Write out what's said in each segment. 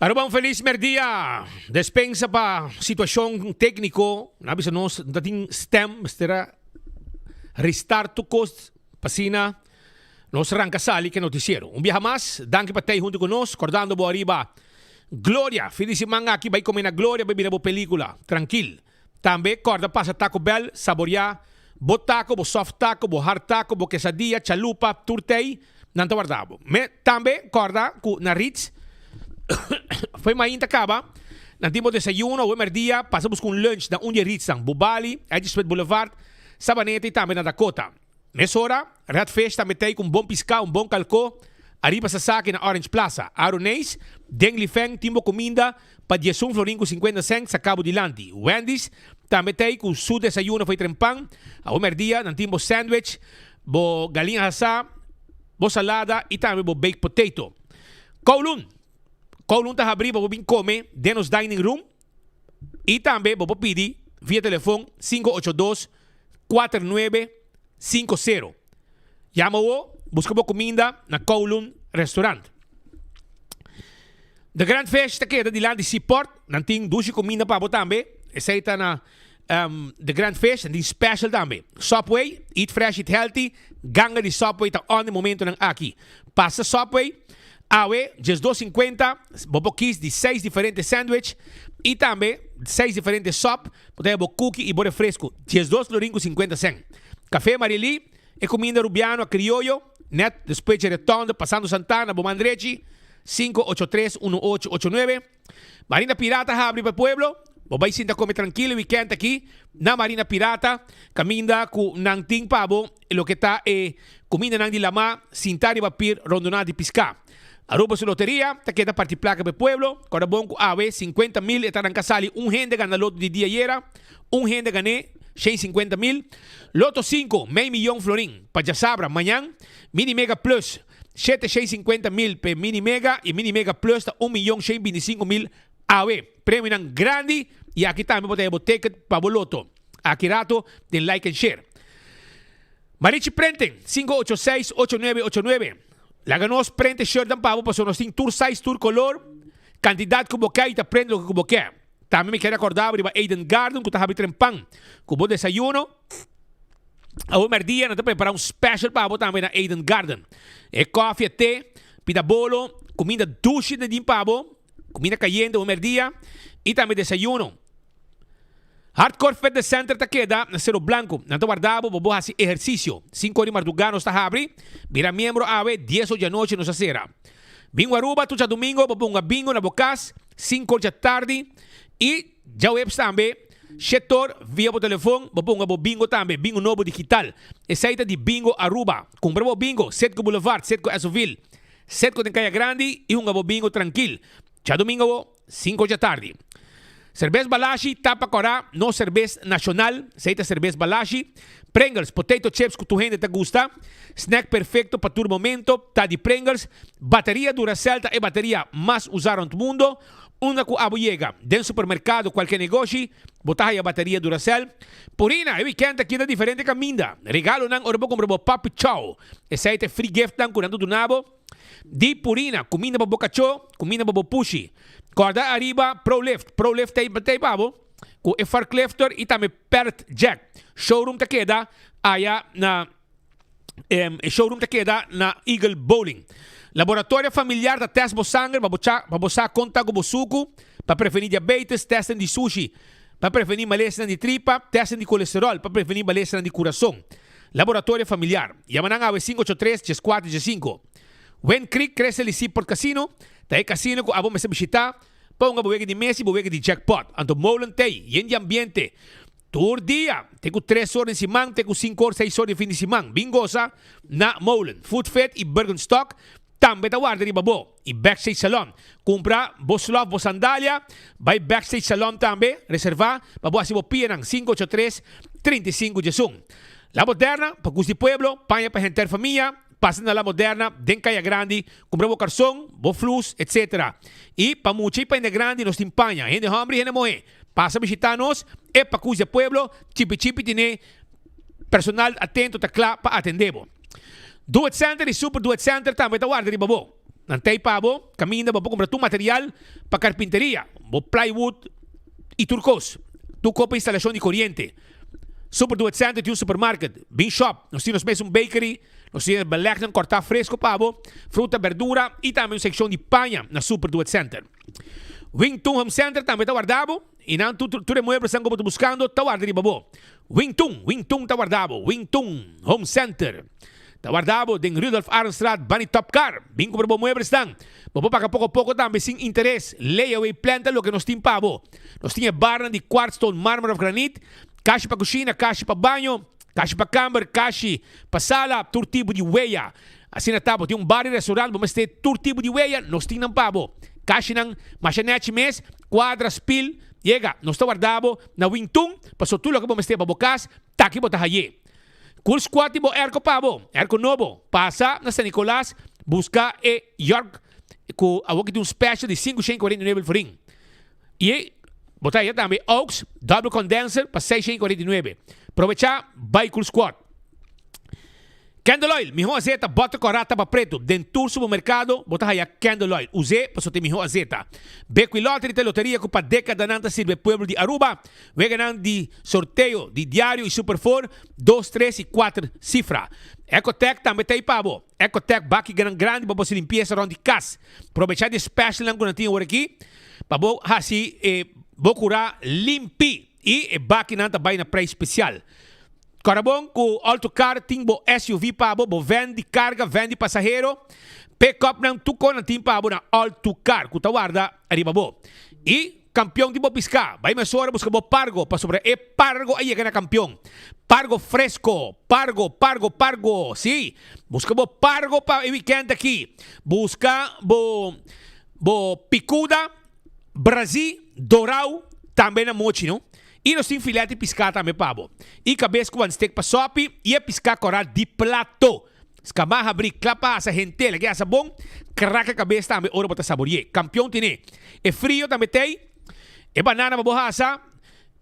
Arubang feliz merdia. Despensa pa sitwasyong tekniko, nabi sa nos dating STEM, mistera restart to cost pasina nos rancasali que noticiero. Un día más, danke patay junto con nos, cordando bo arriba. Gloria, feliz manga aqui vai comer na Gloria, vai bo película, tranquil. Tambe corda pasa Taco Bell, saborear, bo taco, bo soft taco, bo hard taco, bo quesadilla, chalupa, turtei, nanto guardavo. Me tambe corda ku na Ritz. Foi mainta acaba. Nantimo desayuno, o merdia, passamos com lunch na Unye Ritzang, Bubali, Edgewood Boulevard, Sabaneta e também na Dakota. Nessa hora, Red Fish também tem com bom piscar, bom calco, arriba sa saque na Orange Plaza. Aronês, Deng Lifeng, Timbo Comida, pa 10 florin com 50 cents sa Cabo Dilante. Wendy's, também tem com su desayuno foi trempang, o merdia, nantimbo sandwich, bo galinha asa, bo salada e também bo baked potato. Kowloon ta abrir para come denos dining room e também para pedir via telefone 582-4950. Chama-o, busca boa comida na Kowloon Restaurant. De Grand Festa que é de lá de Seaport, não tem duas comida para também. Essa está na The Grand Fest, die special também. Subway, eat fresh, eat healthy. Ganga de Subway está on momento ng aqui. Passa Subway. Awe, just 2.50, bobo kis de 6 diferentes sandwich e também 6 diferentes sop, podemos cookie e bore fresco, just 2 florin 50 cent. Café Marili, e comida rubiano a criollo, net después de retorno, passando Santana, Bomandrechi, 583-1889. Marina Pirata abre para o pueblo, bobay sinta come tranquilo weekend aqui, na Marina Pirata, caminda com nang ting pabo, e lo que está comida nang dilama, sintari papir, rondonada de piscar. Aruba su lotería, te queda parti placa per pueblo, con bon ave 50.000 etaran casali, un gente gana loto de día yera, un gente gané 150.000, loto 5, meio millón florín, pa ya sabra, mañana, mini mega plus, 750.000 per mini mega y mini mega plus, 1.125.000 ave, premio nan grande, y aquí también podemos ticket pa boloto, aquí rato, den like and share. Marichi Prenten, 586-8989. La ganos prende shirt dan pavo, pues nos tour size, tour color, cantidad como que y te prende lo que como que. También me quiero acordar de Eden Garden, que está habi trempan, como desayuno. A un merdia, no te prepara un special pavo también a Eden Garden. Coffee, té, pida bolo, comida dulce de din pavo, comida caliente un merdia, y también desayuno. Hardcore Fitness Center te queda na Cerro Blanco. Nanto guardabo, bobo hace ejercicio. 5 horas madrugada está abri. Mira miembro ave 10 horas de noche nos acera. Bingo Aruba, tucha domingo, bobo un bingo na bocas. 5 horas de tarde. E já webs também. Setor via por telefone, bobo un bingo também. Bingo novo digital. Essa é de Bingo Aruba. Compra bo bingo. Setco Boulevard, Setco Azoville. Setco de Caia Grande e un bingo tranquilo. Já domingo, 5 horas de tarde. Cerveza Balashi, tapa corá, no cerveza nacional, aceita cerveza Balashi. Pringles, potato chips que tu gente te gusta. Snack perfecto para tu momento, tá de Pringles. Bateria Duracell, é bateria mais usada no mundo. Una que abo llega, dentro supermercado, qualquer negócio, botar aí a bateria Duracell. Purina, eu weekend aqui da diferente caminda. Regalo nang orbo com robo papi chow. Aceita free gift nang curando do nabo. Di Purina, comida para bocacho, comida para pushi. Corda arriba, ProLift tem pabo, com o Fark Lifter e também Pert Jack. Showroom te queda allá na showroom te queda na Eagle Bowling. Laboratório familiar da test bo sangue, para botar conta com suco, para prevenir diabetes, testem de sushi, para prevenir malestar de tripa, testem de colesterol, para prevenir malestar de coração. Laboratório familiar. Yamanang ave 583-415. When Creek cresce ali por casino, tayo casino ko abo mesa bisita, pa nga buwege di Messi, buwege di jackpot. Anto molen tay, yen di ambiente. Tour dia, tengo 3 horas en simang, tengo 5 horas, 6 horas en fin de simang. Bingosa na molen. Food Fit i Bergenstock, tambe tawarda di babo. I Backstage Salon. Compra bos love, bos sandalia, by Backstage Salon tambe, reserva, babo asi bo pia ng 583-35 Jesung. La Moderna, pagkusti pueblo, paña pa gente familia, pasan a la Moderna, den Caia Grande, compra bo carson, bo flus, etc. E pa mucha e pa inde grande nos timpaña, gente hambre, gente moe. Pasa a visitarnos, e pa cuya pueblo, chipi tiene personal atento, tacla pa atendebo. Do It Center e Super Do It Center também tá guarda de babo. Nantay pabo, caminda, vou comprar tu material para carpinteria, vou plywood e turcos. Tu compra instalação de corrente. Super Do It Center tem um supermarket, Bean Shop. Nós temos mesmo bakery, nós temos beleggen, cortar fresco, pabo, fruta, verdura e também uma secção de panha na Super Do It Center. Wington Home Center também está guardado. E não tu remuebles estão como buscando, está guardado, babo. Wington está guardado. Wington Home Center. Está guardado em Rudolf Arnstraat, Bunny Top Car. Bem como os muebles estão. Babo paga pouco a pouco também sem interesse. Layaway planta lo que nós temos, pabo. Nós temos barra de quartzstone, mármore of granite. Caixa para cozinha, caixa para banho, caixa para câmara, caixa para sala, todo tipo de weia. Assim na tábua, tem bar e restaurante, vamos ter todo tipo de weia, nós temos pabo. Caixa ng machinete mes, quadras, pil, chega, nós está guardado na Wington, passou tudo que vamos ter para bocas, tá aqui botar aí. Cool squad tipo erco pabo, erco novo, passa na San Nicolás, busca York, com a boca de um special de 549 florin. E botar aí também Oaks, double condenser para 649. Aproveitar, vai Cool Squad. Candle Oil, mijo azeta, bota corata para preto. Dentro do supermercado, botar aí Candle Oil. Use, para ter mijo azeta. Beco e loteria, loteria, com a década nanta sirve pueblo de Aruba. Vai ganhando de sorteio, de diário e super for, 2, 3 e 4 cifras. Ecotec também tem pabo. Ecotec, baki grande, para você limpeza around de casa. Aproveitar de special lang quando tinha aqui. Para assim, vou curar limpi. E baki nanta vai na preço especial. Carabon com Alto Car, timbo SUV pabo, bo vende carga, vende passageiro. Pick-up ng tuko ng team pabo na Alto Car, kuta guarda, arriba bo. E campeão de bo pisca, vai mais hora busca bo pargo, pa sobre pargo aí é na campeão. Pargo fresco, pargo, sim. Busca bo pargo pa weekend aqui. Busca bo picuda, Brasil, dorau, também na mochi, não? E nós temos filete piscar também, pabo. E cabeça com steak para sopi e piscar coral de plato. Escamarra abrir, clapa essa gente, que essa bom, craca a cabeça também, ora para saborear. Campeão tem. É frio também tem. É banana para borracha.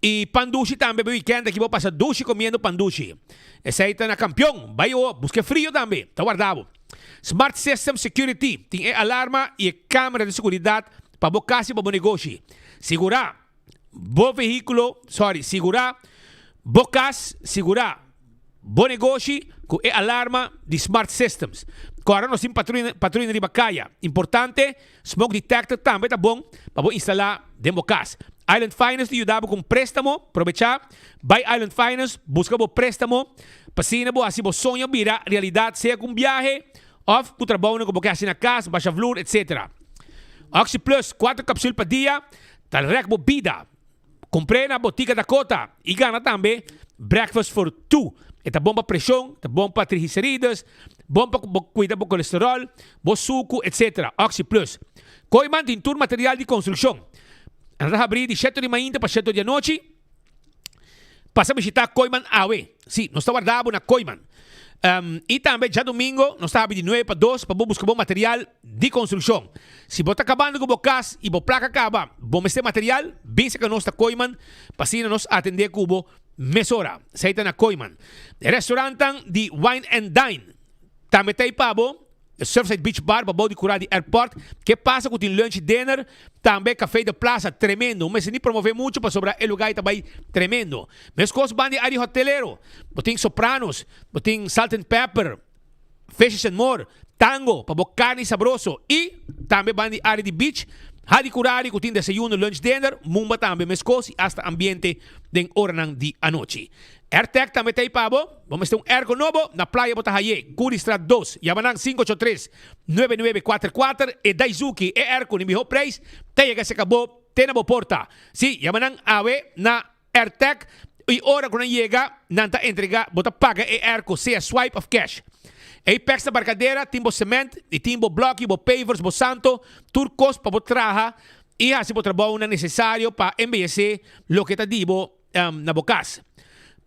E pandushi também, weekend aqui vou passar dushi comendo pandushi. Essa aí tá na campeão. Vai busca frio também, tá guardado. Smart System Security, tem alarma e câmera de segurança para bocasi para bom negócio. Segurar. Segurar, bocas, segurar, bom negócio com alarma de Smart Systems. Agora nós temos patrulha de bacaia. Importante, smoke detector também tá bom para instalar de bocas. Island Finance te ajudava com préstamo, aproveitar. By Island Finance, busca o préstamo, pasina bo assim bo sonho vira realidade, seja com viagem, ou com trabalho com bocas na casa, baixa flor, etc. Oxy Plus, 4 cápsulas por dia, tal rec bo vida. Comprei na botica da Cota e gana também breakfast for two. É bom para pressão, é bom para triglicéridos, bom para cuidar do colesterol, bom suco, etc. Oxy Plus. Coiman tem todo material de construção. Nós abrimos de 7 da manhã para 7 da noite. Passa a visitar Coiman Awe. Sim, nós estamos guardados na Coiman. E também, já domingo, nós estamos de 9 para 2 para buscar bom material de construção. Se você está acabando com o casa e a placa acaba, bom este material, bem que nós está Coiman, para assim nós atender com o mesora. Se está na Coiman. Restaurante de Wine and Dine. Também tem pabo, Surfside Beach Bar, para de curar de airport. Que passa com o lunch dinner, também café de plaza, tremendo. Mas se nem promover muito para sobrar o lugar também tremendo. Mas coisas bande área hotelero, botem sopranos, botem salt and pepper, fishes and more, tango, para carne sabroso. E também bande área de beach, hadi curari, com tem desayuno, lunch dinner, mumba também, mas coisas hasta ambiente den hora de anoche. AirTech também tem pabo. Vamos ter ergo novo na Playa Botahaye, Curistrat 2, Yamanang 583-9944 e Daisuki e ergo ni miho price. Tenha que se acabou, tem na porta. Si, Yamanang awe na AirTech e hora quando chega, nanta entrega, bota paga e ergo, seja swipe of cash. Apex na barcadeira, timbo cement, e timbo bloco, bo pavers, bo santo, turcos para bo traja, e assim bo trabalho na necessário para embellecer lo que tá dibo na bocas.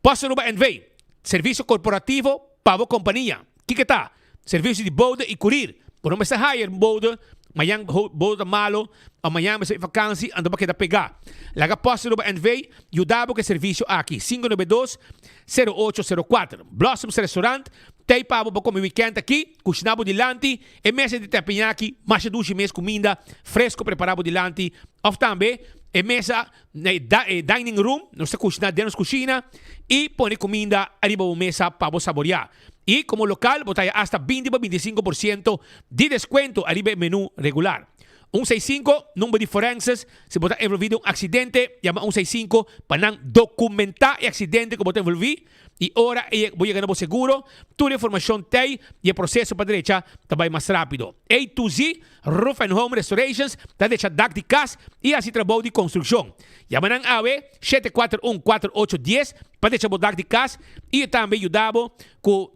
Posso Ruba NV, serviço corporativo para a companhia. Que tá? Serviço de boda e curir. Por não se hire boda, amanhã boda malo, amanhã me se vacância, ando para que da pegar. Laga Posso Ruba NV, ajudava que serviço aqui. 592-0804. Blossoms Restaurant, Tem pabo para comer weekend aqui, cozinhamos delante, e mesa de teppanyaki, mas duas meses comida fresco preparado delante, ou também e mesa dining room, nós está cozinhando dentro da cozinha e põe comida arriba da mesa para saborear. E como local, botar hasta 20-25% de desconto arriba do menu regular. 165, número de forenses, se botar envolvido um acidente, chama 165 para documentar o acidente que botar envolvido. E ora vou chegar no seguro, toda a informação tem e o processo para a direita também mais rápido. A2Z, Roof and Home Restorations, está deixa DAC de casa e assim trabalho de construção. Chama na AW 741-4810 para deixar o DAC de casa e também ajudava com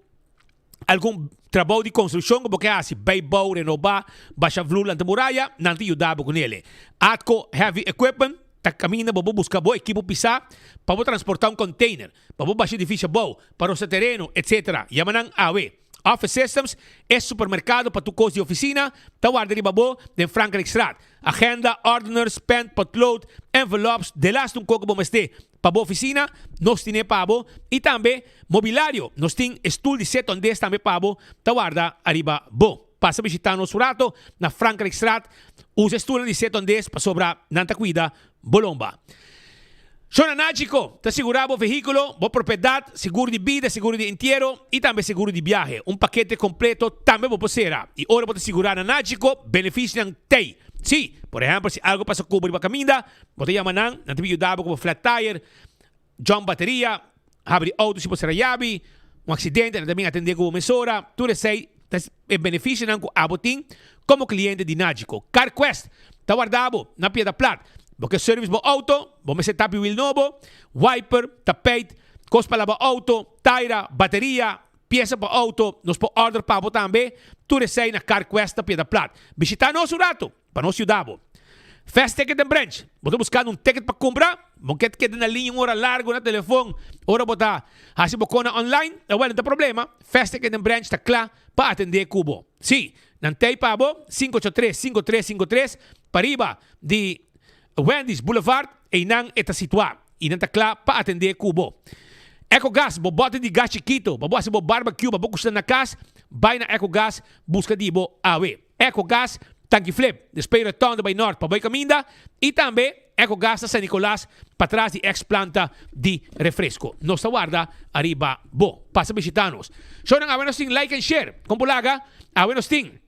algum trabalho de construção, como que assim, beibou, renovar, baixa flula na muralha, não te ajudava com ele. Atco Heavy Equipment, tá caminhando para buscar boa equipe pisar, para transportar um container, para baixar edifício bom, para o seu terreno, etc. Yamanang AW. Office Systems é supermercado para tu coisa de oficina, tá guarda de babo de Franklin Straat. Agenda, ordiners, pen, potload, envelopes, de last um coco bom este para a oficina, nós temos pabo e também mobiliário. Nós temos estudo de 7 ondes também pabo, tá guarda arriba bom. Passa a visitar nosso rato na Franklin Straat, usa estudo de 7 ondes para sobrar nanta cuida bolomba. Zona Náutico, te aseguramos o veículo, boa propriedade, seguro de vida, seguro de inteiro e também seguro de viagem. Um paquete completo também você será. E agora você segurar na Náutico, benefício não tem. Sim, por exemplo, se algo passa cobrir para caminha, você chama não te ajudar como flat tire, jump bateria, abre auto se você rayar, um acidente, também atender como emissora, tudo isso é benefício não com abotim como cliente de Náutico. CarQuest, está guardado na Piedra Plata. Porque service bo auto, vamos ser tapi wheel novo, wiper, tapete, cos para lavar auto, taira, bateria, peça para auto, nos po order para bo também, tudo isso aí na CarQuest da Piedra Plata. Visitar nosso rato, para nos ajudar. Fast Ticket and Branch, você buscando um ticket para comprar, você quer na linha hora largo no telefone, hora botar, assim bocona online, não tem problema, Fast Ticket and Branch está claro para atender cubo. Sim, não tem para bo, 583-5353, para riba de Wendy's Boulevard e não está situado. E não está claro para atender cubo. EcoGas, bobote de gás chiquito, bobote de barbecue, bobote custando na casa, vai na EcoGas, busca de bo AW. EcoGas, tanque flip, despeio retorno de Bay Norte para Bay Caminda e também EcoGas da San Nicolás para trás de ex-planta de refresco. Nossa guarda, arriba, bo. Passa a visitar-nos. So, nang awen nos ting like and share. Kung bulaga, awen nos ting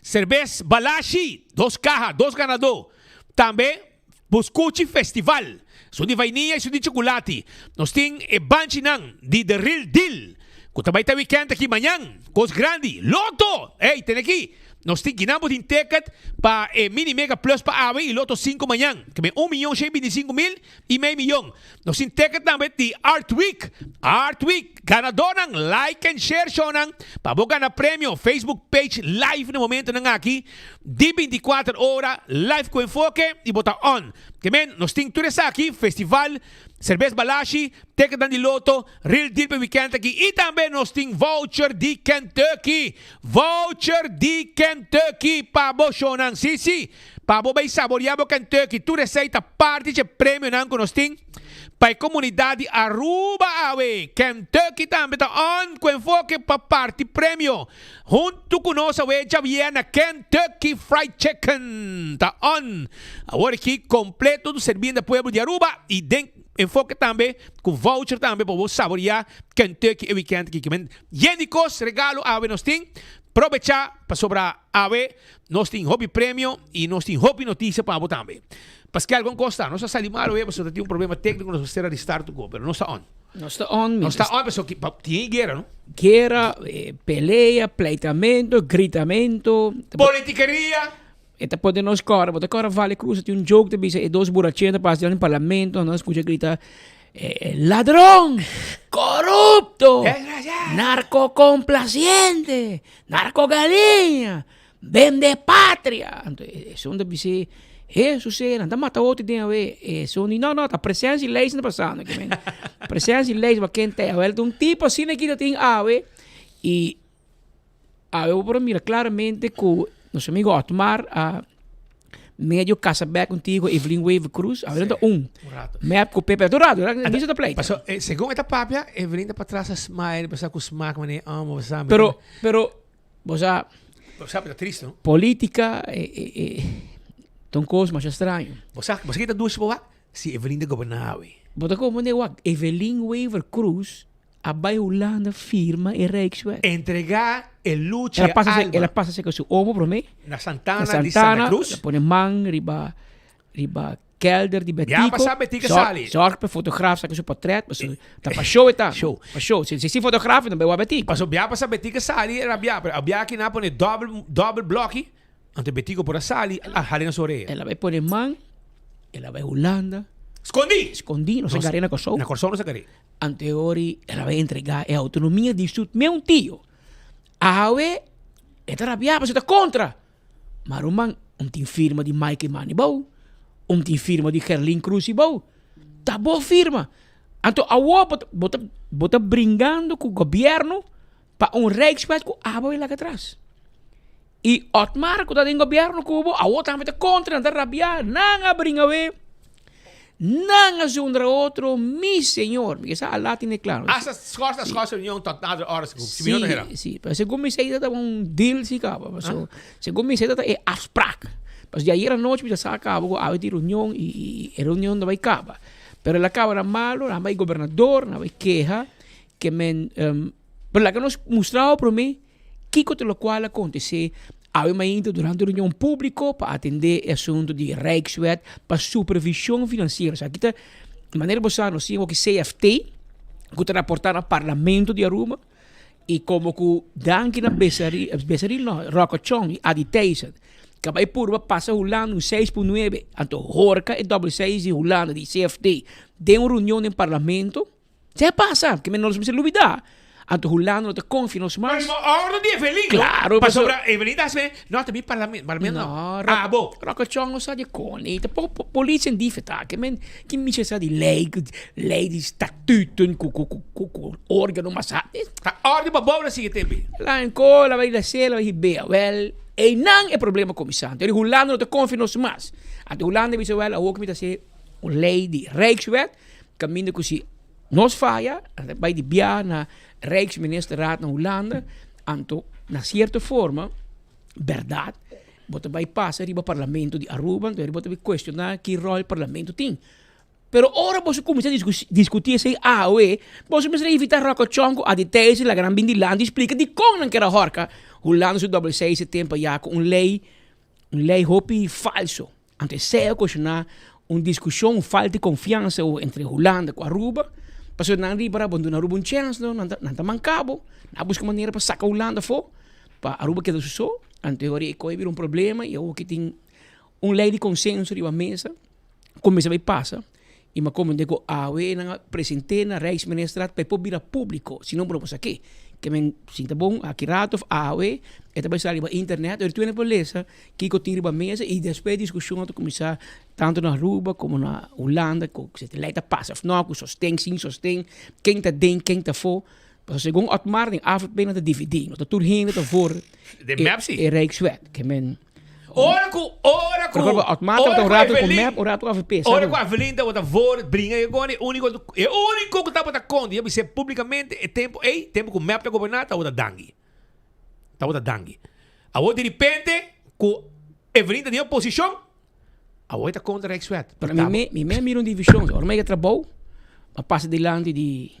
Cerveza Balashi, 2 cajas, 2 ganador. Também Buscuchi Festival. São de vainilla e são de chocolate. Nós temos Banchinang de The Real Deal. Kung tabay tayo weekend aqui amanhã, Cos Grande, Loto. Hey, ten aqui. Nós temos ginamos de ticket para Mini Mega Plus para AWE e Loto 5 amanhã. Que é 1.125.000 e meio milhão. Nós temos ticket também de Art Week. Art Week. Ganador ng like and share show ng paboga na prêmio. Facebook page live no momento ng aqui. De 24 horas, live com enfoque e botar on. Que men, nós temos tudo isso aqui. Festival, Cerveza Balashi, ticket de Loto, Real Deal para weekend aqui. E também nós temos voucher de Kentucky. Voucher de Kentucky para show ng Sisi. Para bem saborear o Kentucky. Tu receita parte de prêmio ng que nós temos. Para a comunidade Aruba Awe. Kentucky também está on com enfoque para parte prêmio. Junto conosco, já viene a Kentucky Fried Chicken. Está on. Agora aqui, completo do serviço do povo de Aruba. E dentro enfoque também, com voucher também, para você saborear Kentucky e weekend aqui. Yendicos, regalo Awe nós temos. Aproveitar para sobrar Awe. Nós temos hobby prêmio e nós temos hobby notícia para você também. Pascal, ¿cómo está? No está saliendo malo, porque tiene un problema técnico, no se restart tu pero no está on. No está on. No está on, pero tiene guerra, ¿no? Guerra, pelea, pleitamento, gritamento. Politiquería. Esta pode nos correr, porque agora Vale Cruz tem joke de bisa e 2 burachentas para no parlamento, não escucha gritar ladrón, corrupto, narcocomplaciente, narcogalinha, vende patria. Isso onde bisa sucede, anda mata outro dia, não, tá presença e leis não passando, que presença e leis para quem tem, tipo assim que tem e eu para mira claramente que nosso amigo Otmar medio Casablanca contigo, Evelyn Wave Cruz, a ver, Sí. un rato. map com Pepe Dorado, dice da play. Paso, según esta papia, Evelyn para atrás a smile, pasa com smack, mané, amo, pasa. Pero, o sea, Sabe, tá triste, não? política, ton coisa mais estranho. Você que tá duas boa? Se Evelyn de governava. Bota como wak, Evelyn Weaver Cruz, a Bay Holanda firma e Rijkswet. Entregar el lucha Ela passa, alma ela passa com seu omo para mim. na Santana, Na de Santa Santana, Cruz. põe man, riba kelder di Betico. Ja, passa Betico sali. Zorg per fotograaf, sa seu portret, mas tá para show e tá. Show. Para show. Se fotograaf, dan ben we Betico. Paso bia passa Betica sali, era bia, pero bia aqui na pone double blocky, ante Betico por a sali, a halina sore. Ela vai põe man, ela vai Holanda, Escondi! escondi, não se garena com show. Na Corsão não se queria. Anteori, ela vai entregar a autonomia de instituto. Meu tio. Awe, esta rabiaba, você tá contra. Mas tem firma de Mike Manibau, tem firma de Gerlin Cruzibau. Tá boa firma. Então, a bota brincando com o governo para Rijkswet com a Awe lá atrás. E Otmar, quando tem governo cubo, a outra também tá contra, não tá rabiar, não a brincawe. Não zonder outro, mi senhor. Porque essa lá tem claro. As costas, união, tot nada horas, se minutos era. Sim, mas segundo me sei, tá deal, sim, cara. Segundo me sei, é afspraak. Mas de ayer a noite, já sabe, acaba, a reunião e a reunião não vai acabar. Pero ela acaba na malo, não vai governador, não vai queja, que men, pero lá que nos mostrava para mim, que com o qual aconteceu, havia ido durante a reunião pública para atender o assunto de Rijkswet para supervisão financeira. Aqui está, de maneira que você não sei o que CFT, que está reportando ao Parlamento de Aruba, e como que danke na Besseril, Rocochong, Aditeisen, que vai por passa Holanda 6.9, então Horca e W6 de Holanda, de CFT, tem uma reunião no Parlamento, já passa, que não nos olvidar. Anto Holanda não te confia nos mais. Mas ahora de Evelyn. Claro, Mas pero- sobre Evelyn das vezes, não, também parlamento No, não. Bo. Rocochong sa di koni. De politie en dieven taken. Men, ki misje sa di lei di statuten, ku organo masa. Tá ordem para boa assim tempo. La en ko, la vai la se, la vai bea. Wel, e nang e problema comisante. Eri Holanda não te confia nos mas. Ante Holanda bisa wel, ook met se een lei di Rijkswet, kaminde kusi nos falla, bij die bia na Rijksministerraad na Holanda, anto na cierta forma, verdade, bota vai passar riba parlamento di Aruba, então bota vai questionar que rol o parlamento tem. Pero ora você começa a discutir esse AOE, você começa a evitar Rocochongo, a de tese, la gran bindilanda, explica de como não quer a horca. Holanda su double 6 esse tempo já com lei hopi falso. Antes se questionar uma discussão falta de confiança entre Holanda com Aruba, Paso nang riba ra bondo na Aruba un chance no nanta mancabo, na busca maneira para sacar Holanda fo, para Aruba que do so, ante teoria que havia um problema e eu que tem lei de consenso riba mesa, como se vai passa. E mas como digo, awe na presente na Rijksministerraad para vir a público, se não vamos aqui. Que men sinta bom aqui rato awe, eta vai sair para internet, eu tenho polícia que cotinha riba mesa e depois discussão to começar tanto na Aruba como na Holanda, com se te leita passa, of não, com sostém, sim sostém, quem tá dentro, quem tá fora. Mas segundo Otmar, nem afbeen na DVD, no tour heen het voor De Mapsi. e Rijkswet, que men Ora com Pero Otmar tá um rato com map, um rato com AVP, Ora sabe? com a Evelyn tá bota fora, brinca e agora é único que tá bota conta, eu sei publicamente é tempo com map da governar tá bota dangue. Tá bota dangue. Agora de repente com Evelyn de oposição, agora tá contra a Rijkswet. Para mim mira uma divisão, ora mega trabalho, a passa de lande de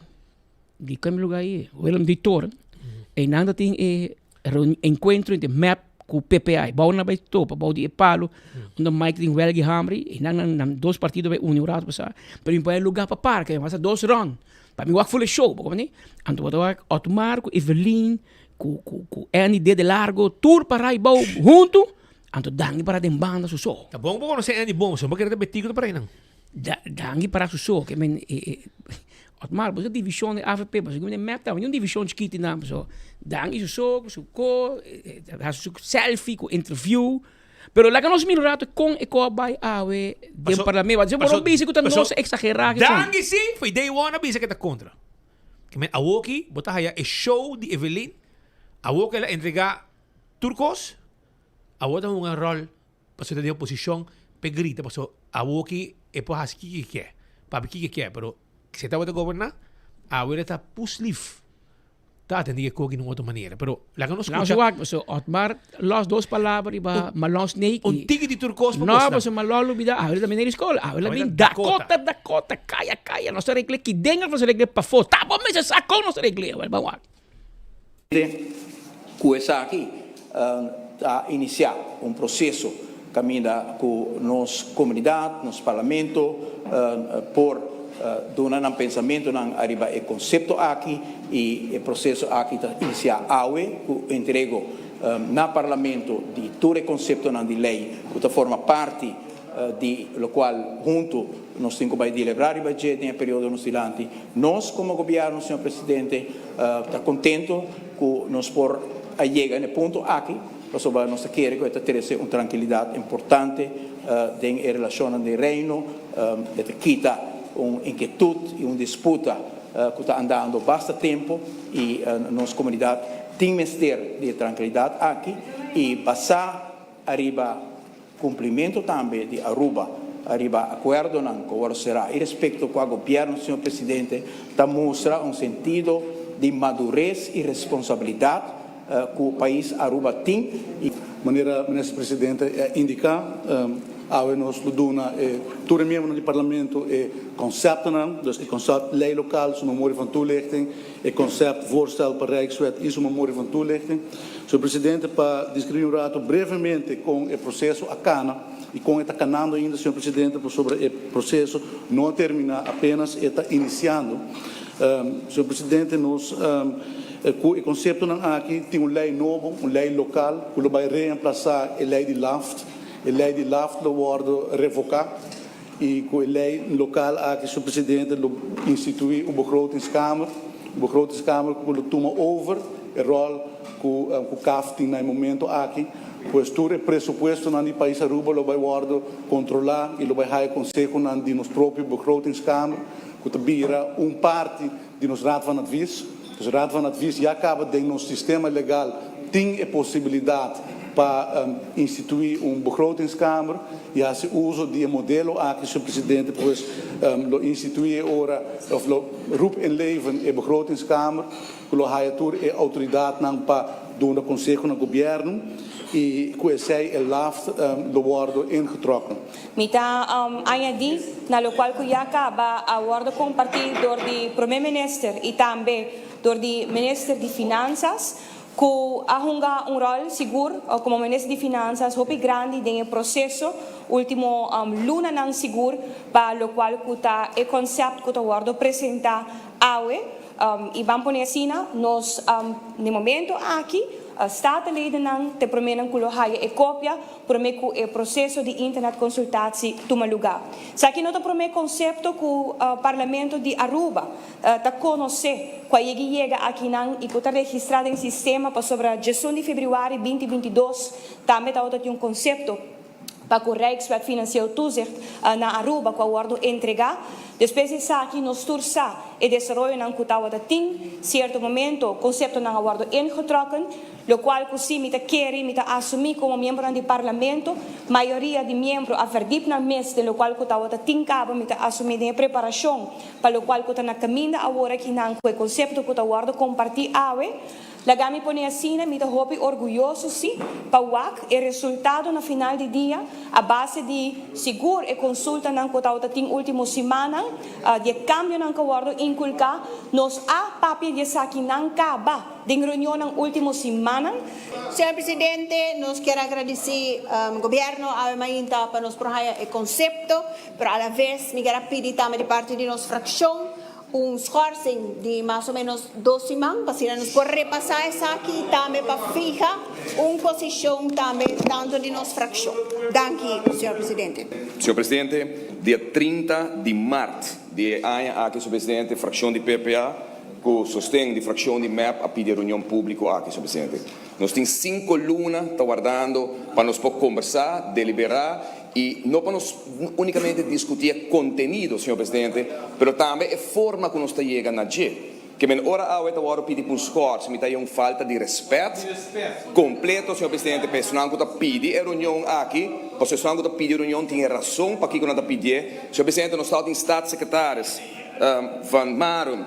que lugar aí, Willem de Toren. E nada tem encontro entre map com o PPI, bau na bij topa, bau die palo, onde Mike tem welge hamri, e nan dois partidos bij uniorato passar, pero em lugar para parque, mas dois run. Para mim, o full show, como nem? Anto eu Otmar, com Evelyn, com ND de largo, tour para aí bau junto, anto dangi para dem banda so. Tá bom, não sei Andy bom, só porque era betico para aí não. Dangi para so, que men Otmar, você divisão de AVP, mas eu nem map tá, não divisão de kit na, so. Dangi so, su selfie, com interview. Pero lá que nós miramos com e com vai awe de parlamento, mas eu vou dizer que não se exagerar que Dangue sim, foi day one avisa que tá contra. Que men awoki, botar aí é show de Evelyn, awoki ela entregar turcos, awoki um rol pasó de oposición, grita, pasó a boqui, pues así que papi que pero se estaba de gobernar, ahora está puslif. Está atendido que de otra manera, pero la que no escucha. Langsung so Otmar los dos palabras iba malos neiki. Un ticket de turcos no, pues malolo bida, ahora também na escola, ahora também Dakota, calla, não se regle que denga para se regle para fora. Tá bom, mas essa com não se regle, vamos lá. Começar aqui a iniciar processo caminha com nossa comunidade, nosso parlamento, por donar um pensamento não arriba o conceito aqui e o processo aqui está iniciar aue o entrego na parlamento de todo o conceito não de lei que forma parte de lo qual junto nós temos que deliberar o budget em período nos dilante nós como governo senhor presidente está contento que nós por chegar no ponto aqui para nós querer que esta uma tranquilidade importante em relação ao reino de quita inquietude e disputa que está andando bastante tempo e nossa comunidade tem mestre de tranquilidade aqui e passar arriba cumprimento também de Aruba arriba acordo não que agora será e respeito com o governo senhor presidente está mostra sentido de madurez e responsabilidade que o país Aruba tem e maneira ministro presidente indicar Awe nos luduna toere membro do parlamento concept não, dus het concept lei lokaal, zo'n memorie van toelichting, het concept voorstel per Rijkswet is een memorie van toelichting. Senhor presidente, para descrever brevemente com o processo a cana e com está canando ainda, senhor presidente, sobre o processo não terminar, apenas está iniciando. Senhor presidente, nós o conceito não aqui tem uma lei nova, uma lei local, que vai reemplaçar a lei de LAFT. A lei de LAFT wordt revocada e com a lei local aqui, senhor presidente, institui uma begrotingskamer. A begrotingskamer que toma over o rol que o CAF tem no momento aqui. Pois todo o pressuposto no país Aruba vai worden controlar e vai dar conselho de nosso próprio begrotingskamer, que vira parte de nosso Raad van Advies. Dus de Raad van Advies já acaba de nosso sistema legal tem a possibilidade para instituir begrotingskamer e esse uso de modelo aqui, senhor presidente, pois instituir ora of roep in leven a begrotingskamer, que lo haiatur a autoridade não para doen o conselho no governo e que sei o LAFT lo worden ingetrokken. Mita añadir na lo qual que já acaba a worden compartilhado door de primeiro-minister e também door de minister de finanças que ahunga rol seguro como ministro de finanças hopi grande em processo último luna não seguro para lo qual que tá o conceito que está guardo apresentar awe e vamos por assim nós no momento aqui statenleden não te promenem que lo haja e cópia promete que o processo de internet consultatie toma lugar. Só que não te promete conceito que o parlamento de Aruba te conhece quando chega aqui não e que está registrado em sistema para sobre a 18 de fevereiro 2022 também está um conceito para que o Rijkswet Financieel Toezicht na Aruba que aguardo entregar. Depois disso aqui nós tursa e desenvolvemos na Kutawa tem certo momento conceito na aguardo ingetrokken, lo qual que me quer me assumir como membro do parlamento, maioria de membros a verdip na mês de lo qual Kutawa tem cabo me assumir de preparação para lo qual que está na caminho agora que não o conceito que aguardo compartilhar awe. Lagami pone assim, me dá hopi orgulhoso sim, para o resultado no final do dia, a base de seguro e consulta não que está tem última semana, de cambio não que guardo inculcar, nos a papi de saki não caba de reunião na última semana. Senhor Presidente, nós queremos agradecer ao governo a mainta para nos provar o conceito, pero a la vez me quero pedir também de parte de nossa fração schorsing de mais ou menos 2 semanas, para nos por repassar isso aqui também para fijar posição também tanto de nossa fração. Danke, senhor Presidente. Senhor Presidente, dia 30 de março de ano aqui, senhor Presidente, fração de PPA, com sostém de fração de MEP a pedir reunião pública aqui, senhor Presidente. Nós temos 5 lunas, está guardando para nós poder conversar, deliberar e não para nós unicamente discutir conteúdo, senhor presidente, mas também a forma que nós está chegando a que que men ora awe tawaro pidi pun scores, mi tayo falta di respeto completo, senhor presidente, personal que tá pedi a reunião aqui, o senhor que tá pedi a reunião tinha razão para que quando tá pedir, senhor presidente, nós estamos em staatssecretários van Marum,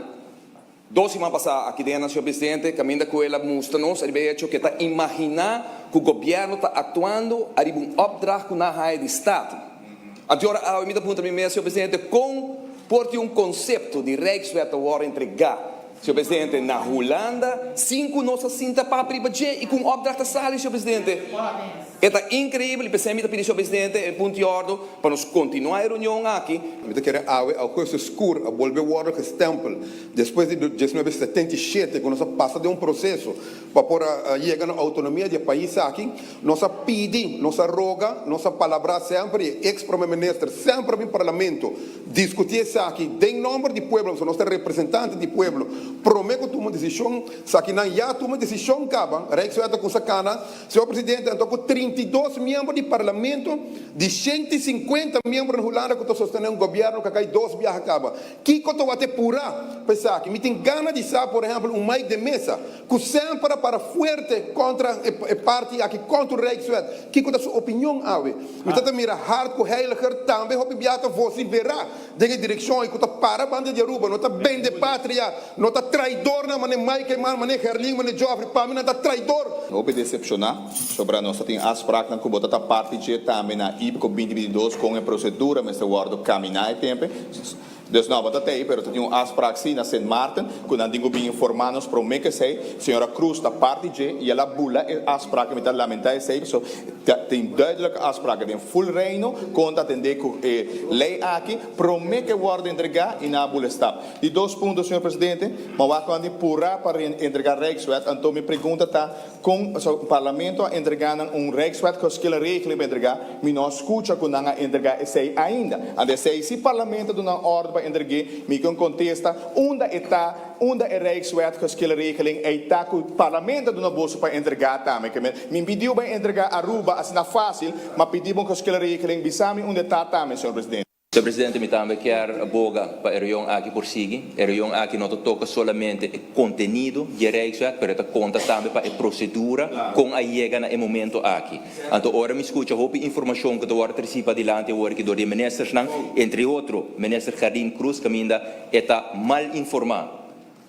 2 semanas passadas aqui dentro, senhor presidente, caminha com ela mostra-nos, ele veio que está imaginar que o governo está atuando, arriba opdracht na raia de Estado. Agora, a minha pergunta mesmo, senhor presidente, com porte conceito de Rijkswet agora entregar, senhor presidente, na Holanda, 5 nossas cinta para privacidade e com opdracht de sala, senhor presidente. É incrível, pensei que senhor presidente, o ponto de ordem, para nós continuar a reunião aqui. Eu quero a coisa escura, a volver o que stempel, depois de 1977, quando nós passa de processo para chegar na autonomia do país aqui, nós pedimos, nós roga, nossa palavra sempre, ex-primeiro-ministro, sempre no parlamento, discutir isso aqui, em nome do povo, nós representantes do povo, prometo tomar decisão, se aqui não já toma decisão, acaba, Rijkswet com sacana, senhor presidente, então com 32 membros do parlamento, de 150 membros na Holanda que estão sustentando o governo, que cai 2 viagens acaba. Que eu estou até pura, pensar que me tem gana de saber, por exemplo, meio de mesa, que sempre para forte contra a parte aqui contra o Rijkswet. Que é a sua opinião, Awe? Me está mira hard com heiliger também, hope biata você verá de que direção e que está para a banda de Aruba, não está bem de pátria, não está traidor na maneira Mike, maneira Herling, maneira Joffrey, para mim não está traidor. Não vou decepcionar sobre a nossa tem as práticas que bota parte de também na IPCO 2022 com a procedura, mas o guardo caminhar e tempo. Dus nou, wat aí, pero tem afspraak na Sint Maarten, que nós temos bem informados para o que sei, senhora Cruz da parte de e ela bula afspraak met dat lamentar sei, so tem duidelijke afspraken, tem full reino, conta atender que lei aqui, promete que guarda entregar e na bula está. E 2 pontos, senhor presidente, mas vai quando pura para entregar Rijkswet, então me pergunta tá com o parlamento entregando Rijkswet que aquela regeling para entregar, me não escuta que não entregar sei ainda. Ande sei se parlamento do não ordem para entregar, me contesta onde é Rijkswet que aquela regeling está que o parlamento do não bolso para entregar também, que me pediu para entregar Aruba assim na fácil, mas pedimos que aquela regeling bisame onde está também, senhor presidente. Senhor presidente, me também quer aboga para a reunião aqui por seguir. A reunião aqui não toca somente o conteúdo de Rijkswet, mas conta também para a procedura com a chega no momento aqui. Então, agora me escuta, a informação que eu participo adiante, agora que do ministros, entre outros, o ministro Jardim Cruz, que ainda está mal informado.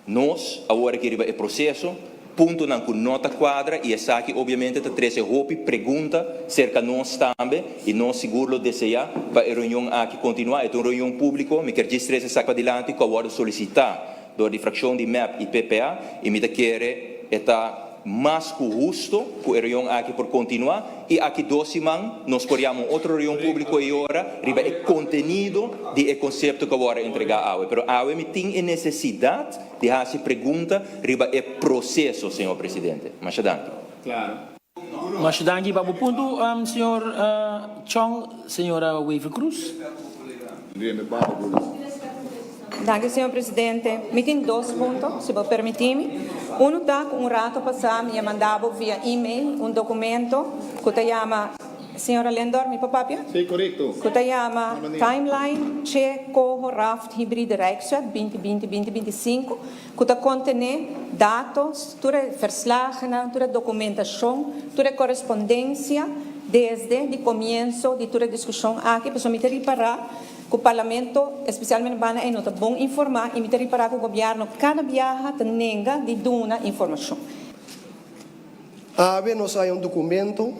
Nós, agora que é o processo, ponto não com nota quadra e essa aqui obviamente te traz roupa pergunta cerca nós também e nós seguro desejar para a reunião aqui continuar é uma reunião pública me quer dizer essa aqui adiante que eu vou solicitar da difração de MEP e PPA e me quer está mais justo que a reunião aqui por continuar e aqui 2 semanas nós queremos outra reunião pública e agora riba o conteúdo de conceito que eu vou entregar a mas a me tem necessidade de fazer pergunta riba o processo, senhor presidente. Mas danke. Claro. Mas danke, babu ponto, senhor Chong, senhora Weaver Cruz. Danke, senhor presidente. Me tem 2 pontos, se você permitir-me. Um está com rato passado, me mandava via e-mail documento que se chama, senhora Lendor, mi papapia? Sim, correto. Que se chama Timeline Checo Raft Hybrid Rijkswet 2020-2025, que contém dados, toda verslagen, toda documentação, toda correspondência desde o começo de toda a discussão aqui, para me reparar que o parlamento, especialmente Bana, é nota bom informar e me reparar que o governo cada viaja tenha de dar informação. Nós há documento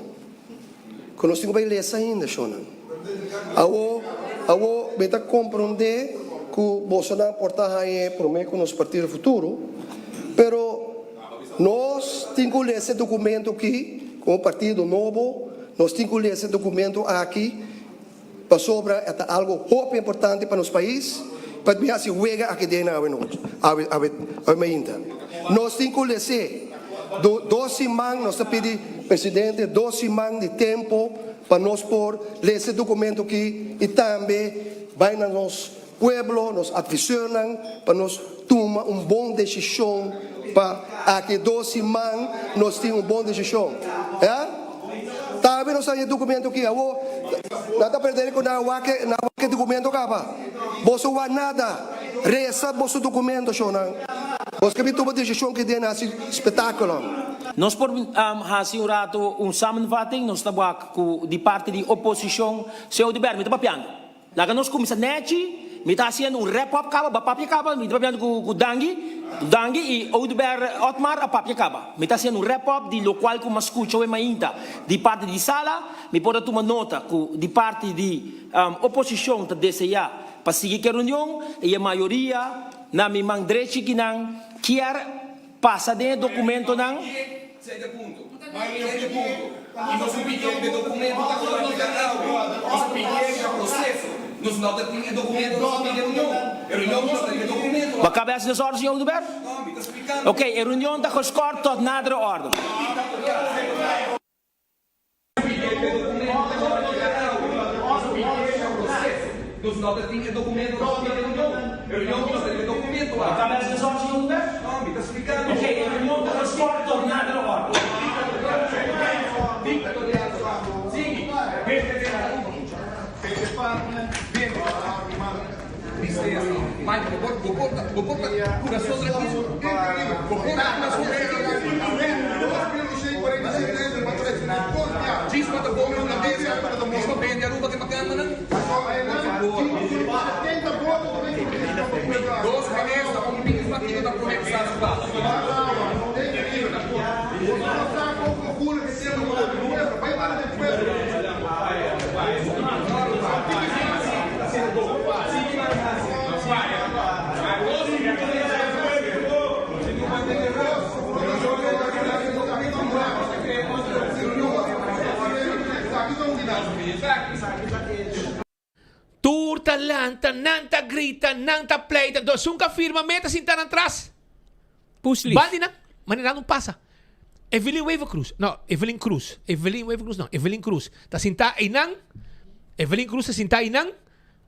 que nós temos que ler ainda, Shona. Beta compreender que o Bolsonaro porta aí promete que nos partido futuro, pero nós temos que ler esse documento aqui, com o partido novo, nós temos que ler esse documento aqui, para sobre algo muito importante para nosso país, para que se juega aqui dentro a mainta. Nós temos que ler 2 semanas, nós pedimos, presidente, 2 semanas de tempo para nós por ler esse documento aqui e também vai na nosso pueblo, nos aficionam para nós tomar boa decisão para aqui 2 semanas nós temos boa decisão. Também nós temos documento aqui, nada perder com na documento capa. Você não nada, reza você documento, Shona. Os que tomam decisão que tem nesse espetáculo. Nós por assim um rato samenvatting, nós estamos com de parte de oposição, seu de berme, está papiando. Lá que nós começamos neti, me está fazendo rap-up caba, papi caba, me está papiando com Dangi e Oudber Otmar a papi caba. Me está fazendo rap-up de local que mas escuta o mainta. De parte de sala, me pode tomar nota de parte de oposição está desejar para seguir que reunião e a maioria na minha mandreche que não quer passar de documento não. Segue punto. Segue punto. E nós pedimos de documento da comunidade. Nós pedimos processo. Nós não temos documento, nós pedimos reunião, nós temos documento. Mas cabe essas ordens, senhor Duber? Ok, a reunião está com os cortes, tot nada de ordem. Nós não temos documento, nós pedimos reunião, nós temos documento. Cabe essas ordens, senhor Duber? Não, me está explicando. Ok, a reunião está com os cortes, tot nada de ordem. Turta, lanta, nanta, grita, nanta, pleita. Dos nunca firma meta sin tan atrás. Pusli. Bandi na, manera não passa. Evelyn Wave Cruz. Não, Evelyn Cruz. Evelyn Wave Cruz, não. Evelyn Cruz. Ta sinta inang. Evelyn Cruz ta sinta inang.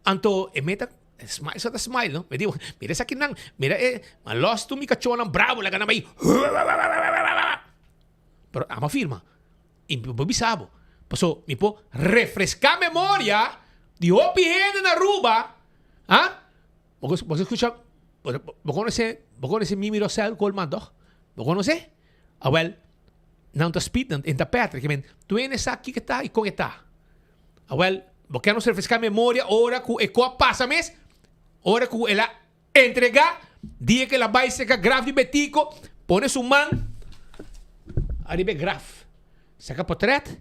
Anto, meta, smile, só ta smile, no? Me digo, mira essa aqui nang. Mira, malos tu mi cachonang bravo, la ganamay. Pero ama firma. E bisabo. Paso, mi po, refrescar memória de opinião na ruba. Ah? Você escucha? Você conhece Mimi Rosel Goldman, doch? Você conhece? Ah, well, não te speed, não te Patrick. Tu vienes aqui que está e com está. Ah, well, você não se refrescar memória, hora que ecoa passa mês, hora que ela entrega, dia que ela vai secar graf de betico, pone su man, arriba graf, saca portrait,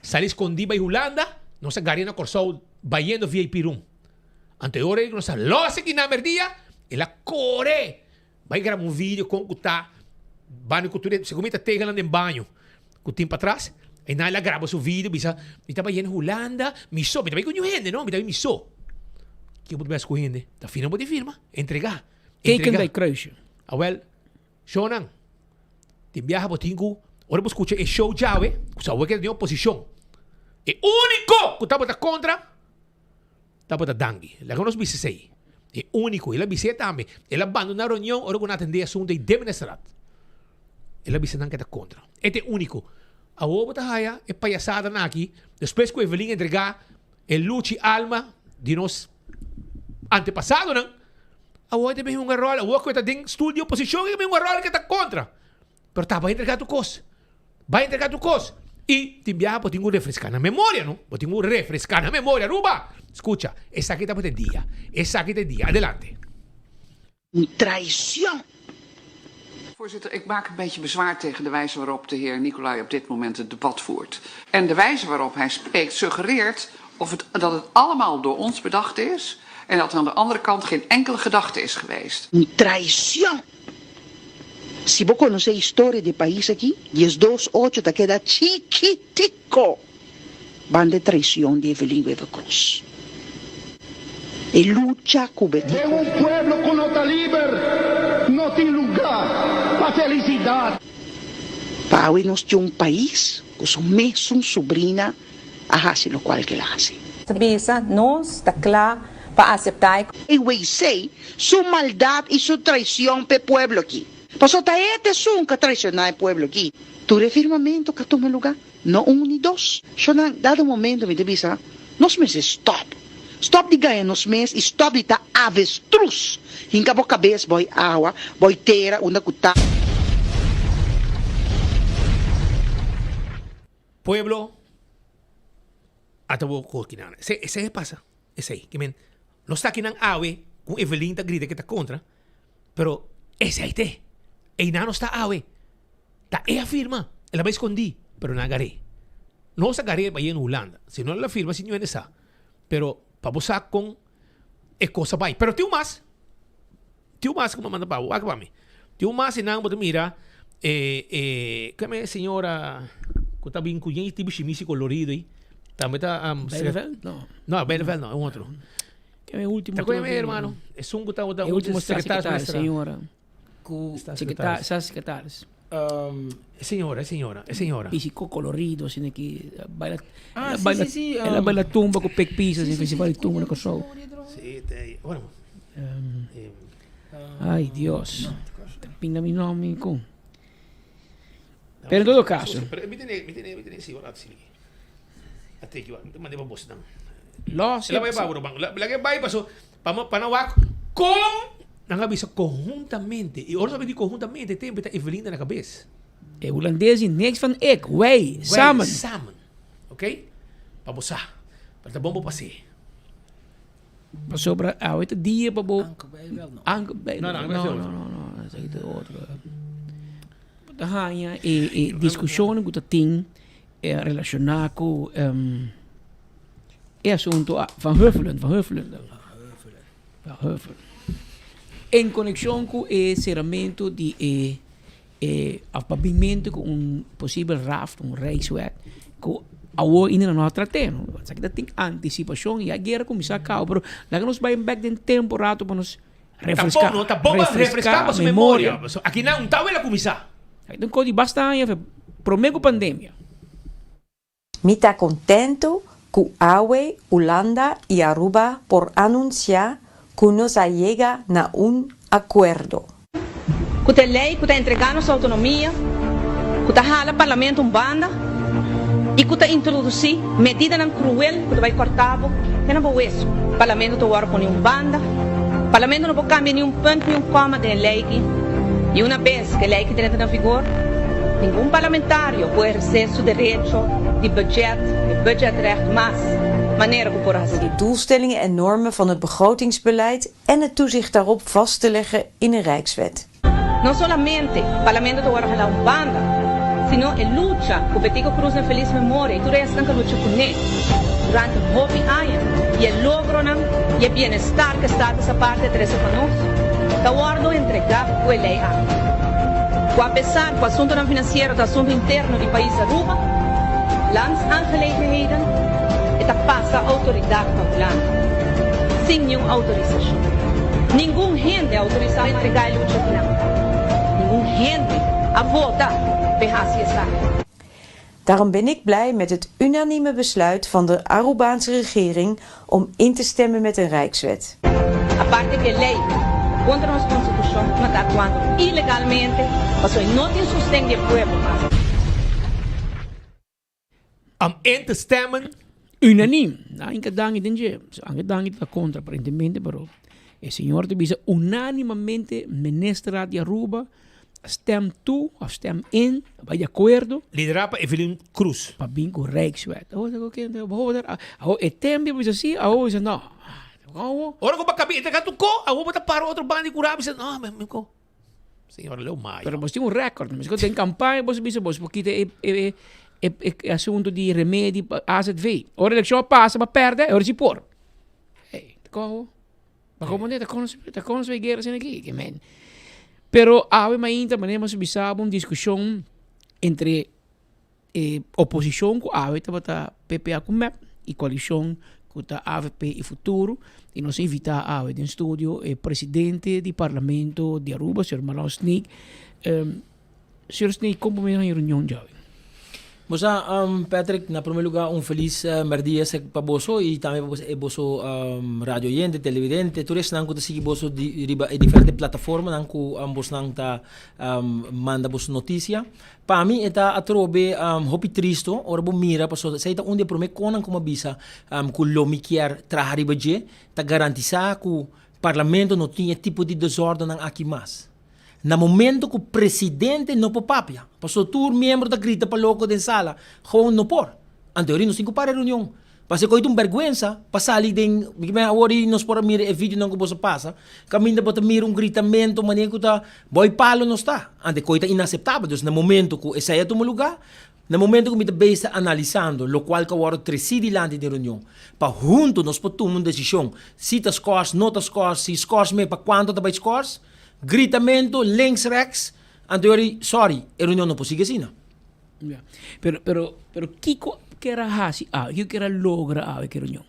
sale escondida em Holanda, não se garina corsou, vaiendo VIP room. Anterior, não se losse que na merdia, ela corre, vai gravar um vídeo com o tá, banho cultura, se comita tega lá no banho, com o tempo atrás, e na ela grava seu vídeo, bisa, me tava em Holanda, me sou, me tava com gente, não, me tava me sou. Que eu podia escolher, tá fina pode firma, entregar. Taken by Croatia. Ah, well, Shonan, te viaja por tingo, ora vos escucha, é show já, sabe que tem oposição. É único que estava contra, estava Dangi, lá que nós vimos aí. É único, ele avisa também. Ele abandona a reunião, ora que atender assunto e demonstrar. Ele avisa não que está contra. Este é único. A outra taia é palhaçada aqui. Depois que o Evelyn entregar el luchi alma de nós antepassados, não? A outra também é um rol. A outra que está em estúdio oposição é um rol que está contra. Pero tá, vai entregar tu coisa. Vai entregar tu coisa. E te enviar para tenho refrescar na memória, não? Para tenho refrescar na memória, Ruba. Escucha, essa aqui está para dia. Essa aqui está dia. Adelante. Traição. Voorzitter, ik maak een beetje bezwaar tegen de wijze waarop de heer Nicolai op dit moment het debat voert. En de wijze waarop hij spreekt suggereert dat het allemaal door ons bedacht is en dat er aan de andere kant geen enkele gedachte is geweest. Traição. Se você conhecer a história do país aqui, e os 2-8 tá queda chiquitico. Van de traição de Evelyn Weber Cruz. E luta com Betico. De um pueblo que não está livre, não tem lugar para felicidade. Para hoje nós temos país que são mesmo sobrinha a fazer o qual que ela faz. Sabisa, nós está claro para aceitar. E eu sei, sua maldade e sua traição para o pueblo aqui. Passou tá este sunca traicionar o pueblo aqui. Tu refirmamento que toma lugar, não um nem dois. Só num dado momento me devisa, nós me stop. Stop di ganha nos mens e stop di ta avestruz. Hinka bo cabeça boy água, boy terra, una kuta. Pueblo, atabo ko kinana. Ese pasa. Ese ahí. Que men, no está kinang awe kung Evelyn ta grita que ta contra, pero ese ahí te. E no está awe. Ta ella firma. La va a escondí, pero no agarré. No se agarré ahí en Holanda. Si no la firma, si no esa. Pero vamos a con es cosa bem. Pero tiu mas como manda para o mí. Tiu mas e não, mira, como é senhora que tá bem cunhando tipo chimisi colorido aí. Também tá Beneveld? No. No, Beneveld no, é um outro. Que é o último. Tá com meu irmão. É um que tá o último secretário, senhora. Secretário. Secretários. Senhora. Pisico colorido, assim, aqui. Baila, sim. Ela baila tumba com pec pisas, em festival de tumba no show. Sim, tem. Bueno. Ai, Deus. Pinga mi nome com. Pero em todo caso. Me tem, sim, olha assim. Até que eu mandei para você não. Ela vai para o banco. La que vai passou para não com nang avisa conjuntamente. E ora sabe conjuntamente tem beta Evelina na cabeça. É holandês e niks van ik. Wij, samen. Samen. Ok? Vamos lá. Para tá bom para passeio. Passou para oito dias para bo. Não. Não. Essa aqui é outro. Dahanha e discussão que tem relacionado com assunto van Huffelen. Em conexão com o cerramento de pavimento com possível raft, reisweg, que ao ainda não tratamos. Isso aqui tem antecipação e a guerra começa a cair, mas lá nos vai back em tempo rato para nos refrescar. Tá bom, refrescar a memória. Aqui não está ela começar. Então, quando bastante, promego pandemia. Me está contento que AUE, Holanda y Aruba por anunciar que nos llega a un acuerdo. Que a lei que está entregando nossa autonomia, que está hala parlamento banda e que está introduzir medida não cruel que vai cortar, que não vai isso. Parlamento está agora com banda, parlamento não vai cambiar nenhum ponto, nenhum coma da lei. E uma vez que a lei que entra em vigor, nenhum parlamentário pode exercer seu direito de budgetrecht mais. De doelstellingen en normen van het begrotingsbeleid en het toezicht daarop vast te leggen in een Rijkswet. Não somente o parlamento agora falar banda, sino a luta que o Petico Cruz na feliz memória e tudo isso que luta com ele durante 9 anos e o logro e o bem-estar que está dessa parte de conosco, está guardo entregar o lei a. Apesar do assunto financeiro, do assunto interno do país Aruba, landsangelegenheden, eta passa a autoridade paulana, sem nenhuma autorização. Nenhum gente é autorizado a entregar a luta final. Nenhum gente a votar para essa. Daarom ben ik blij met het unanieme besluit van de Arubaanse regering om in te stemmen met een Rijkswet. A parte que a lei contra a Constituição não está atuando ilegalmente, mas não tem sustento do povo. In te stemmen unaniem. Ainda dangi dinje, ainda dangi da contra aparentemente, pero el señor te dice unanimamente ministra de Aruba stem toe of stem in, bij de acuerdo. Liderada por Evelyn Cruz. Para bem com Rijkswet. Het tempo diz assim, diz não. Ora como cabe, te gato co, a vou para outro bando e curar, diz não, meu amigo. Senhor Leo Maio. Pero você tem recorde, mas quando tem campanha, você diz porque é assunto de remédio AZV. Ora eleição passa, mas perde, ora se por. Hey, como? Mas como não tá com as guerras aqui, que man. Pero ave mainta manemos bisaba uma discussão entre oposição com ave tá PPA com MEP e coalição com a AVP e Futuro e nós invitar ave no estúdio o presidente do parlamento de Aruba, Sr. Marlon Sneak. Sr. Sneak, como me na reunião já? Moça, Patrick, na primeiro lugar, feliz merdia para você e também para você rádio oyente, televidente, tudo isso que você você de diferentes plataformas, que você tá manda você notícia. Para mim, está a trobe hopi triste, ora bo mira, paso sa ita onde prome konan como bisa que lomi quer trabalhar baje, ta garantizar que o parlamento não tinha tipo de desordem aqui mais. Na momento que o presidente não papapia, passou tur membro da grita para louco de sala, gewoon não por. Anteori nos cinco para reunião. Passa com vergüenza, passa ali den, ori nos por mira e vídeo não que você passa, caminha bota mira gritamento, maneira que tá, boy palo não está. Ante coisa inaceitável, dus na momento que essa é o lugar, na momento que me está analisando, lo qual que agora preside lá de reunião, para junto nós podemos tomar uma decisão, se tá scores, não tá scores, se scores me para quanto tá scores, gritamento, links, rex, anteriori, sorry, a reunião não pode seguir assim, não. Yeah. Pero Kiko quer hasi, Kiko quer logra que reunião.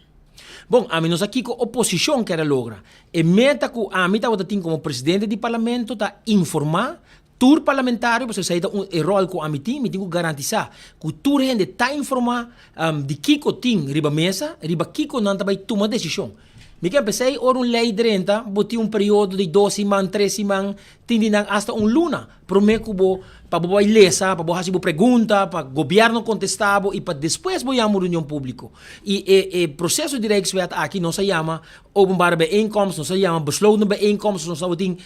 Bom, a mim nós aqui com oposição quer logra. E meta que a mim tá como presidente do parlamento tá informar tur parlamentário, você sai da rol que a mim tem que garantizar que tur gente tá informar de Kiko tem riba mesa, riba Kiko não tá vai tomar decisão. Me quer pensar ora lei 30, boti período de 12 semanas, 3 semanas, tindinang hasta luna. Prometo bo para boa ilesa, para boa hasibo pergunta, para governo contestavo e para depois boa amo reunião público. E processo de rechtswet aqui não se chama openbare bijeenkomst, não se chama besloten bijeenkomst, não se tem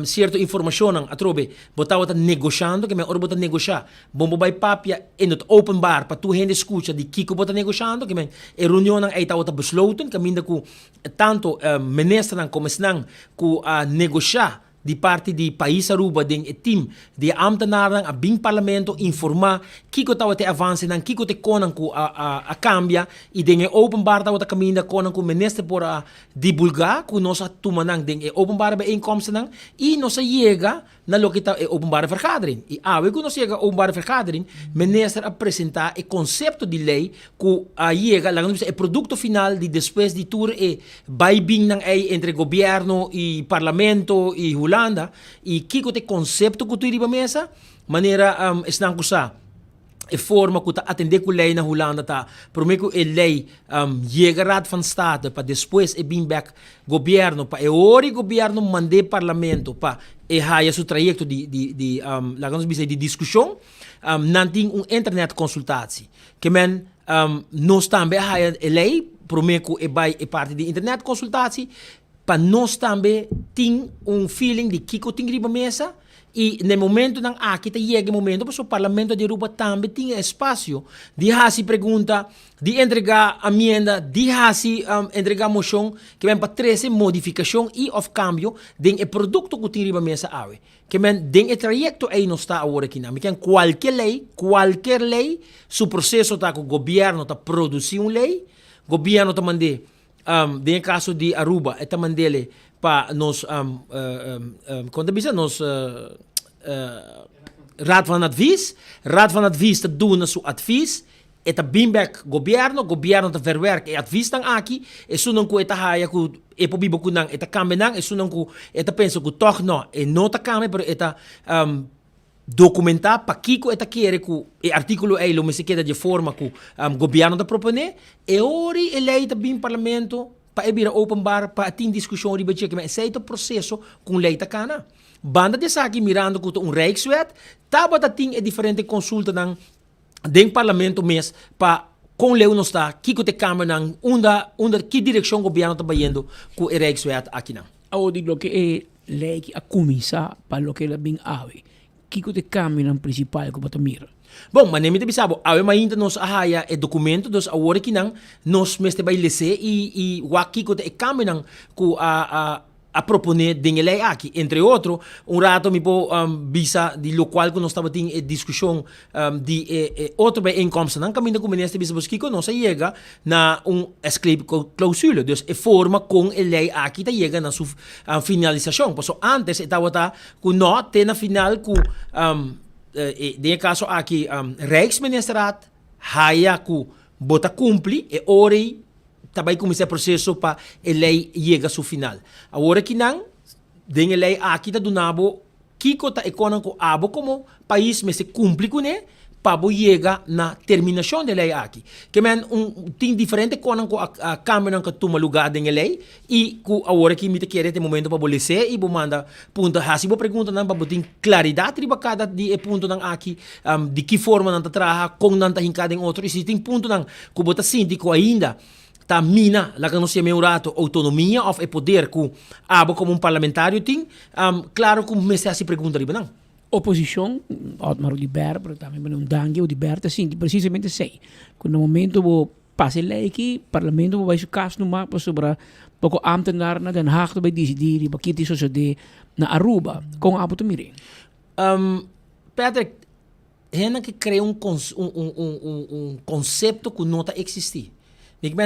certa informação a trobe. Botava tá negociando, que me ora bota negociar. Bombo by papia in het openbaar, para tu gente escuta de Kiko bota negociando, que me e reunião aí tá outra besloten, que minda ku tanto ministro como snang ku negociar de parte de país Aruba, de team de ambtenaren, a bing parlamento informar kiko tawa te avance nan kiko te konan ku a cambia e den openbaar tawa te caminda konan ku minister por a divulgar ku nosa tumanang den openbare bijeenkomsten nan e nosa llega na lo que tá openbare vergadering. E awe ku nos chega openbare vergadering, minister apresentar o conceito de lei ku llega lang o produto final de depois de tour baibing nang entre governo e parlamento e Holanda e kiko te conceito ku tu riba mesa maneira esnang ku sa e forma que atender com lei na Holanda tá prometo que lei chega raad van state para depois bem back governo para ori governo mande parlamento para haia su trajecto de lagamos bisa de discussão nanting internet consultatie que men nós também haia lei prometo que vai parte de internet consultatie para nós também tem feeling de kiko ting riba mesa. E no momento ng kita chega o momento, porque o parlamento de Aruba também tem espaço de hasi pergunta, de entregar amenda, de hasi entregar moção, que vem para 13 modificação e of cambio, de produto que tem riba mesa awe. Que vem de trajecto aí não está agora aqui na. Que qualquer lei, su processo tá com o governo tá produzir lei, governo tá mande, de caso de Aruba, tá mandele para nós quando bisa nós raad van advies te doen na su advies eta bimbek governo te verwerk e advies tang aki e sunang ko eta haya ku e pobibo ku nang eta kamenang e sunang ku eta penso ku toch no e nota kame pero eta documentar pa kiko eta kere ku e artículo ei lo me se queda de forma ku governo te propone e ori e lei ta bim parlamento para ebira openbaar para ter discussão de budget, mas esse é o processo com lei da cana. Banda de aqui mirando com Rijkswet, tava da tem diferente consulta dan den parlamento mes para com lei não está, que te câmara nan under que direção governo tá bayendo com Rijkswet aqui não. Ao digo que é lei que a comissar para o que ela bem ave, que te câmara principal que bota mira. Bom, mas nem me bisabo, awe mainda nos ahaya e documento dos awore kinang nos meste bay lese e waki ko te kaminang ku a proponer dinge lei aqui, entre outro, rato me po bisa di lo qual que nós estava tem discussão de outro bijeenkomsten dan caminho com o ministro bisa Bosquico não se chega na escrito clausule, dus e forma com a lei aqui ta chega na sua finalização, porque antes estava tá ku no te na final ku de caso aqui Rijksministeraat haya ku bota cumpli e ori também começa o processo para a lei chega ao final. Agora que não, den a lei aqui tá do nabo, kiko tá econômico abo como país mas se cumpre com né para llegar na terminação da lei aqui. Que men tem diferente quando a Câmara que toma lugar da lei e que agora que me quer ter momento para abolecer e manda ponto hasi bo pergunta não para ter claridade riba cada de ponto não aqui de que forma não trabalha com não tá hincada em outro e se tem ponto não que bota síndico ainda tá mina lá que não se rato autonomia of poder que abo como parlamentário tem claro que me se pergunta riba não oposição, Otmar Oliver, pero também um dangue o Liberta, sim, precisamente sei. Quando no momento vou passar lei aqui, parlamento vai se caso no mapa sobre pouco ambtenaar na Den Haag vai decidir para que isso sucede na Aruba com a Abotomiri. Patrick, Renan que cria um conceito que não está existir.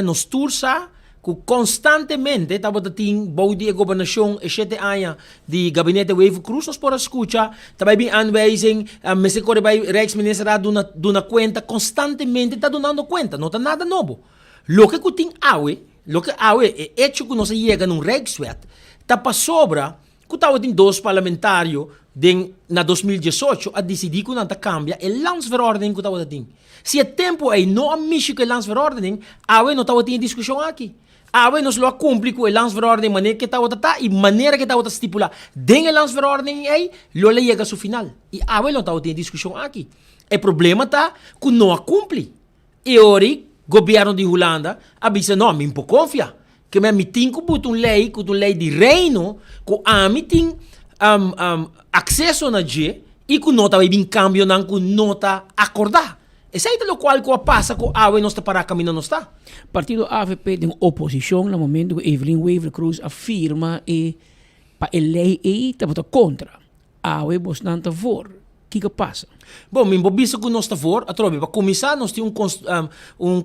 Nos tursa que constantemente estava tendo body governação e 7 anos de gabinete Wave Cruz nós podemos escutar também bem anwijzing mas se corre vai Rijksminister dona conta constantemente está dando conta não está nada novo lo que tem é hecho que nós chega num Rijkswet está para sobra que estava tem 2 parlamentários na 2018 a decidir que não cambia e landsverordening que estava tendo se é tempo aí não amigo que landsverordening não estava tendo discussão aqui nós lo cumpre com a landsverordening maneira que estava e maneira que estava estipular dentro da landsverordening aí lo chega ao final e não estava tendo discussão aqui o problema está que não cumpre e ora governo de Holanda avisa não me confia que me tem que botar uma lei de reino que a mim tem acesso na G e que não está bem cambio não que não está acordar. Esse é o qual passa com a não está para caminho não está. Partido AVP tem oposição no momento que Evelyn Wever Cruz afirma e para a lei está contra. A vos não está for. O que passa? Bom, me visto que nós está for, para começar nós temos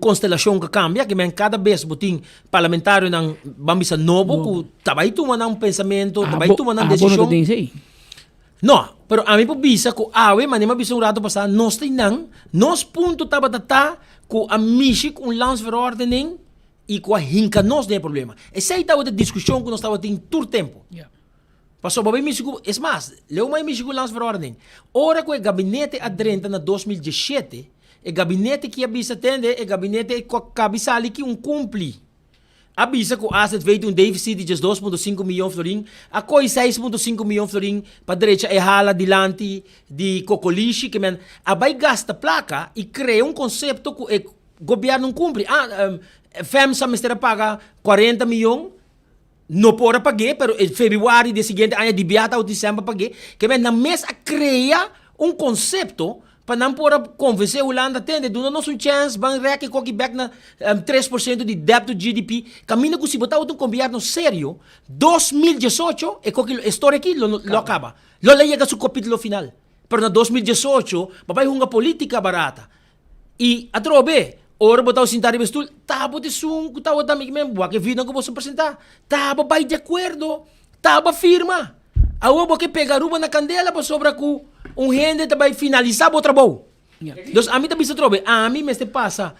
constelação que cambia, que cada vez tem parlamentário não vamos novo, que também toma um pensamento, também toma uma decisão. Não, pero a mim por bisa ko awe manima bisa um rato passar nós tem nós ponto taba com a mexer com landsverordening e com a hinca nós tem problema. Essa aí tava de discussão que nós tava tendo todo tempo. Passou para mexer com, é mais, leu mais mexer com landsverordening. Ora que o gabinete adrenta na 2017, o gabinete que avisa atende, o gabinete que cabeça ali que cumpre. Avisa que o asset veio um déficit de 2,5 milhões de florins, a coi 6,5 milhões de florins para a direita é hala dilante de cocolixe, que vai gasta placa e cria um conceito que o governo não cumpre. FEMSA mistério paga 40 milhões, não pode pagar, mas em fevereiro de seguinte ano de biata ou dezembro pagar, que na mesa cria um conceito para não poder convencer a Holanda a dando nos chance, van rek e back na 3% de débito GDP. Caminho que se botar um governo sério, 2018, e a história aqui lo acaba. Lo llega su capítulo final. Pero na 2018, vai uma política barata. E a trobe, ora botar o sentar e vestul, tava de sum, que tava também mesmo, que vida que você apresentar. Tava vai de acordo, tava firma. A uva que pegar uva na candela para sobra com gente vai finalizar o trabalho. Então, a mim também se trobe, a mim me passa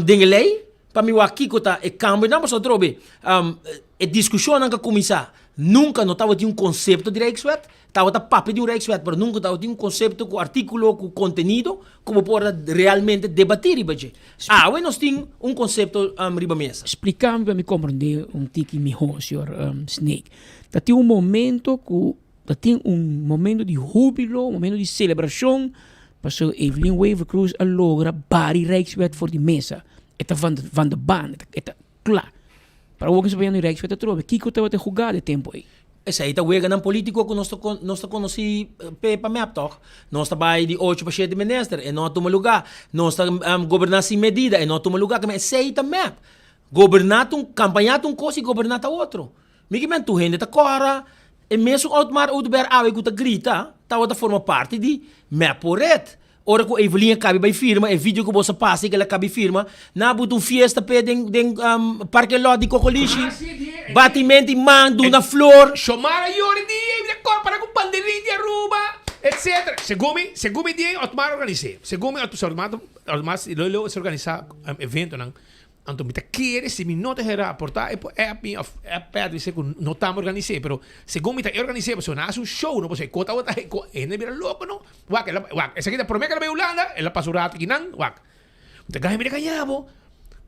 de lei, para mim aqui que está, e cambio, não se trobe, a discussão não começar. Nunca não estava de conceito de Rijkswet, estava de papo de Rijkswet, mas nunca estava de conceito com artículo, com conteúdo, como pode realmente debater. Nós temos conceito riba mesa. Explicar-me para me compreender tiki melhor, senhor Snake. Tem momento que tem momento de júbilo, momento de celebração, para Evelyn Wever Cruz logra bari Rijkswet voor die mesa. Eta van de baan, eta klaar. Para o que se vê no Rijkswet, trove, Kiko estava a jogar de tempo aí. Essa aí está wega político que nós conheci para map toch. Nós está vai de 8 para 7 minister, e não toma lugar. Nós está governar sem medida, e não toma lugar. Essa aí está map. Governar campanhar coisa e governar outro. Miki men tu gente tá cora e mesmo Otmar Oliver awe que tá grita, tá outra forma parte de Maporet. Ora que Evelyn cabe by firma, e vídeo que você passa que ela cabe firma, na buto fiesta pe den parque lot de Cocolixe. Batimento e mando na flor. Chamara yori di para com bandeirinha de Aruba, etc. Segundo dia Otmar organizei. Segundo Otmar se organizar evento não. Então, me quer se me não te aportar é perto de que não estamos organizando, pero segundo me organizei, você não hace um show, não você cota outra, é não vira louco não. Wak, essa aqui da promessa que ela Holanda, ela passou rato aqui não, wak. Então ganha me ganhava.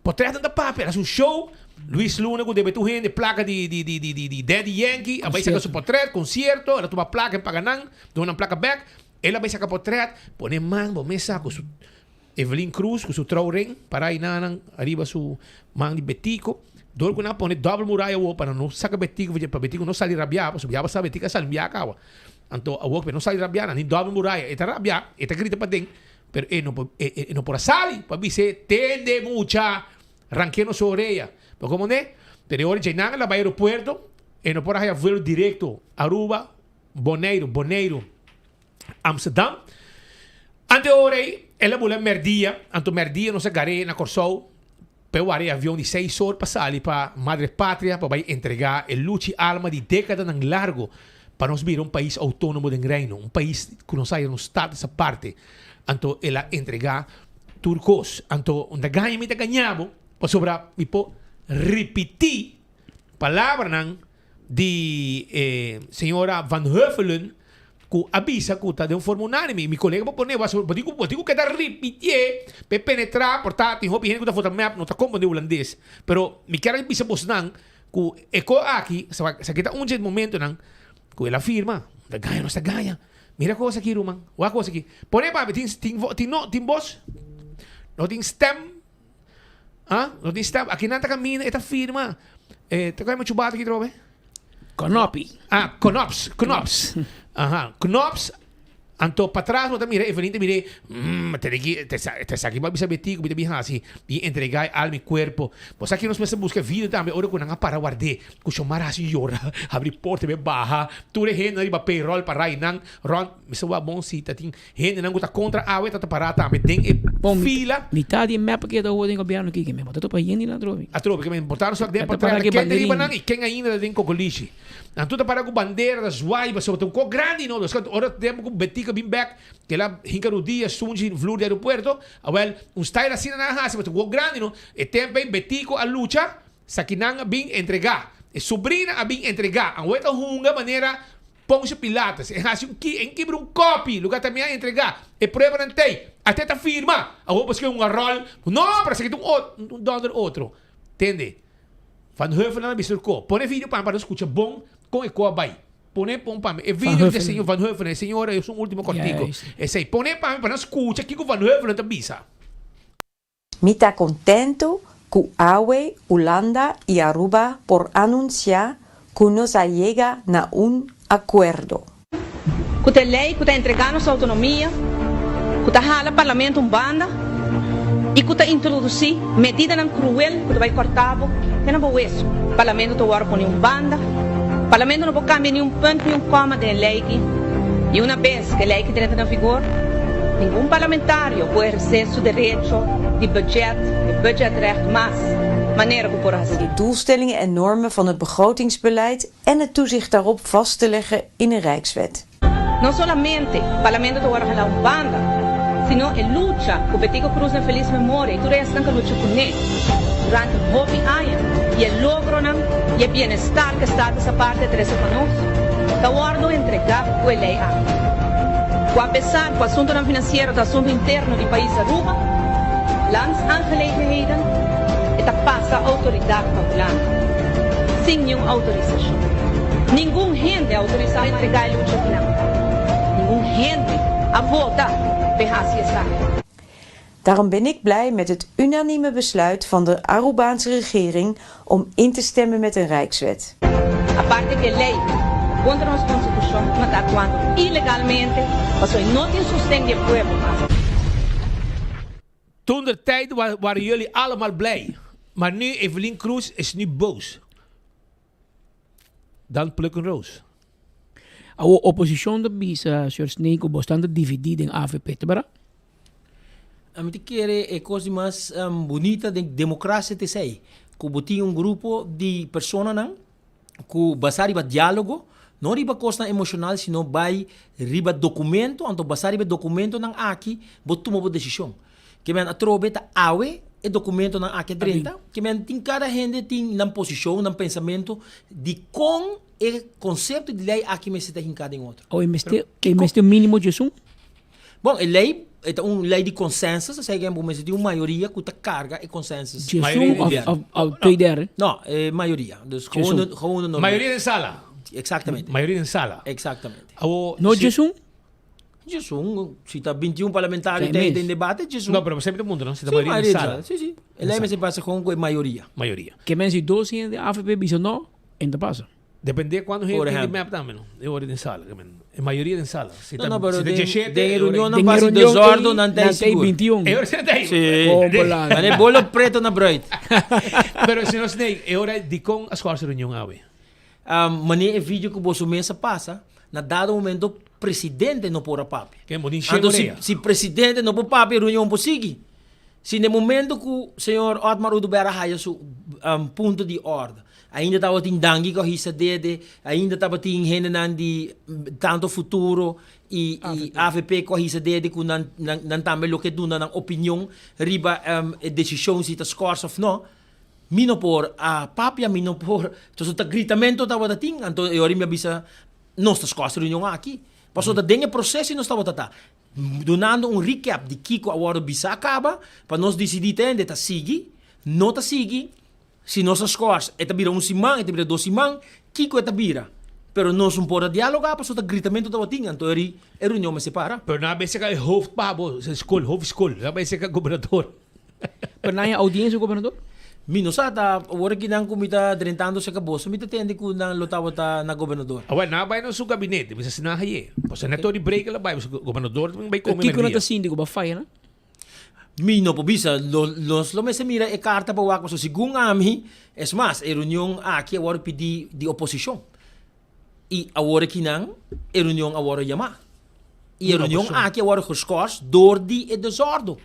Portret da papel, era um show. Luis Luna com debe tu gente placa de Daddy Yankee, a vai sacar seu portret, concerto, ela toma placa para ganhar, dona placa back, ela vai sacar portret, põe man, mesa com su Evelyn Cruz com su trau ring, para aí nan arriba su man de Betico. Dor que não põe double muralha para não sacar Betico, para Betico não sair rabiar, porque rabiar sabe Betico sair rabiar kawa. Então a work não sair rabiar, nem double muralha, eta rabiar, eta grita para dentro, pero não por salir, para dizer tende mucha ranqueando su orella. Pero como ne, pero ahora llegan al aeropuerto y no por ahí vuelo directo Aruba, Bonaire, Amsterdam. Ante ahora ela mulher merdia, anto merdia não se gare na Corsou, pero aí avião de 6 horas para sair para Madre Pátria para entregar el luchi alma de década ng largo para nos vir país autônomo del reino, país que nos haya no estado essa parte. Anto ela entregar turcos, anto onde ganha me ganhavo, para sobra tipo repetir palavra nan de senhora Van Huffelen que avisa que está de forma unânime. Mi colega pode poner, digo que está repetir para penetrar, portanto, hopi gente que está foto map não está como de holandês, pero mi quero avisa vos nan que eco aqui, se kita um momento nan que ela afirma, da ganha não está ganha. Mira coisa aqui, Roman, uma coisa aqui. Pone para tem voz, não tem stem. Não tem stem. Aqui não está caminho, esta firma. Tá com uma chubata aqui, trobe? Conopi. Knops. Knops. Anto para trás, não tá mire, Evelyn te mire, te aqui para bisa betico, bisa biha assim, e entregar alma e corpo. Você aqui nós precisamos buscar vida também, ora com nanga para guardar, com chamar assim llora, abrir porta bem barra, tu rehenda ali para payroll para aí nang, ron, me soa bom se tá tem renda nang tá contra a outra tá parada também, tem fila. Metade de mapa que tá o den governo aqui que me botou para ir na trobe. A trobe que me botaram só dentro para quem deriva nang e quem ainda tem cocoliche. Anto tá para com bandeira das waiba, só tem co grande não, ora tempo com betico bem back, que ela hinca no dia sunji flor de aeropuerto, style assim na raça, mas o grande não, e tempo betico a luta, sakinang bem entregar, e sobrina a bem entregar, a outra hunga maneira Ponce Pilates, e assim em quebra copy, lugar também a entregar, e prova não tem, até tá firma, a outra que um rol, não, para seguir um dólar outro, entende? Van Huffelen na bisturco, põe vídeo para escutar bom com eco vai. Pone para mim. É vídeo do senhor Van Huffelen, senhora, eu sou o último cortico. Esse aí, pone para mim para escutar que o Van Huffelen te avisa. Me está contento que Aue, Holanda y Aruba por anunciar que nos llega a un acuerdo. Que a lei que está entregando sua autonomia, que está jalando o parlamento banda e que está introduzir medidas cruel que vai cortar, que não vai isso. O parlamento está agora com banda. O parlamento não pode cambiar nenhum ponto, nenhum coma da lei. E uma vez que a lei entra em vigor, nenhum parlamentário pode exercer seu direito de budgetrecht, mas maneira que pode fazer. De doelstellingen en normen van het begrotingsbeleid en het toezicht daarop vast te leggen in een Rijkswet. Não somente o parlamento está agora com banda, sino a luta que o Betico Cruz na feliz memória e toda essa luta com ele durante 9 anos. E o logro e o bem-estar que está dessa parte de conosco, está guardo entregar o lei a. Apesar do assunto financeiro, do assunto interno do país Aruba, landsangelegenheden, está passa a autoridade paulana, sem nenhuma autorização. Nenhum gente é autorizado a entregar a luta final. Nenhum gente a votar para essa. Daarom ben ik blij met het unanieme besluit van de Arubaanse regering om in te stemmen met een Rijkswet. Aparte que lei contra nossa Constituição, mas está atuando ilegalmente, passou não tem sustento do povo. Toen de tijd waren jullie allemaal blij, maar nu Evelyn Cruz is nu boos. Dan pluk een roos. A oposição da bisa, senhor Snake, bastante dividida em AVP, tá bem? A gente quer é coisa mais bonita de democracia te sei. Que botinha grupo de pessoas que basar riba diálogo, não riba costa emocional, sino vai riba documento, então basar riba documento nang aqui, botu mo decisão. Que men atrobe ta awe e documento nang aqui drenta, que men tem cada gente tem na posição, na pensamento de com o conceito de lei aqui me se tá em cada outro. Ou este mínimo de sum? Bom, a lei é uma lei de consensus, ou seja, mas tem uma maioria que carga e consensus. Ao tweede. Não, é maioria. Dus gewoon een Maioria em sala. Exatamente. Maioria em sala. Exatamente. No Jesum? Jesum, se está 21 parlamentares em debate, Jesum. Não, mas sempre do mundo, não? Se Sim, maioria em maioria. sala. Sim, sim. A lei se passa com a maioria. Maioria. Que mensen 12 in de AVP bisa no, en de passa. Depende de quando a gente Por tem ejemplo. map também, não? É hora em sala, a maioria em sala. Se Não, pero se de 17, reunião não Den passa reunião desordem, tem- não tem tem seguro. 21. É hora de Sim. Compolado. Mas é bolo preto na broit. Pero se não sei, é hora de com as coisas reunião ave. Maneira vídeo que o mesa passa, na dado momento, presidente não pôr a papi. Que modin Então, chega. se presidente não pôr papi, a reunião não segue. Se no momento que o senhor Otmar Udubera haya seu ponto de ordem, ainda estava tem dangue com a dede, ainda estava tem renan de tanto futuro e AVP com a dede que não também o que duna na opinião riba decisão se está scores of não. Mino por a papia mino por então o gritamento estava da ting, então eu me avisa nós está scores reunião aqui. Passou da dengue processo e nós estava tá donando um recap de Kiko agora bisa acaba para nós decidir tende tá seguir, não tá seguir. Se nossas scores é tabira simang, é tabira 2 simang, Kiko é tabira. Pero nós não podemos dialogar, passou da gritamento estava tinha, então é reunião me separa. Pero na vez que é hoofdpabo, hoofdschool, na vez que é governador. Pero na yung audiência, governador? Minusata, agora que nang kumita drentando sa kaboso, mita tende ko nang lotawa ta na gobernador. Awan, nabay na sa gabinete, bisa sinahay eh. Kasi na to di break la ba, sa gobernador, may kumi Kiko na ta síndico ba faya na? Mino po bisa, los lo me se mira e carta pa wak so sigung ami, es mas, e reunião aqui agora pedi de oposição. E agora que não, e reunião agora yama. E a reunião aqui agora gescors door die e desordem.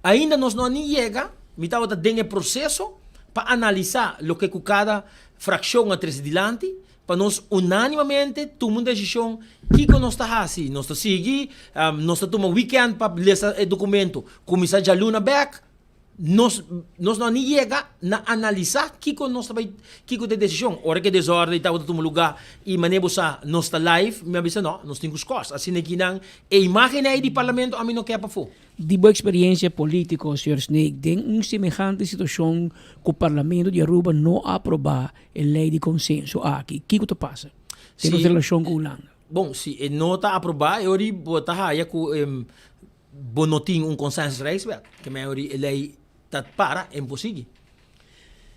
Ainda nós não nem chega, me tava dando processo para analisar o que cada fração atrás dilante, para nós unanimamente tomar uma decisão que nós está assim, nós está seguir, nós está tomando weekend para ler o documento, começar já luna back, nós não nem chega na analisar que nós vai que de decisão, hora que desordem estava tomando lugar e maneira nós está live, me avisa não, nós temos coisas, assim que não, a imagem aí do parlamento a mim não quer para fora. De boa experiência política, Sr. Snake, tem uma semejante situação que o Parlamento de Aruba não aprovar a lei de consenso aqui. O que que passa? Tem uma relação com a Holanda. Bom, se não está aprovado, eu iria botar aí que não tem um consenso reis, que a lei está para, é impossível.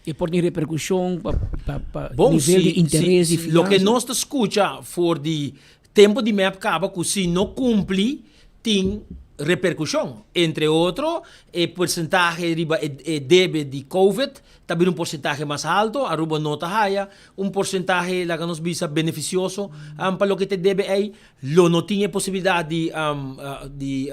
E por ter repercussão para Bom, nível de interesse e o finanças. que nós escuta for de tempo de map acaba que se não cumpre, tem repercussão. Entre outros, o porcentagem de débito de COVID também um porcentagem mais alto, a Aruba nota haya, porcentagem lá que nos visa beneficioso, para o que te debe aí, não tinha possibilidade de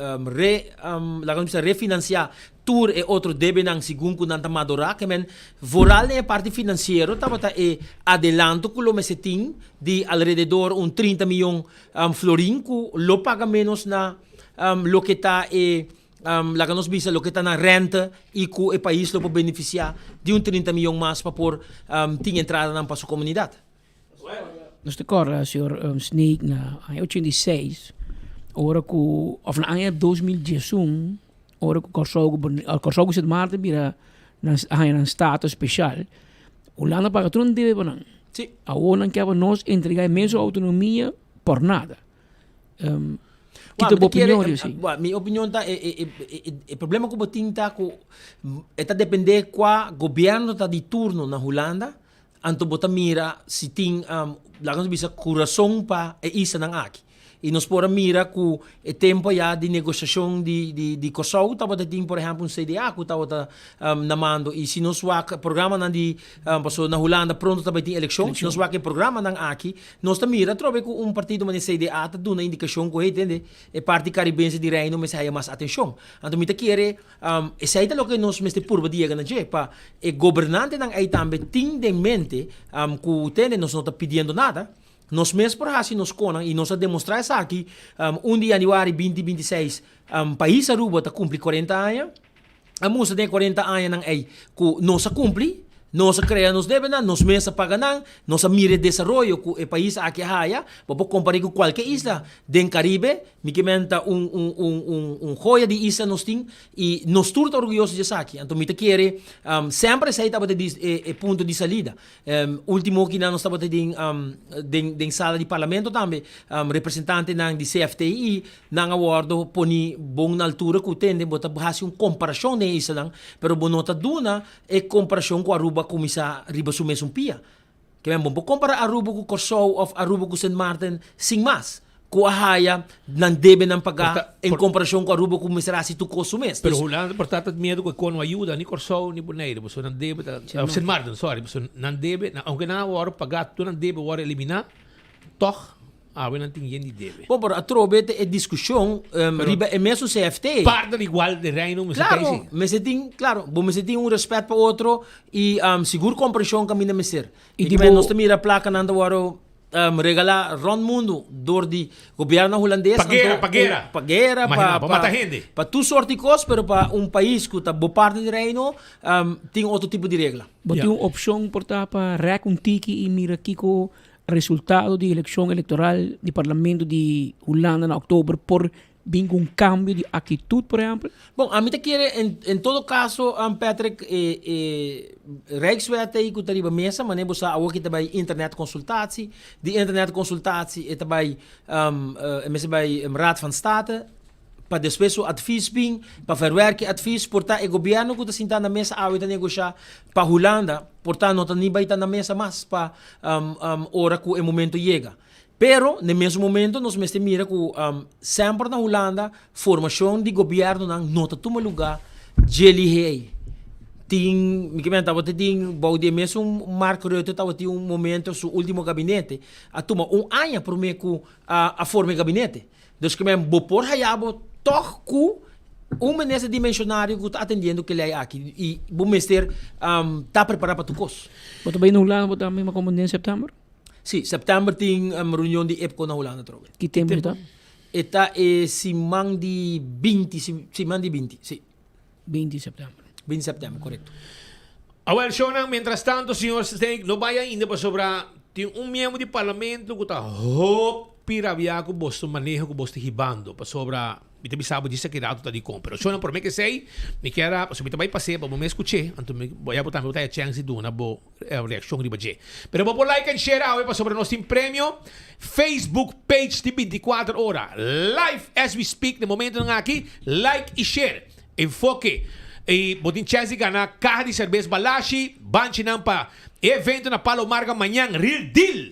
refinanciar tur e outro debe nang segundo nanta madura que men voral na parte financeiro tava adelanto que lo meseting de alrededor 30 milhões florin que lo paga menos na lo que está lá que nos visa lo que está na renta e que o país lo pode beneficiar de 30 milhões mais para por tinha entrada na sua comunidade. Nos te corre, Sr. Snake, na ano 86, ora que, of na ano 2011, ora que o Corsogo se Marte vira na status especial, Holanda paga tudo deve banang. Sim. A ONU quer nós entregar mesmo autonomia por nada. Que tua opinião é assim? Minha opinião tá o problema que eu tenho tá que está depender qual governo tá de turno na Holanda, anto bota mira se tem lá nós bisa coração para isa nang aqui. E nós podemos mirar que o tempo já de negociação de Kosovo estava tendo, por exemplo, CDA que estava namando. E se nós vamos programa na Holanda pronto também tem eleição, se nós vamos programa aqui, nós também mira trobe que partido de CDA está dando indicação que entende é parte caribense de reino, mas há mais atenção. Então, me quer esse aí é o que nós mestre purba dia na je para o governante nang aí também tem em mente que entende nós não está pedindo nada. Nós mesmos por assim nos conam e nós a demonstrar isso aqui 1 de janeiro 2026 país Aruba está cumpre 40 anos a moça tem 40 anos nang ay que nós a cumpre Nós criamos deve na, nós mesa paganan, nós mire desarrollo com o país aqui haya, vamos comparar com qualquer isla do Caribe, me que menta joia de isla nós tem e nós tudo orgulhosos disso aqui. Então me te querer sempre sair tava de ponto de salida. Último que nós estava de sala de parlamento também, representante ng de CFTI nang awardo poni bom na altura que tende bota bahas yung comparação de isla lang, pero bonota duna e comparação com Aruba kumisa riba sumesumpia. Kaya mo compara Aruba com Corsou of Aruba com St. Martin sing mas. Kuahaya ng debe ng paga em comparação com Aruba com Miserasi tu consumes. Pero Holanda portanto medo que com ajuda ni Corsou ni Bonaire, so não debe St. Martin, sorry, so não debe, aunque não hora pagar, tu não debe hora eliminar, toch não tem ninguém debe. Bom, para a trobete é discussão riba é mesmo CFT. Parte igual de reino, mas claro, mas tem, claro, bom, mas tem respeito para outro e seguro compreensão caminho a ser. E tipo nós também a placa nanda waro regala rond mundo door di gobyerno holandês pagera para matar gente para tu sorte de coisas pero para país que está boa parte do reino tem outro tipo de regra. Mas tem uma opção para rec tiki e mira kiko resultado da eleição eleitoral do parlamento de Holanda em outubro por vir cambio de atitude, por exemplo? Bom, a mim te quer em todo caso, Patrick, Rijkswet aí que está na mesa, mas nem você aqui também internet consultatie, die internet consultatie é também mesmo bij Raad van State, para depois o advies bem, para verwerken advies, portanto o governo que está sentado na mesa ao negociar para Holanda, portanto não está nem vai estar na mesa mais para hora que o momento chega. Pero, no mesmo momento, nós mesmo mira que sempre na Holanda, formação de governo não está toma lugar de tem, me comenta, você tem, bom dia mesmo, Marco Rutte, tem momento, seu último gabinete, a toma ano para mim que a forma de gabinete. Então, que mesmo, vou por hayabo, toch que ministro dimensionário que está atendendo que ele é aqui e o ministro está preparado para tu coisa. Você vai na Holanda, você também como em setembro? Sim, setembro tem reunião de EPCO na Holanda. Que tempo está? Está semana de 20, semana de 20, sim. 20 de setembro. 20 de setembro, correto. Well, Shonan, mientras tanto, senhor Steak, não vai ainda para sobrar. Tem membro de parlamento que está pirabia que você maneja que você ribando para sobrar. Me te sabe disso que dado tá de compra. Shonan, por mim que sei, me quer, você me também passei para me escutar, então me vou botar me botar chance de uma boa reação de baje. Pero vou like and share para sobre nosso prêmio Facebook page de 24 horas. Live as we speak, no momento não aqui, like e share. Enfoque. E botin chance de ganhar carro de cerveja Balashi, banchinam para evento na Palomarga amanhã, real deal.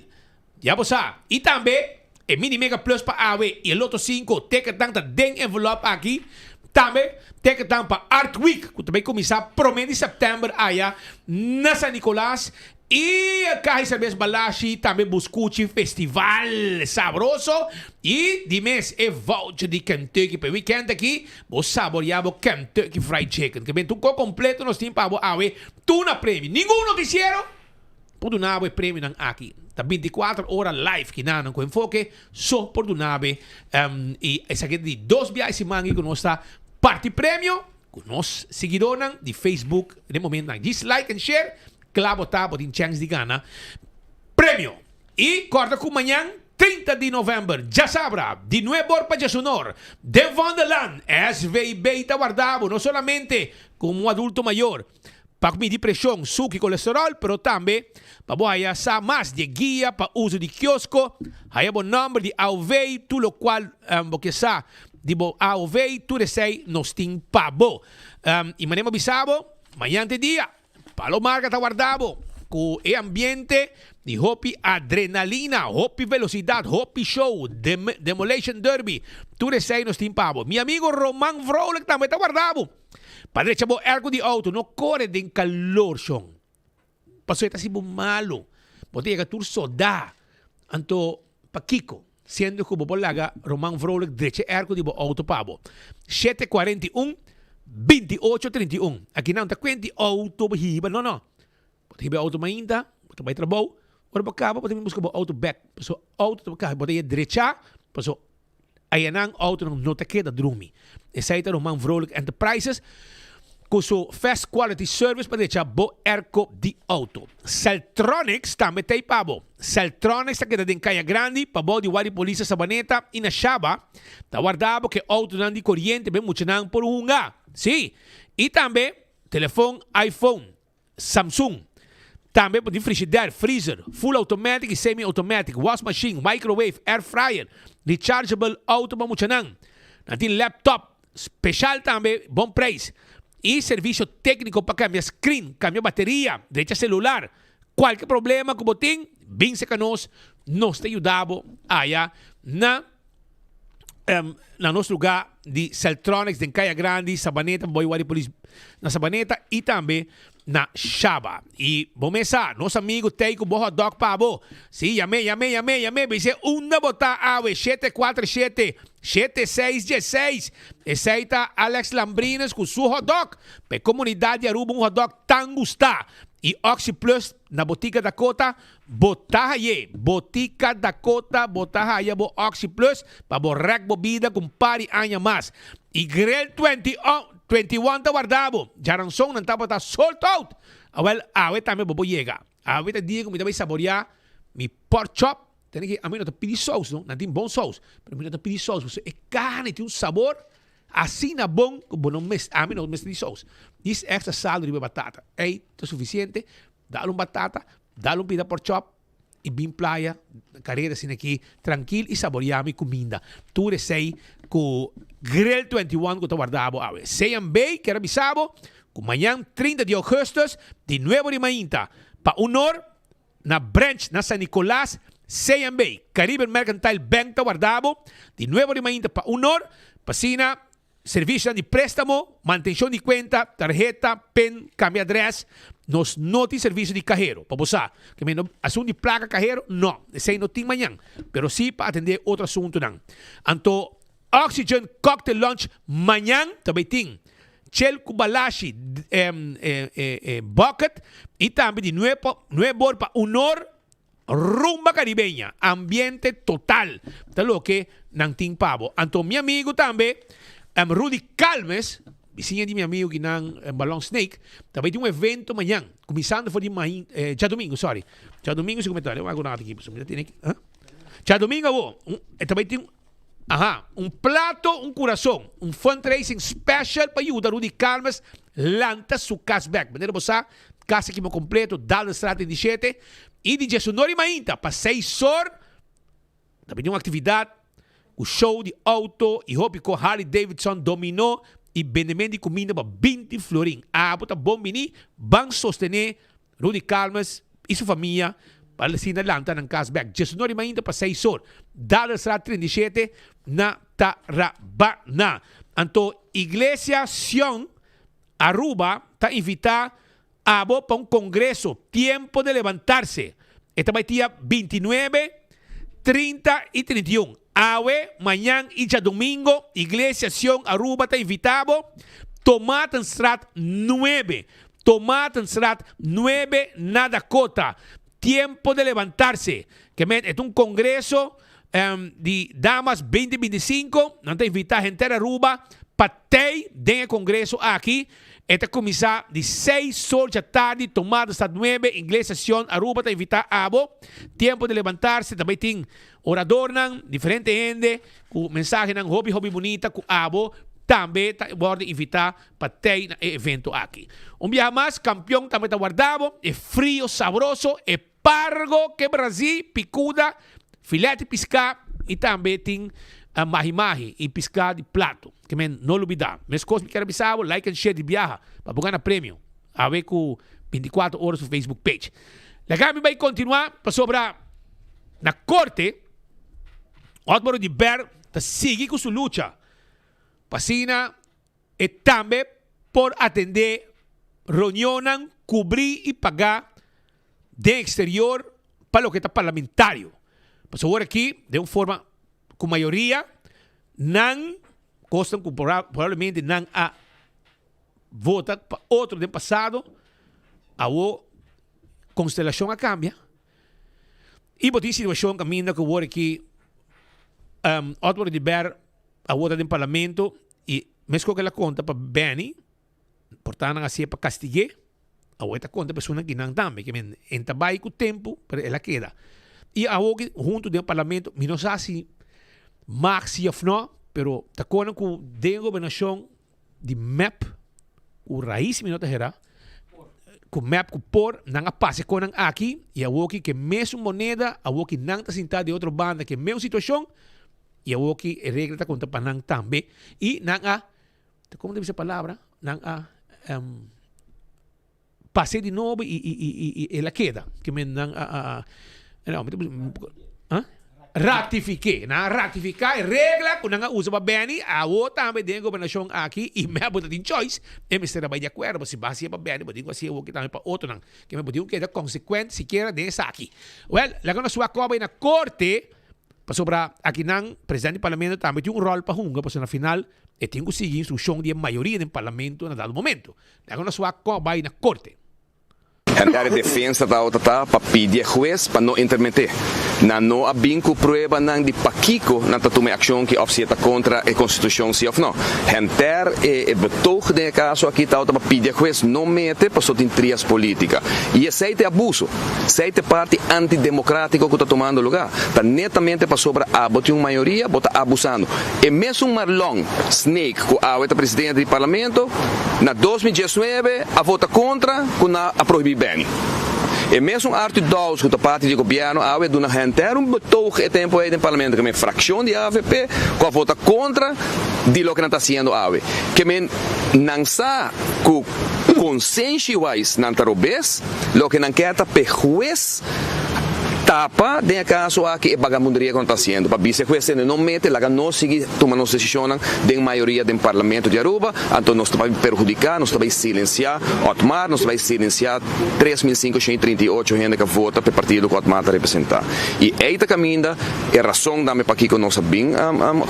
Já você. E também e Mini Mega Plus para AWE e Loto 5, teka tanta den envelope aqui. Também teka tanta para Art Week, que também começa prometo de setembro aí na San Nicolás. E a Carne Cerveja Balashi também buscuchi festival sabroso. E de mês é voucher de Kentucky para weekend aqui. Vos saboreamos Kentucky Fried Chicken. Que bem, tu completo nos tem para AWE. Tu na prêmio. Nenhum noticiero. Por nave prêmio não aqui. Tá 24 horas live que não com enfoque só por nave e essa aqui de 2 viagens semana que nós está parte prêmio com nós seguidores de Facebook de momento não dislike and share claro tá por chance de ganhar prêmio e corta com amanhã 30 de novembro, já sabrá, de nuevo para Jasunor, de Wonderland, SVB está guardado, não somente como adulto maior, para medir pressão, suco e colesterol, pero também para boa sa mais de guia para uso de quiosco, aí o número de AOV, tudo o qual porque sa de AOV, tudo sei nos tem pabo. E manema bisabo, amanhã de dia, Palomarga está guardado, com o ambiente de Hopi Adrenalina, Hopi Velocidade, Hopi Show, Demolition Derby, tudo sei nos tem pabo. Meu amigo Roman Vrolijk também está guardado. Padre Chabo, ergo de auto, no corre de calor, son. Pasó esta si malo. Botella que tú soda. Anto, pa Kiko. Siendo que bo laga, Roman Vrolijk, derecha ergo de auto pabo. 741-2831. Aquí não está quente auto hiba, no. Hiba auto mainda, botella vai trabalho. Ora pa cabo, botella busca bo auto back. Pasó auto pa botella derecha, pasó ayan ang auto ng nota queda drumi. Essa aí tá Roman Vrolijk Enterprises. com seu Fast Quality Service para deixar bo erco de auto. Celtronics também tem para bo. Celtronics está quedando em Caia Grande, para bo de wari polícia Sabaneta e na Chaba, tá guardado que auto não de corrente bem muito não por Sim. E também telefone iPhone, Samsung. Também de frigidaire, freezer, full automatic e semi-automatic, wash machine, microwave, air fryer, rechargeable auto para muito não. Tem laptop, especial também, bom preço. E serviço técnico para cambiar screen, cambiar bateria, deixar celular. Qualquer problema que você tem, vem-se conosco, nós te ajudamos aí na nosso lugar de Celtronics, de Caia Grande, Sabaneta, Boiwari Police, na Sabaneta e também na Chaba. E vamos começar, nosso amigo Teiko Boa Dog Pabo. Sim, amei. Vai ser uma botar ave, 747-7616. Esse aí tá Alex Lambrinas com sua hot dog. Para comunidade Aruba, um hot dog tão gostado. E Oxy Plus na Botica Dakota, botar aí. Botica Dakota, botar aí bo Oxy Plus para borrar bebida com pari aña mais. E Grill 21 tá guardado. Jaranson não tá para sold out. Awe também vou chegar. Awe tá dia que me vai saborear mi pork chop. Tem que a mim não tá pedir sauce, não? Não tem bom sauce. Mas a mim não tá pedir sauce. Você é carne, tem um sabor assim na bom que não a mim não me de sauce. Diz extra saldo de batata. Ei, tá suficiente. Dá batata, dá pida pork chop e bem playa, carreira assim aqui, tranquilo e saborear minha comida. Tu sei com Grill 21 que eu guardado. Seiam bem, quero avisar, que amanhã, 30 de agosto, de novo de manhã, para honor, na branch, na San Nicolás, seiam bem, Caribbean Mercantile Bank está guardado, de novo de manhã, para honor, para sina, serviço de préstamo, manutenção de conta, tarjeta, pen, cambio de address, nos não tem serviço de cajero, para você, que me assunto de placa cajero, não, esse aí não tem amanhã, pero sim para atender outro assunto não. Então, Oxygen Cocktail Lunch amanhã também tem Chel Kubalashi Bucket e também de nuevo para honor rumba caribeña, ambiente total, tá lo que não tem pavo. Então, meu amigo também, Rudy Calmes, vizinha de meu amigo que não Balão Snake, também tem evento amanhã, começando foi de manhã, já domingo, já domingo se comentário, eu vou agora aqui, já domingo, também tem plato, coração, fundraising special para ajudar Rudy Calmes, lanta su cashback. Maneira você, casa aqui completo, Dallas Estrada 17, e de Jesunori Mainta, para 6 horas, também tem uma atividade, o show de auto, e Hopico Harley Davidson dominou, e vendimento de comida para 20 florim. Bota bom mini, vão sostener Rudy Calmes e sua família, para assim lanta ng cashback. Jesunori Mainta para 6 horas, Dallas Estrada 37, na Tarabana. Então, Iglesia Sion Aruba está invitada a para um congresso, Tempo de Levantarse. Esta vai dia 29, 30 e 31. Amanhã e já domingo, Iglesia Sion Aruba está invitado. Tomatenstraat 9. Tomatenstraat 9 na Dakota. Tempo de Levantarse. Que é um congresso de damas 2025, não tem invitar gente a Aruba, patei den congresso aqui, este começar de 6 horas da tarde, tomada está 9, Iglesia Sion Aruba está invitar a abo, tempo de levantar-se, também tem orador, diferente gente, com mensagem, hobby bonita, com abo, também está invitar para ter evento aqui. Dia mais, campeão também está guardado, é frio, saboroso, é pargo que Brasil, picuda, filete piscar e também tem mahi-mahi e piscar de plato. Que não olvidar. Mas coisas que quero avisar, like and share de viaja para ganhar prêmio. A ver com 24 horas no Facebook page. Legal, me vai continuar para sobrar na corte. Álvaro de Ber está seguir com sua luta. Pasina e também por atender reunião, cobrir e pagar de exterior para o que está parlamentário. Por favor, aqui, de uma forma com maioria, não costam provavelmente não a votar para outro do passado, a constelação a cambia. E botar situação caminha que eu aqui, Álvaro de Ber, a votar no parlamento, e mesmo que ela conta para Benny, portanto assim para castigar a outra conta pessoa que não também que men entabay com tempo para ela queda e a outra junto do parlamento me não sabe se maxi of não pero tá com de governação de map o raiz me não te era com map com por não passe com aqui e a outra que mesmo moneda a outra não tá sentada de outra banda que mesma situação e a outra regra tá conta para não também e não a como deve ser a palavra não a passe de novo e ela queda que me não ratificar regra que não usa para bem a outra também tem governação aqui e me botar em choice e me será bem de acordo se base para bem digo assim o que também para outro não que me podiam que é consequente sequer dessa aqui well lá quando sua coba na corte para sobra aqui não presidente do parlamento também tem rol para junga para na final e tem que seguir instrução de maioria do parlamento na dado momento lá quando sua coba na corte a defesa da outra tá para pedir juiz para não intermeter. Não há binco prova não de paquico na tatume ação que obseta contra a Constituição se ou não. Enter e betoog de caso aqui tá para pedir juiz não mete para sotin trias política. E esse é abuso. Esse é parte antidemocrático que está tomando lugar. Tá netamente para sobra a botar uma maioria, bota abusando. E mesmo Marlon Snake, que é o presidente do parlamento, na 2019 a vota contra com a proibir bem. E mesmo Arthur Dawes, que é parte do governo, há de uma gente betoog e tempo aí no parlamento, que é uma fração de AVP, que vota contra de lo que não está sendo AVP. Que não sabe que consensuais não está robês, lo que não quer está perjuiz tapa de caso aqui é vagabundaria que está sendo para vice juez não mete lá não sigue tomando decisão de maioria do parlamento de Aruba então nós vai perjudicar nós vai silenciar Otmar nós vai silenciar 3.538 gente que vota para o partido que Otmar está representar e esta caminha é a razão da para que nós bem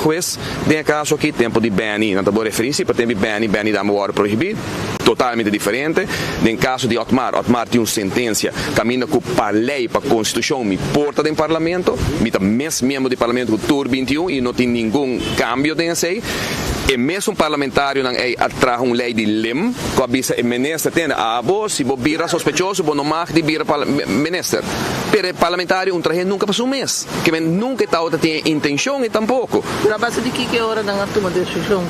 juez de caso aqui tempo de Beni não está boa referência para tempo Beni da hora proibir totalmente diferente em caso de Otmar tem uma sentença caminha com a lei para a Constituição me porta do parlamento, me tá mesmo membro do parlamento do Tour 21 e não tem nenhum cambio dessa aí. E mesmo um parlamentário não é atrás uma lei de LIM, que avisa o ministro tem se você vira sospechoso, você não mag de vira ministro. Pero o parlamentário traje nunca passou um mês, que nunca tem intenção e tampouco. Na base de que hora não toma decisão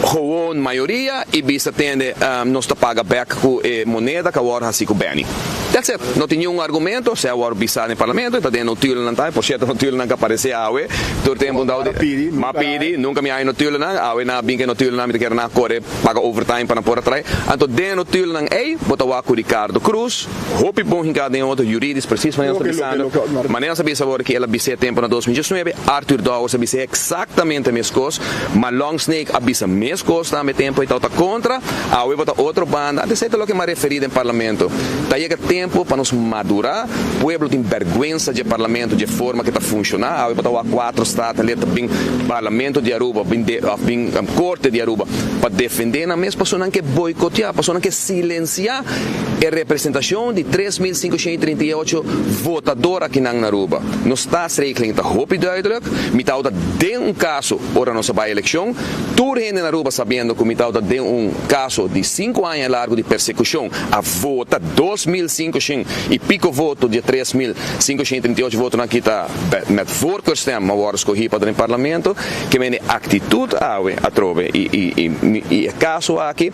com maioria e visa tende nós paga back com moneda que agora assim com Beni. That's it. Não tinha um argumento, se agora bisar no parlamento, está dentro do tilo não tá, por certo no tilo não aparece a awe, todo tempo não pedi, nunca me aí no tilo não, awe na bem que no tilo não me quer na corre paga overtime para por atrás, então dentro do tilo não ei, bota o com Ricardo Cruz, hope bom hinca de outro jurídico preciso, mas maneira saber agora que ela bise tempo na 2019, Arthur Dawes bise exatamente a mesma coisa, mas Long Snake abisa a mesma coisa também tempo e tá contra, awe bota outro banda, até sei o que me referi no parlamento, tá chega tempo para nos madurar, o povo tem vergonha de parlamento de forma que está funcionando, aí botar quatro estados ali também parlamento de Aruba, bem corte de Aruba, para defender na mesma pessoa que boicotear, pessoa que silenciar a representação de 3.538 votadores aqui na Aruba. Nós está rekening te hoop duidelijk, met dat de caso ora nossa vai eleição, tudo gente na Aruba sabendo que met dat de caso de 5 anos largo de persecução, a vota 2.500 e pico voto de 3.538 votos aqui está met voorkeurstem, maar worden escolhidos para o parlamento, que vem atitude a trove e caso aqui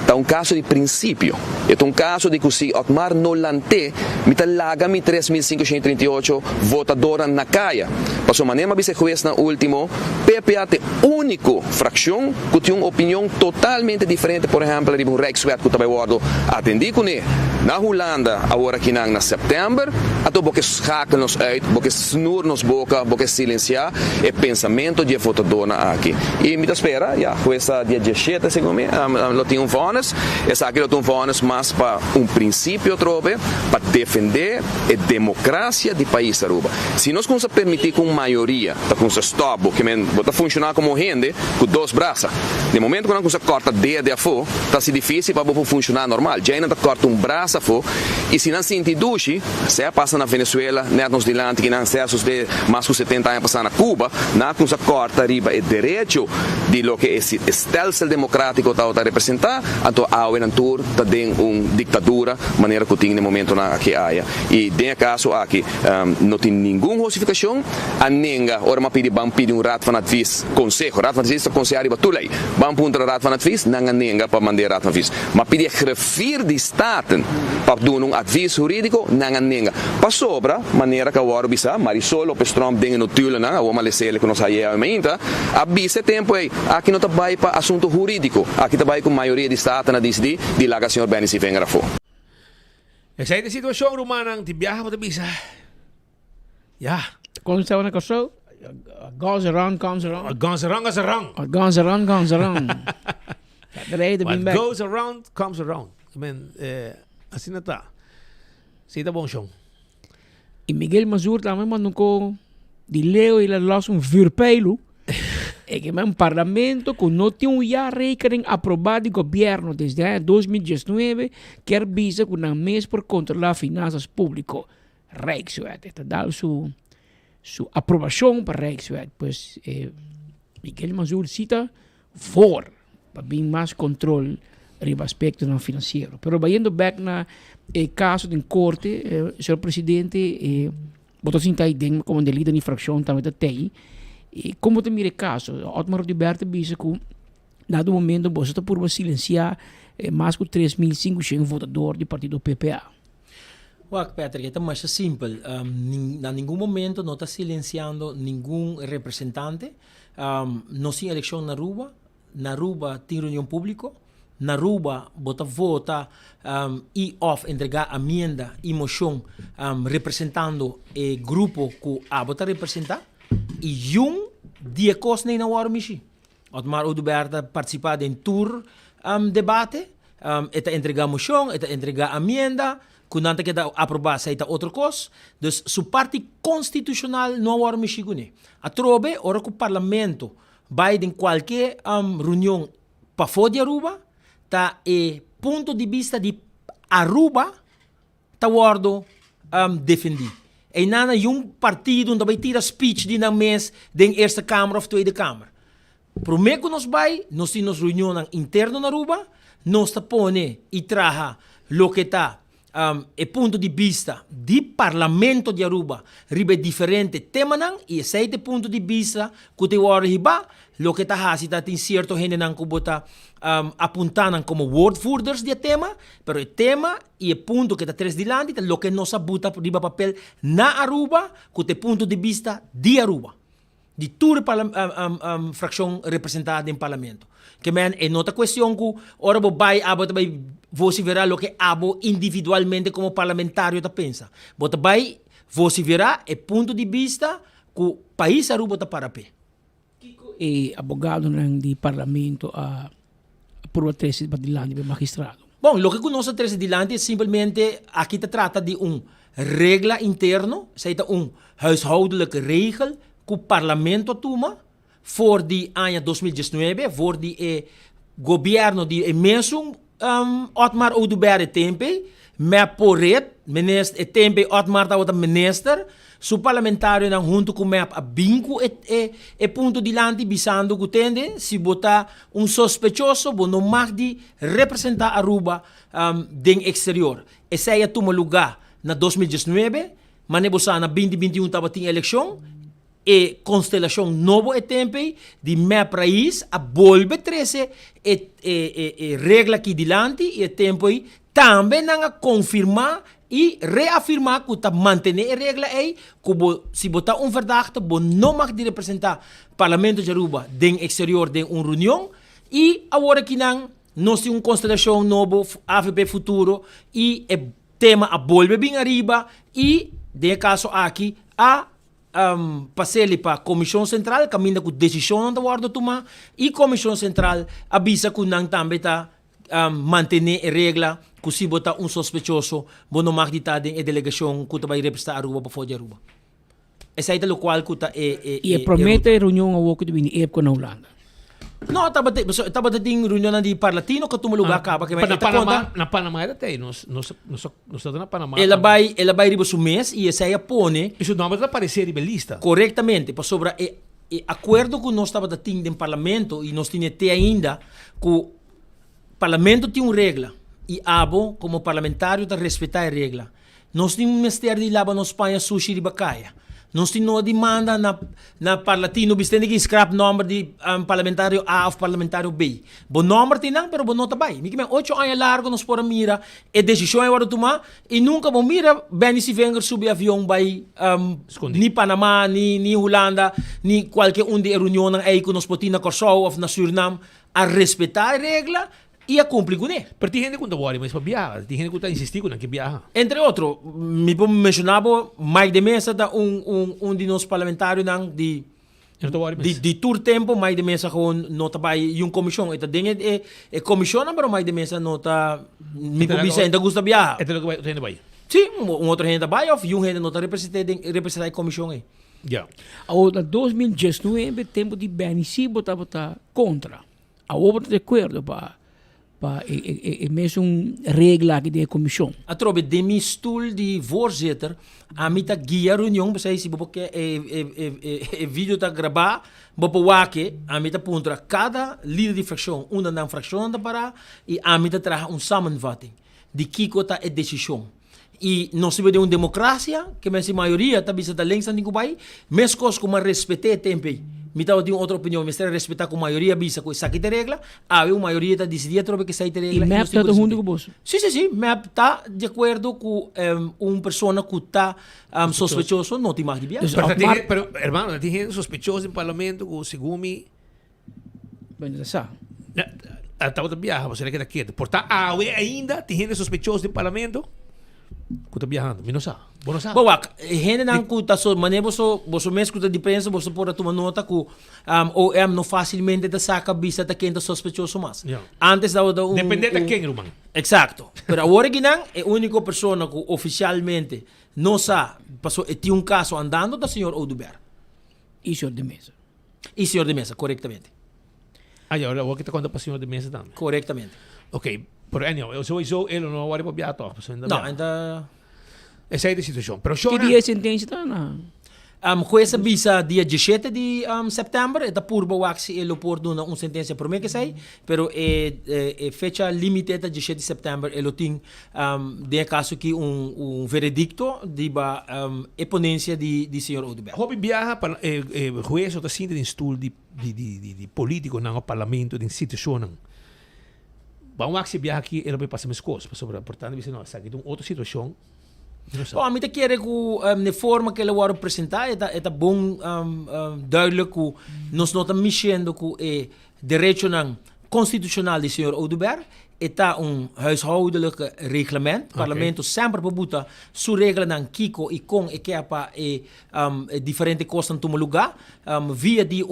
é caso de princípio, é caso de que se Otmar não lante, mit laga mi 3.538 votadores na caia, passou maneira vice juez na último, PPA é único fração que tem uma opinião totalmente diferente, por exemplo, de um Rijkswet que também word atendi com ele na Holanda agora aqui na setembro, até porque schakelen nos uit, porque snur nos boca, porque silenciar o pensamento de votador aqui. E me espera, essa dia 17 segundo me, lo tem vones, essa aqui lo tem vones, mas para princípio trove, para defender a democracia do país Aruba. Se nós conseguimos permitir com maioria, com stop, que bota funcionar como gente, com dois braços. No momento que nós conseguimos cortar dedo a fogo, está difícil para funcionar normal. Já ainda corta braço a fogo, e se não se entende, se passa na Venezuela, net nos dilante que não acessos de mais de 70 anos passando na Cuba, na com essa corta riba é direito de lo que esse stelsel democrático está a representar, então há o enantur está dentro ditadura, maneira que tem no momento na que há. E tem caso aqui, não tem nenhuma justificação, a nenga, ora me pedi um rato van advies, consejo, rato van advies, consejo arriba tu lei, punto rato van advies, não há nenga para mandar rato van advies, mas pedi grafir de staten para dar advies jurídico, não há nenga. Para sobra, maneira que agora bisa, Marisol Lopes Trump tem no tule na, o malesele que nós aí ainda, abisa tempo aí, aqui não está vai para assunto jurídico, aqui está vai com maioria de staten na decidir, de lá que o senhor Benici venga fo. Esa é a situação rumana, ti viaja para bisa. Ya. Kung sa na kaso, goes around, comes around. Goes around, goes around. What goes around, comes around. What goes around, comes around. I mean, assim na tá. Sita bom chão. E Miguel Mazur também mandou com de leo e los um virpeilo. É que um parlamento que não tem já rekening aprovado do governo desde 2019 quer visa com um mês por controlar finanças públicas. Rijkswet. Está dando sua aprovação para Rijkswet. Pois Miguel Mazur cita for para vir mais controle no aspecto não financeiro. Pero vayendo back na caso de corte, o senhor presidente botou assim aí dentro como de líder de infração também da TI. E como te mire caso, Otmar Roberto disse que dado momento você está por silenciar mais de 3.500 votadores do partido PPA. Wak, Patrick, é mais simples. Em nenhum momento não está silenciando nenhum representante. Não tem eleição na Aruba tem reunião pública. Na Aruba, vota e entregar emenda e moção representando o grupo que a bota representar. E dia costa nem na hora michi. Otmar Roberto participar em tour debate, eta entregar moção, eta entregar emenda, quando que da aprovar sai outra coisa. Dus su parte constitucional não hora michi gune. A trobe ora que o parlamento vai em qualquer reunião para fora de Aruba, tá ponto de vista de Aruba tá wardo defendido. E nada partido onde vai tirar speech de na mês da Eerste Kamer ou Tweede Kamer. Primeiro que nós temos reunião interna na Aruba, nós põe e traga o que está ponto de vista do parlamento de Aruba, ribe diferente tema e esse ponto de vista que te hora riba, o que está hasi tem certo gente que bota apuntanan como wordvoerders de tema, pero o tema e o ponto que está tres dilante, o que nós bota riba papel na Aruba, que te ponto de vista de Aruba, de toda fração representada em parlamento. Que man é outra questão que ora vai você verá o que abo individualmente como parlamentário tá pensa. Bota vai você verá é ponto de vista que o país Aruba tá para pé. E abogado de parlamento por o tese de magistrado. Bom, o que conosco tese dilante é simplesmente aqui se trata de regra interno, seja huishoudelijke regel que o parlamento toma voor die ano 2019, voor die governo de mesmo Otmar Roberto tempe, me poret, minister tempe Otmar da minister, su parlamentário na junto com me a binco e ponto de lante bisando que tende se botar sospechoso bo não mag de representar Aruba den exterior. Esse aí toma lugar na 2019, mas na 2021 tava tinha eleição. E constelação novo e tempo de meu país a volve 13 regra aqui dilante e tempo também não confirmar e reafirmar que está manter a regra aí que se botar verdachte não mag de representar parlamento de Aruba den exterior de reunião e agora que não nós temos constelação novo AVP futuro e o tema a volve bem arriba e de caso aqui passei para a Comissão Central, caminha com decisão da guarda tomar, e a Comissão Central avisa que não também está manter a regra, que se botar sospechoso, não mag de estar em delegação que vai representar Aruba para fora de Aruba. Esse é o qual que está e promete a reunião ao que vem com a Holanda. No, taba dating reunião di parlatino que tumuluga ka pa kay Na Panamá era até, nós na Panamá. Ela vai riba su mês e essa aí pone. Isso não vai aparecer ribelista. Corretamente, para sobre e acordo que nós estava dating no parlamento e nós tinha até ainda que o parlamento tinha uma regra e abo como parlamentário da respeitar a regra. Nós tínhamos um ministério de lava na Espanha sushi de bacaia. Nós tínhamos uma demanda na parlatino bistende que scrap number de parlamentário A ou parlamentário B. Bom número tinha, pero bom nota vai. Me que 8 anos largo nós por mira e decisão é hora tomar e nunca bom mira bem se venga subir avião vai ni Panamá ni Holanda ni qualquer de reunião aí que nós potina Corsou ou na Suriname a respeitar a regra e a cumprir com ele. Pero tem gente que não vai, mas para viajar, tem gente que está insistindo que viaja. Entre outros, me mencionava Mike de Mesa da de nós parlamentários de tour tempo, Mike de Mesa gewoon nota bij een comissão. Eta dingen é comissão, mas Mike de Mesa nota me publica ainda gosta viajar. É lo que vai vai. Sim, outro gente vai ou um gente nota representar a comissão aí. Já. Agora 2019 tempo de Benici botava contra. A outra de acordo para mesmo regla que de comissão. A trobe de mijn stoel die voorzitter a mita guia reunião, você se porque vídeo tá gravar, bopo wake a mita puntra cada líder de fracção, uma na fracção da para e a mita traz samenvatting de kiko ta e decisão. E nós temos de uma democracia que a maioria está bisa da links no país, mas coisas como respeitar tempo. Me estava de outra opinião, mas tem respeitar com a maioria bisa com essa que te regla, a maioria está decidindo trobe que sai te regla. E MEP está junto com você? Sim, MEP está de acordo com uma pessoa que está sospechoso, não tem mais de viagem. Pero, hermano, tem gente sospechosa no parlamento com o Segumi. Bem, já estava de viagem, você queda quieto. Portanto, ainda tem gente sospechosa no parlamento. Que está viajando, não sabe. Não sabe. Boa, gente não cuta só, mas você mesmo cuta de prensa, você pode tomar nota que OM não facilmente te saca vista de quem está sospechoso mais. Antes da depende de quem, irmão. Exato. Pero agora que não, é a única pessoa que oficialmente não sabe, passou, tem um caso andando do senhor Oudouber. E senhor de Mesa. E senhor de Mesa, corretamente. Agora, o que está contando para o senhor de Mesa também. Corretamente. Ok. Pero anyway, sowieso ele não vai para viajar. Não, ainda... Essa é a situação. Pero que dia a sentença está na? Juez visa dia 17 de setembro, está por boaxi ele por dona uma sentença por mim que sai, pero fecha limitada 17 de setembro ele tem de caso que veredicto de exponência de senhor Oudouber. Hobby viaja para juez ou assim de stool de político no parlamento de instituição. Vamos se viaja aqui, ele vai passar mais coisas, portanto, você não sabe, então outra situação. Bom, a mim te quer que na forma que ele vai apresentar é bom duidelijk que nós não estamos mexendo com o direito constitucional do senhor Oudouber. Está huishoudelijk reglement. Het parlamento sempre bebuta su regla nan kiko e com e kepa diferente costas no lugar via de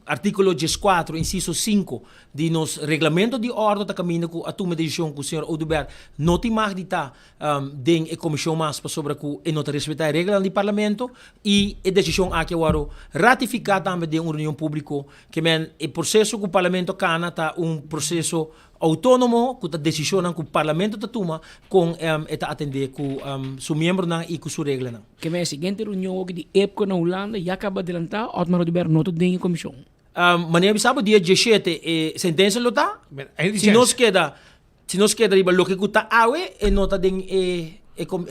artículo 14 inciso 5 de nos reglamento de ordem da caminho com a toma de decisão com o senhor Oudouber não tem mais de estar den a comissão mais para sobre que e não respeitar a regra do parlamento e a decisão aqui agora ratificar também de uma reunião pública que o processo que o parlamento cana está processo autônomo que a decisão que o parlamento toma com atender com seu membro e com sua regra. Que a seguinte reunião de EPCO na Holanda já acaba de adelantar, Otmar Oudouber não tem comissão. Maneira sabe dia 17 sentença lo tá. Se nós queda riba lo que está awe e nota de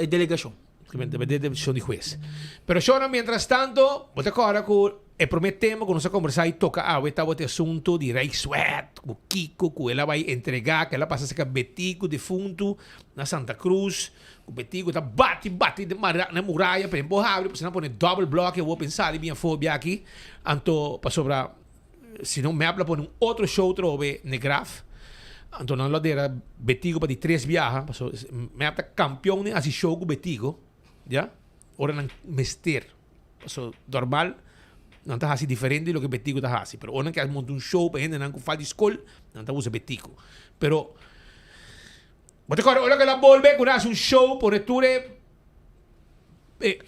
delegação. Depende da decisão de juez. Pero só mientras tanto, você agora que prometemos que nós conversar e tocar a estava de assunto de Rijkswet, com Kiko, que ela vai entregar, que ela passa a ser Betico defunto na Santa Cruz, o Betico está bate na muralha para empurrar, você não põe double block, eu vou pensar, minha fobia aqui, então para sobrar, se não me habla, põe outro show, trove, na graf, então não lo dera Betico para de 3 viagens, me habla campeão, assim show com Betico, já? Ora não mester, normal, não está assim diferente do que Betico está assim. Pero ora que monta show para gente não faz de escola, não está usa Betico. Pero você agora olha que ela volve, quando faz show, por reture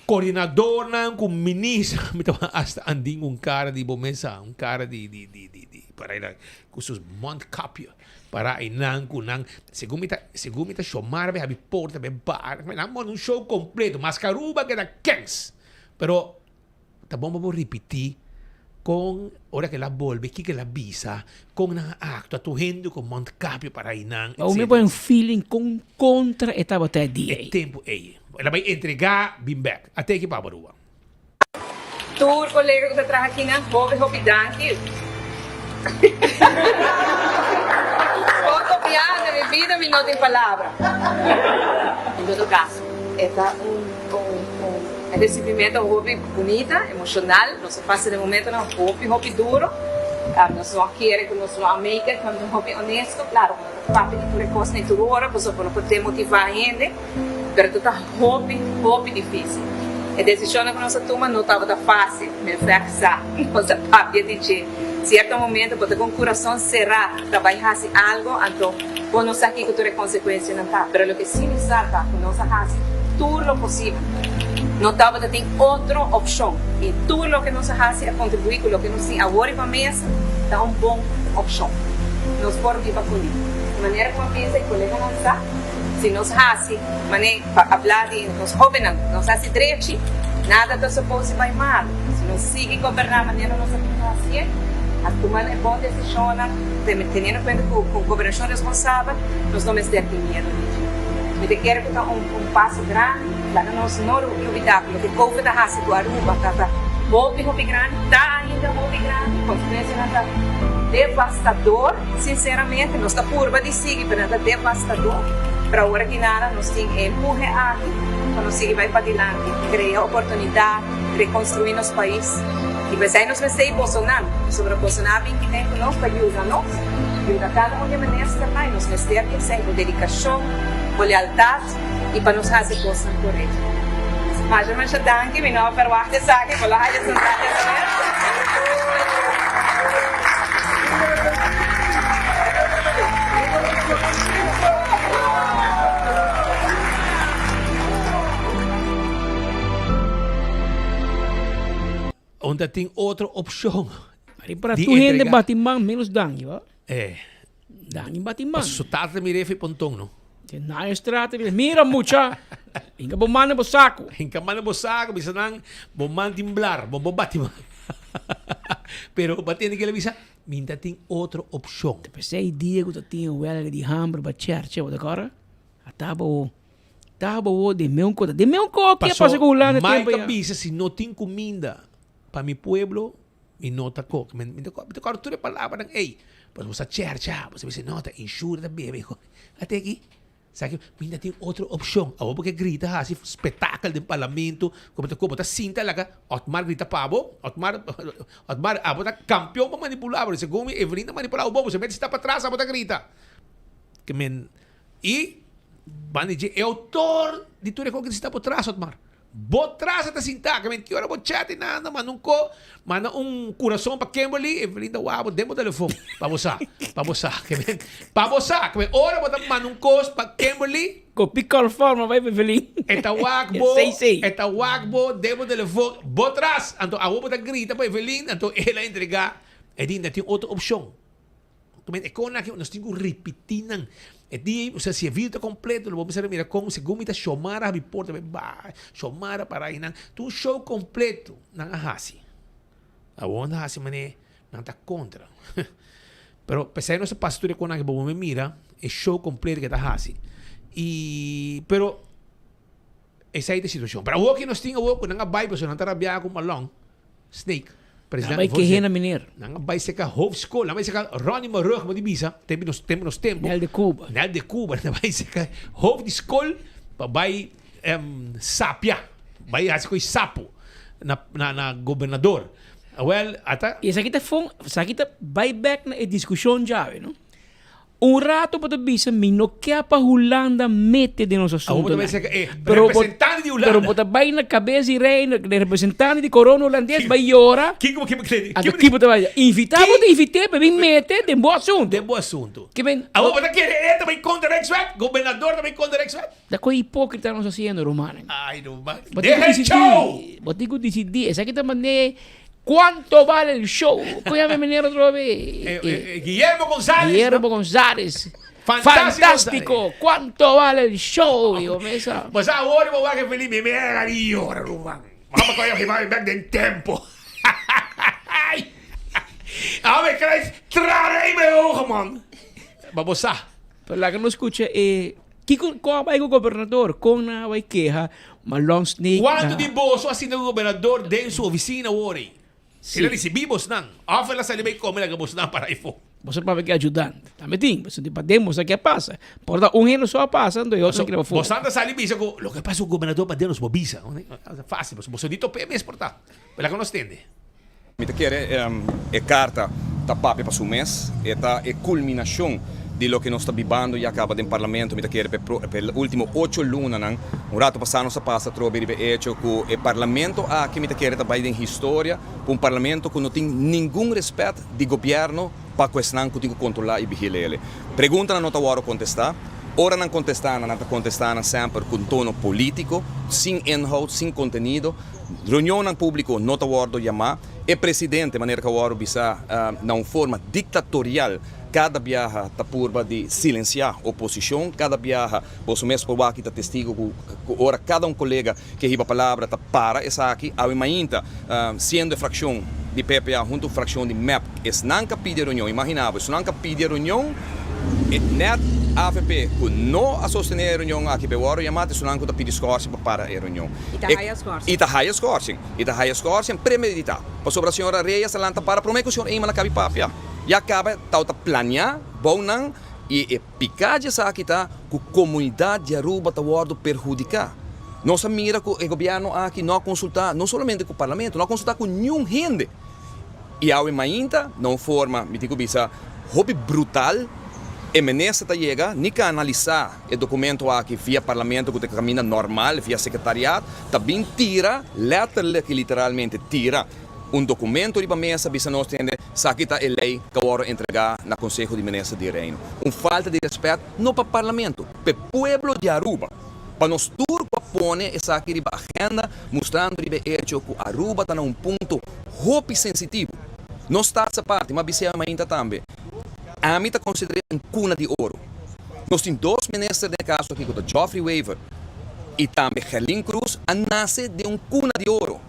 coordenador ng kung ministro hasta anding un cara di bomesa un cara di para ila kusus Montcapio para inang kunang segumita shomar be habi porta be bar namo un show completo mascaruba que da kings pero tabomba bo repetir con ora que la volve que la visa con na acto atuendo con Montcapio para inang O me põe um feeling contra etapa até dia. tempo ela vai entregar Bimbeck até que paparua Tour colega que trabalha aqui na Hobby Danke. Poco piano, mi vida, mi nota en palabra. En todo caso, está un recibimiento hobby bonita, emocional, no se pasa de momento, no hobby duro. Nós queremos que nós amigos, quando um hobby honesto, claro, parte de tudo coisa nem tudo hora, porque não pode motivar a gente, mas tudo hobby difícil. A decisão que nós tomamos não estava fácil, me fracassa, nós papia de certo momento, porque com o coração cerrado, trabalhar algo, então, quando nós aqui que toda consequência não está, mas o que sim está, que nós fazemos tudo o possível. Não estava a ter outra opção. E tudo o que nós fazemos é contribuir com o que nós temos agora para a mesa, é uma boa opção. Nós podemos ir para colher. De maneira que a mesa e colega não está, se nós fazemos, para falar de nós jovens, nós fazemos direito, nada está suposto vai mal. Se nós seguimos governar a maneira que nós fazemos, a tomar boa decisão, tendo em conta com a governação responsável, nós não temos medo disso. Eu quero que um passo grande, claro, nós não olvidamos que o COVID está fazendo Aruba, está hobby grande, está ainda hobby grande, consequência está devastador, sinceramente, nós está curva de seguir, mas está devastador. Para a hora que nada, nós temos empurre aqui, para nós seguir vai para adiante, criar oportunidade, reconstruir nosso país. E vai sair nós vai ser Bolsonaro, sobre o Bolsonaro que tem conosco, ajuda-nos, ajuda cada um de maneira também, nós vamos ter que ser com dedicação, com lealdade e para nos fazer coisas corretas. Mas eu danke, meu nome é Warte Sage, vou lá a onde tem outra opção. Para tu gente batimang menos danho, danho batimang. So tata mi refi pontong no. Na estrada, mira mucha. Inga bomana bo saco. Inga mana bo saco, bisa nang boman timblar, bombo batimang. Pero batendo que ele bisa, minta tem outra opção. Pensei dia que tu tinha o ela de hambre ba church, o agora. Atabo de meu que é para com lá no tempo. Mas bisa se não tem comida para mi pueblo, mi nota ko. Me tocaram tudo palavra ng pues você church, você bisa nota insure da bebê. Até aqui. Sabe, ainda tem outra opção. A porque grita assim, espetáculo do parlamento, como te como tá cinta lá, Otmar grita pabo, Otmar tá campeão para manipular, você como Evelyn manipular o bobo, você mete está para trás, a grita. Que men e banije é autor de tudo que está por trás, Otmar. Botras at cinta, que men que hora bochate nada, mana coração para Kimberly, Evelyn da wabo, demo telefone, pabosa, que men, que men ora bota manuncos para Kimberly, com pickle forma vai Evelyn. Eta wakbo, demo telefone, botras, então a bota grita para Evelyn, então ela entregar, e dinda tem outra opção. Que kona que nós temos repetir nang o sea, se vida completo, lo vamos a mirar como se gumita shomara biporta shomara para aí tu show completo nang ahasi. A onda ahasi mané nang ta contra. Pero pese a nossa pastura com que vamos mira, é show completo que tá ahasi. Pero essa é a situação. Para o que nós tínhamos o nang abay pero nang tarabia com malong snake. Vai que rena mineiro. Nang vai ser ka hoofdschool, nang vai ser ka Ronnie Marug mo di bisa, tempo. Nel de Cuba, nang vai ser ka hoofdschool pa vai sapia. Vai hasi ko sapo na governador. Well, ata e sa kita vai back na diskusyon já, no? Un rato para visa, mi no que pa Holanda mete de nos asuntos. Representante de Holanda. Pero bota vai na cabeça e reina, de representante de corona holandês, vai llorar. Que crede? Aqui bota vai. Invitado, invitei para vir meter de bom assunto. De bom assunto. Que bem. Agora que ele também contra direct sweat, governador também contra direct sweat. Da coisa hipócrita nós fazendo, Romano. Ai, Romano. Deixa o show. Botico decidir, essa aqui também ¿cuánto vale el show? Cuídame venir otra vez. Guillermo González. Guillermo González. Fantástico. ¿Cuánto vale el show? Mas agora eu vou que Felipe me aí, ora, Romano. Vamos com ele vai back em tempo. Ah, me crees, trarei meu ojo, man. Vamos lá. Pero la que no escucha, ¿cómo va el gobernador? Con una queja, Malone Sneak. Quanto de bolso assina o governador dentro sua oficina hoje? Ele recebimos não. Afela sa libay como na gabos na para iPhone. Você vai ver que ajudando. Também tem. Você podemos aqui passa. Porta ano só passando e outro que vai fora. Você anda sa libay sa ko, lo que pasa o governador para dentro sua visa. Fácil, você dito pe me exportar. Pela que nos tende. Me quer carta da papi para o mês, é culminação de lo que nós está vivendo e acaba no parlamento, me quer pelo último 8 lunas, rato passado nós passa trobe hecho que o parlamento aqui me quer trabalhar em história, um parlamento que não tem nenhum respeito de governo para questão que tem que controlar e vigilar ele. Pergunta não está hora contestar. Ora não contestando sempre com tono político, sem inhoud, sem conteúdo. Reunião em público não está hora chamar. E presidente, maneira que hora bisa na forma ditatorial, cada viaja está por de silenciar a oposição, cada viaja, você mesmo por aqui está testigo, ora cada colega que riba a palavra está para essa aqui, a ainda sendo fração de PPA junto à fração de MEP, es nunca pide reunião, imaginava, es nunca pide reunião, net AFP, que não a sostener a reunião aqui para o hora, chamado, es nunca pide scorsing para a reunião. Ita high scorsing, premeditar. Para sobre a senhora Reyes, ela está para prometer que o senhor Eima na cabe papia. E acaba, está planear, bom não, e picadinha essa aqui está, que a comunidade de Aruba está a perjudicar. Nossa mira que o governo aqui não consultar, não somente com o parlamento, não consultar com nenhum gente. E ao ainda, não forma, me digo bisa, hobby brutal, e menessa tá chega, nem que analisar o documento aqui via parlamento que caminha normal, via secretariado, também tira, literalmente tira, documento de mesa, bisa nós temos, sakita a lei que agora entregar na Conselho de Ministros de Reino. Falta de respeito não para o parlamento, para o povo de Aruba. Para nós tudo pôr essa aqui na agenda, mostrando que Aruba está num ponto muito sensitivo. Não está essa parte, mas bisa ainda também. A mim está considerada uma cuna de ouro. Nós temos dois ministros de caso aqui, o Geoffrey Weaver e também Herlin Cruz, a nasce de uma cuna de ouro.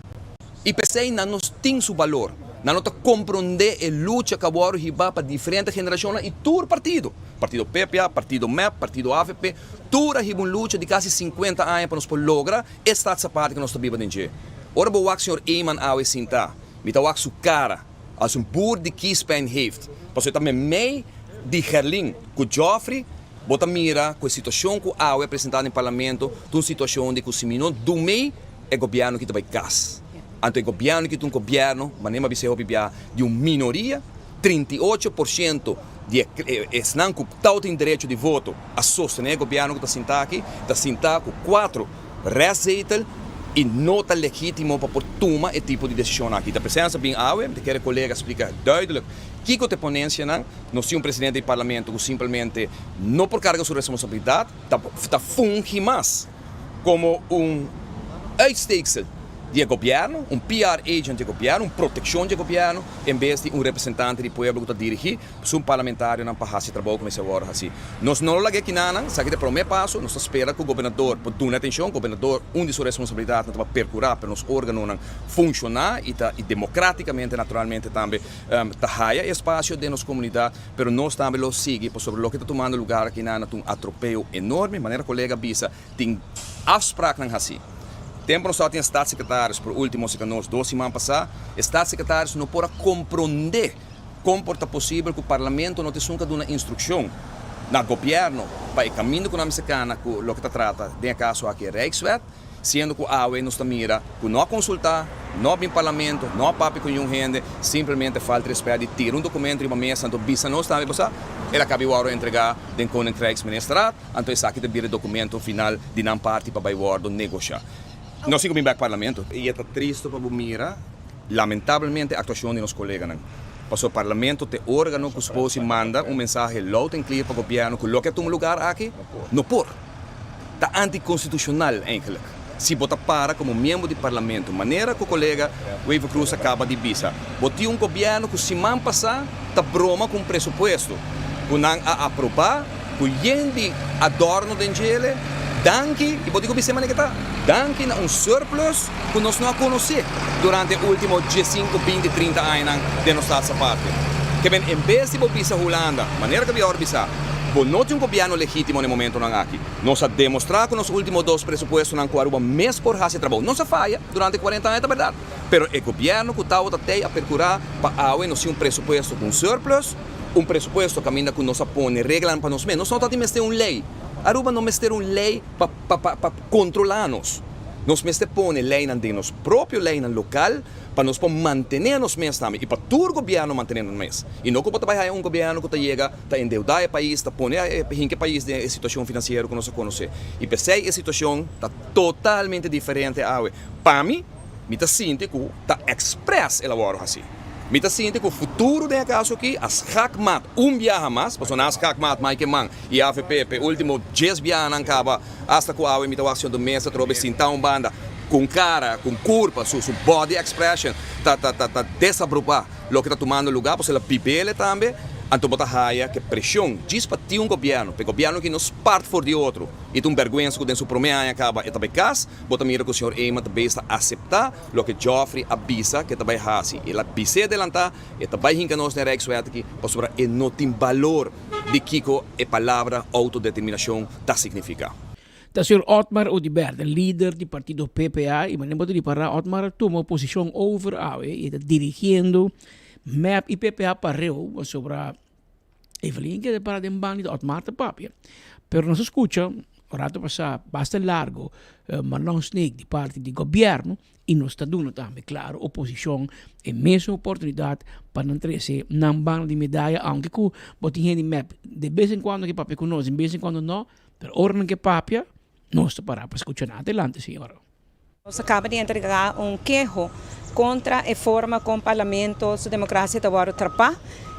E pensei não nos tem seu valor. Não está compreender a luta que agora riba para diferentes gerações e todo partido. Partido PPA, Partido MEP, Partido AFP, toda riba uma luta de quase 50 anos para nos lograr essa parte que nós estamos vivendo. Ora, o senhor Eamon ao sentar, me dá o sua cara, als boer die kiespijn heeft. Pas também meio de Herlin, com Geoffrey, bota mira com a situação que a apresentada no parlamento, uma situação de que o Simino do meio é governo que vai gas. Então, o governo que tem um governo, mas nem mais de uma minoria, 38% de não que tem direito de voto a sostener o governo que está sentado com 4 reszetels e não está legítimo para tomar esse tipo de decisão aqui. A presença bem áurea, de que o colega explica duidelijk, que a ponência não tem um presidente do parlamento que simplesmente, não por carga sua responsabilidade, está funge mais como uitsteeksel de governo, PR agent de governo, proteção de governo, em vez de representante do povo que está dirigindo, um parlamentário não para fazer trabalho como esse agora assim. Nós não lagamos aqui nada, sabe que o primeiro passo, nós esperamos que o governador dê atenção, o governador de sua responsabilidade para percurar para os órgãos funcionar e democraticamente, naturalmente também haja espaço de nossa comunidade, mas nós também lo seguimos sobre o que está tomando lugar aqui na um atropelo enorme, de maneira colega bisa tem afspraak assim. Tempo nós só temos staatssecretários, por último, se nós 2 semanas passadas, staatssecretários não podem compreender como é possível que o parlamento não tenha nunca uma instrução no governo para o caminho que nós mexicana com o que trata, de caso aqui Rijkswet, sendo que o AUE nos mira, que não consultar, não abrir parlamento, não papi com nenhum gente, simplesmente falta respeito de tirar documento de uma mesa, então bisa nós também, ele acabou de entregar den Koninkrieksministeriet, então esse aqui vira documento final de não parte para vai negociar. Nós ficamos bem parlamento, e é triste para mira, lamentavelmente a atuação de nossos colegas. Porque o parlamento te órgano que supõe manda mensagem loud e claro para o governo que o que é um lugar aqui, não por. Está anticonstitucional eigenlijk. Se você para como membro do parlamento, maneira que o colega Wave Cruz acaba de dizer, você um governo que se man passar, está broma com presupuesto, que não a aprovar, que gente adorno de gele, danke, e pode dizer que está, danke na surplus que nós não conhecemos durante os últimos 15, 20, 30 anos de nossa parte. Que bem, em vez de você Holanda, maneira que vi orbisar, não tem um governo legítimo no momento aqui. Nós a demonstrar que nos últimos 2 presupuestos não cuaruba mês por fazer trabalho. Não se falha durante 40 anos, é verdade. Mas o governo que está a procurar para a não ser presupuesto com surplus, presupuesto que ainda que nós põe regras para nós mesmos. Nós não temos uma lei. Aruba não temos uma lei para controlar-nos. Nós põe lei na nossa própria lei na local para nós manter nos mesmos também e para todo o governo manter nos mesmos. E não que você vai um governo que chega, está endeudar o país, está pondo em que país de situação financeira que nós conhecemos. E pensei a situação está totalmente diferente. Para mim, me sinto que está express elaborado assim. Me sinto que o futuro do caso aqui, as hakmat, viaja mais, porque as hakmat mais que man, e a AFP, o último 10 viajan acaba, hasta que a me ação do mês, trouxe cinta banda, com cara, com curva, su body expression, tá desaprovar o que está tomando lugar, porque ela pibele também, então bota raia que pressão, diz para ti governo, porque o governo que nos parte for de outro, e tu vergonha que tem sua primeira ano acaba, e também caso, bota mira que o senhor Eamon também está a aceitar o que Joffrey avisa que também faz, e ela pisa adelantar, e também hinca nós na Rijkswet aqui, para sobre e não tem valor de que a palavra autodeterminação está significa. O senhor Otmar Udibert, líder do partido PPA, e maneira de parar, Otmar tomou posição over e está dirigindo MEP e PPA pareu sobre Evelyn que para de banho de Otmar de papia. Pero nos escucha, rato passar bastante largo, Marlon Snake de parte do governo e nos está dando também, claro, oposição e mesma oportunidade para não trazer na banho de medalha, aunque que botinha de MEP de vez em quando que papia conosco, de vez em quando não, pero hora que papia, não está para escuchar nada. Adelante, senhora. Nós acaba de entregar queijo contra a forma como o parlamento, a democracia está agora atrapar,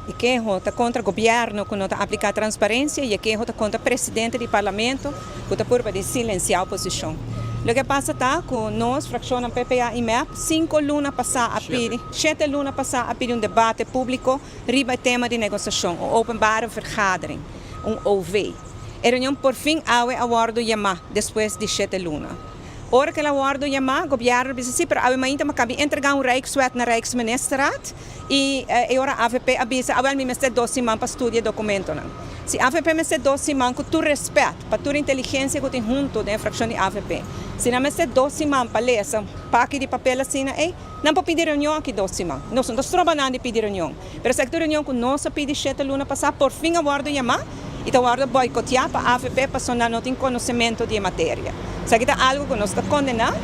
e queijo está contra o governo que não está aplicando transparência, e queijo está contra o presidente do parlamento que está por silenciar a oposição. O que passa está com nós, fração PPA e MEP, 5 lunas passar a pedir, 7 lunas passar a pedir debate público riba o tema de negociação, openbare vergadering, OV. A reunião por fim há o acordo chamado depois de 7 lunas. Ora que o acordo chamado, o governo disse sim, mas ainda não cabe entregar Rijkswet na Rijksministeriet e agora a AVP avisa, agora me mete 2 semanas para estudar o documento. Se a AVP me mete 2 semanas, com todo respeito, para toda a inteligência que tem junto da fração da AVP, se não me mete 2 semanas para ler esse pacote de papel assim, não pode pedir reunião aqui 2 semanas. Nós não estamos trabalhando de pedir reunião. Mas se a reunião que nós pedimos 7 lunas passar, por fim o acordo chamado, e o acordo boicotear para a AVP para não tem conhecimento de matéria. Isso aqui é algo que nós estamos condenando.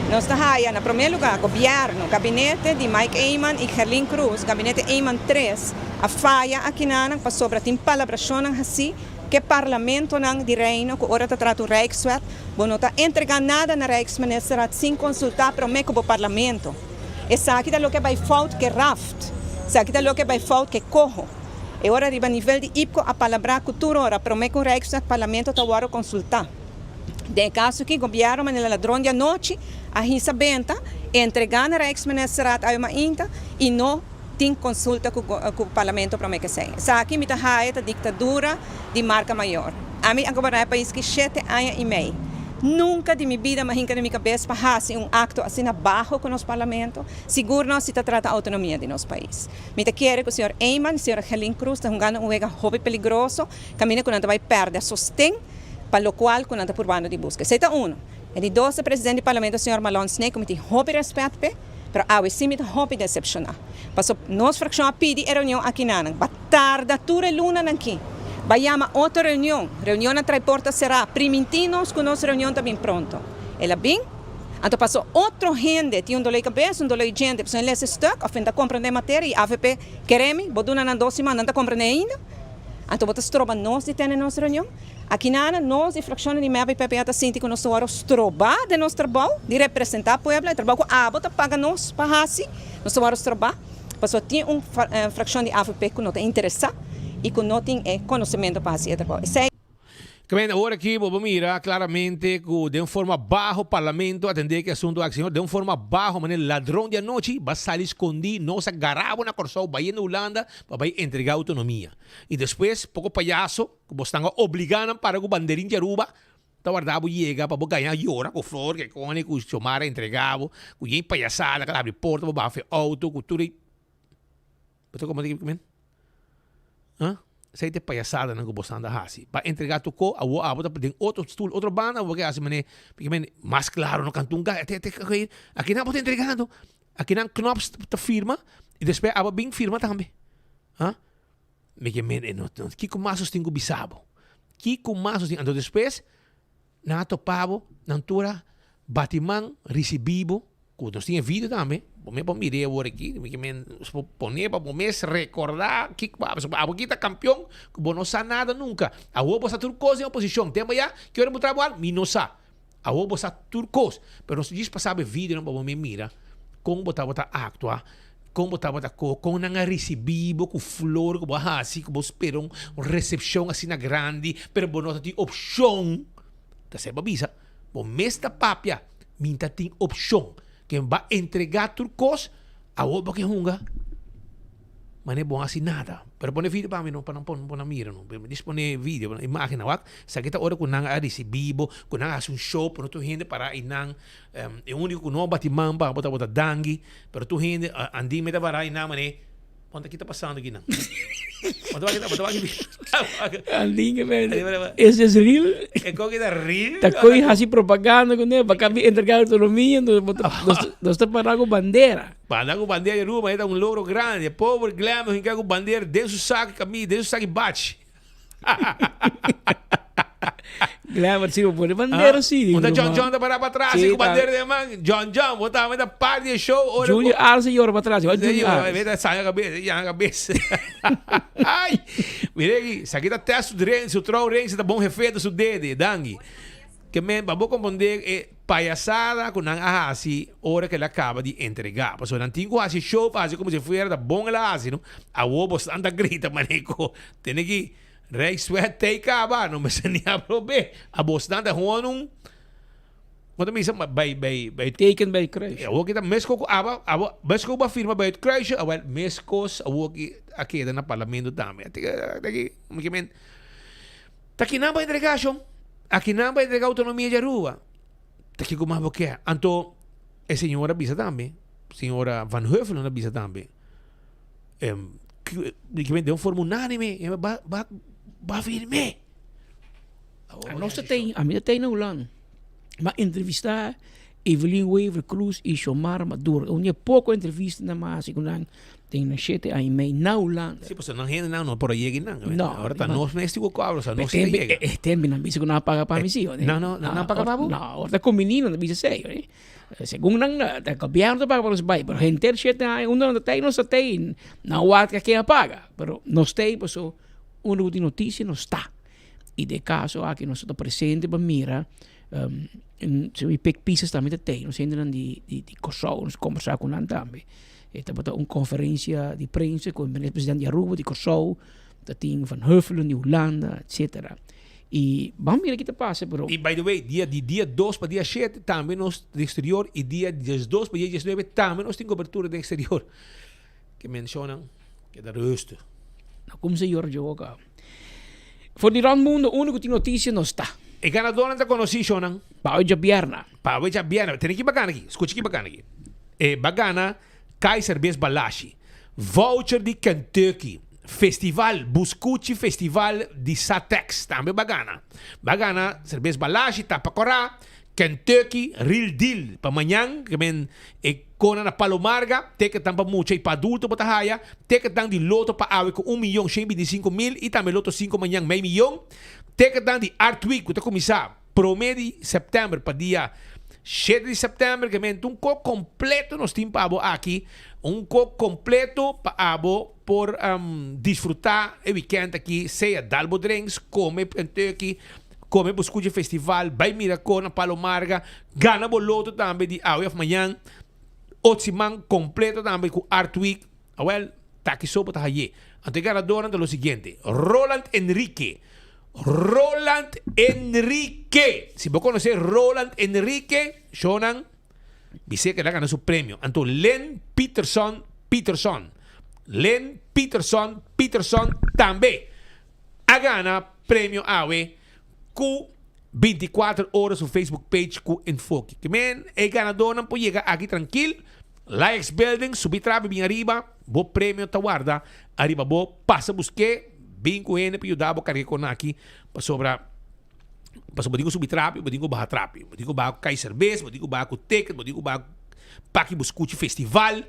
Nós estamos aí, em primeiro lugar, governo, gabinete de Mike Eamon e Herlin Cruz, gabinete Eamon 3, a falha aqui para sobre a palabração assim, que o parlamento de reino, que agora está tratando o Rijkswet, não está entregando nada na Rijksministeriet sem consultar para o parlamento. Isso aqui é o que vai falta que raft, isso aqui é o que vai falta que corro. E agora, a nível de IPCO, a palavra cultura, ora, para o Rijkswet, o parlamento está agora consultar. De caso que o governo, na ladrão de noite, a risa benta, entregar na Rijksministeriet a uma inta e não tem consulta com o parlamento para o que seja. Isso aqui me está a ditadura de marca maior. A mim, agora, é um país que 7 anos e meio. Nunca de minha vida, mas na minha cabeça, para fazer acto assim abaixo com o nosso parlamento, seguro nós se trata da autonomia de nosso país. Me quero que o senhor Eamon, o senhor Herlin Cruz, está jogando hobby perigoso, caminho que não vai perder sostém, para o qual não está por bando de busca. Esse é um. E de 12 presidente do parlamento, o senhor Marlon Snake, que me tem hobby respeito, mas sim me tem hobby decepcionar. Porque nós fração a pedir reunião aqui na tarde, toda luna aqui. Vai chamar outra reunião. Reunião na porta será primitinos com nossa reunião também pronto. Ela bem, Então passou outro gente, tinha dolor de cabeça, dolor de gente, pessoa lê esse stock, a fim compreender matéria, e a AVP querem, boduna na 2 semanas, não está compreendendo ainda. Então botas troba nós de ter na nossa reunião. Aqui nada, nós de fração de MEP e PPA está sentindo que nós estamos trobar de nosso trabalho, de representar o povo, trabalho com a bota paga nós para assim, nós estamos trobar. Passou tinha fração de AVP que não tem interesse e que não tem conhecimento para fazer trabalho. Também agora aqui vamos mirar claramente que de uma forma baixo o parlamento atender que assunto do senhor de uma forma baixo, mas ladrão de noite vai sair escondido, não se agarrava na corção, vai na Holanda para entregar autonomia. E depois, pouco palhaço, que você está obrigando para o bandeirinho de Aruba, tá guardado chega para ganhar llora com flor, que cone com o chomara entregado, com gente palhaçada, que abre porta, para fazer auto, com tudo. Você como diz que hã? Sei te palhaçada na que anda assim. Para entregar tu co, a bota tem outro stool, outra banda, porque assim mané, porque mais claro no cantunga, até aqui não bota entregando. Aqui não knops ta firma e depois a bem firma também. Hã? Que não, que com mais tem bisabo. Que com mais tem, então depois na topavo, na altura batiman recebido, que nós tinha vídeo também. Pomé para mirar agora aqui, que poner para pomé recordar que a boquita campeão, que não sabe nada nunca. A huevo está turcos em oposição. Tempo já que hora para trabalhar, mi não sabe. A huevo está turcos, mas nós diz para saber vídeo não para pomé mira, como botar actuar, como botar com não recebido com flor, com assim, com esperam uma recepção assim na grande, pero não tem opção. Tá sempre avisa, pomé esta papia, minta tem opção. Quem vai entregar turcos, a outra que hunga. Mas não é bom assim nada. Pero pone vídeo para mim, não, para não pôr na mira. Não. Dispone vídeo, imagem, wak. Sa kita hora kung nang recibibo, kung nang asun show, pero tu hindi para inang, o único que não bate mamba, bota dangue, pero tu hindi, andi meta para inang, mané, ponta kita passando aqui não. Ponta aqui. Andi que esse é real. É como que tá real. Tá coi assim propaganda com ele, para entregar autonomia, nós tá para com bandeira. Para com bandeira de Aruba, é um logro grande, pobre glamour, que com bandeira dentro do saco, caminho, dentro do saco bate. Glamour, sim, pôr bandeira, sim. Onde John tá para trás, com bandeira de mão, John, botava da parte de show. Júlio Arce e ora para trás, olha Júlio Arce. Vem da saia na cabeça. Ai, mire aqui, isso aqui tá teste do rense, o trou rense, tá bom refeito do dedo, dangue. Que me vou compreender é palhaçada com a assim, hora que ele acaba de entregar. Porque não tinha assim show, faz como se fosse da bom ela assim, não? A ovo anda grita, maneco. Tem que Rei sweat take ba no me senia probe. A bostan da honum. Quando me chama by taken by crash. O kita mesko ko aba mesko ba firma by crash, awal meskos awo aqui na parlamento também. Daqui, mukiment. Taki na ba entregação? Aqui não vai entregar autonomia de Aruba. Taki ko mas que anto a senhora bisa também. Senhora Van Heuvelen na bisa também. Que de uma forma unânime, vai firme. A minha tem na Holanda. Mas entrevistar Evelyn Weaver Cruz e Xiomara Maduro. Onde pouco entrevista na massa que não tem na chete aí meio na Holanda. Sim, você não rende não para chegar não. Não. Agora tá nós neste o cobro, só não se chega. Tem na bisa que não paga para mim, Não paga para Não, agora com menino na bisa sei, né? Según nang da gobyerno paga para os bairros, pero gente chete aí não tem, não tem. Não há que paga, pero nós tem, por isso uma de notícia não está. E de caso aqui nós estamos presente para mira se we pick pieces também tem, nós ainda de Kosovo, nós conversar com ele também. Estamos uma conferência de prensa com o presidente de Aruba, de Kosovo, tem Van Heuvelen, de Holanda, etc. E vamos ver o que passa, bro. E, by the way, dia 2 para dia 7 também nós do exterior e dia 2 para dia 19 também nós temos cobertura do exterior. Que mencionam que dá rusto. Como se eu jogo. Voor die randmundo, o único que tem notícia não está. E ganador não conheci, Shonan. Paulo Jabierna. Tem que bacana aqui. Escute que bacana aqui. Bacana, Kaiser Bez Balashi. Voucher de Kentucky. Festival, Buscucci Festival de Satex. Também bacana. Bacana, cerveja Balashi, Tapacorá, Kentucky, Real Deal. Para amanhã, que men Kona na Palomarga, teka tang pamucha e pa adulto pa tahaya, teka tang di loto pa awi ko 1.125.000 e também loto 5 manhã meio milhão, teka tang di Art Week, que tá começar promedi setembro para dia 7 de setembro, que mente um coco completo nos tem para aqui, um coco completo para por desfrutar o weekend aqui, seja Dalbo Drinks, come aqui, come busco de festival, vai Miracona, Palomarga, gana boloto também de hour of manhã, Otsimang completo também com Art Week, well, tá aqui só para aí. Ante ganador é o seguinte, Roland Enrique, si vos conocés Roland Enrique, Shonan, dice que le gana su premio. Anto Len Peterson, también ha gana premio AWE con 24 horas su Facebook page con enfoque. Que men, el ganador no puede llegar aquí tranquilo. Likes Building, subir trabe bien arriba, vos premio te guarda, arriba vos pasa busque, bien con ele, para ayudar a cargar con aquí, para sobra. Paso digo subir trape, digo bajar trape, digo bajar cair cerveja, digo bajar com ticket, digo bajar paqui buscuche festival,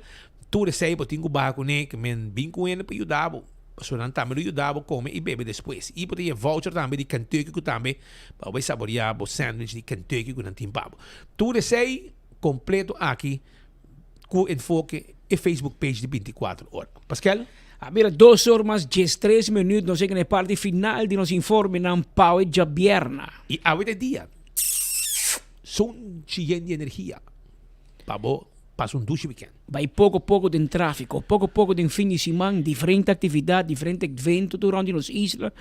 tudo isso aí, digo bajar com ele, que men bem com ele para ajudar, paso não também ajudar a comer e beber depois. E pode ter voucher também de Kentucky que também para vai saborear o sandwich de Kentucky que não tem pabo. Tudo isso aí completo aqui com enfoque e Facebook page de 24 horas. Pascal? Mira, 2 horas mais 13 minutos, nós chegamos na parte final de nosso informe na Pau de Bierna. E a de dia, são cheios de energia. Pabo, passa duche weekend. Vai pouco a pouco de tráfico, pouco a pouco de fim de semana, diferente atividade, diferente evento durante nos isla.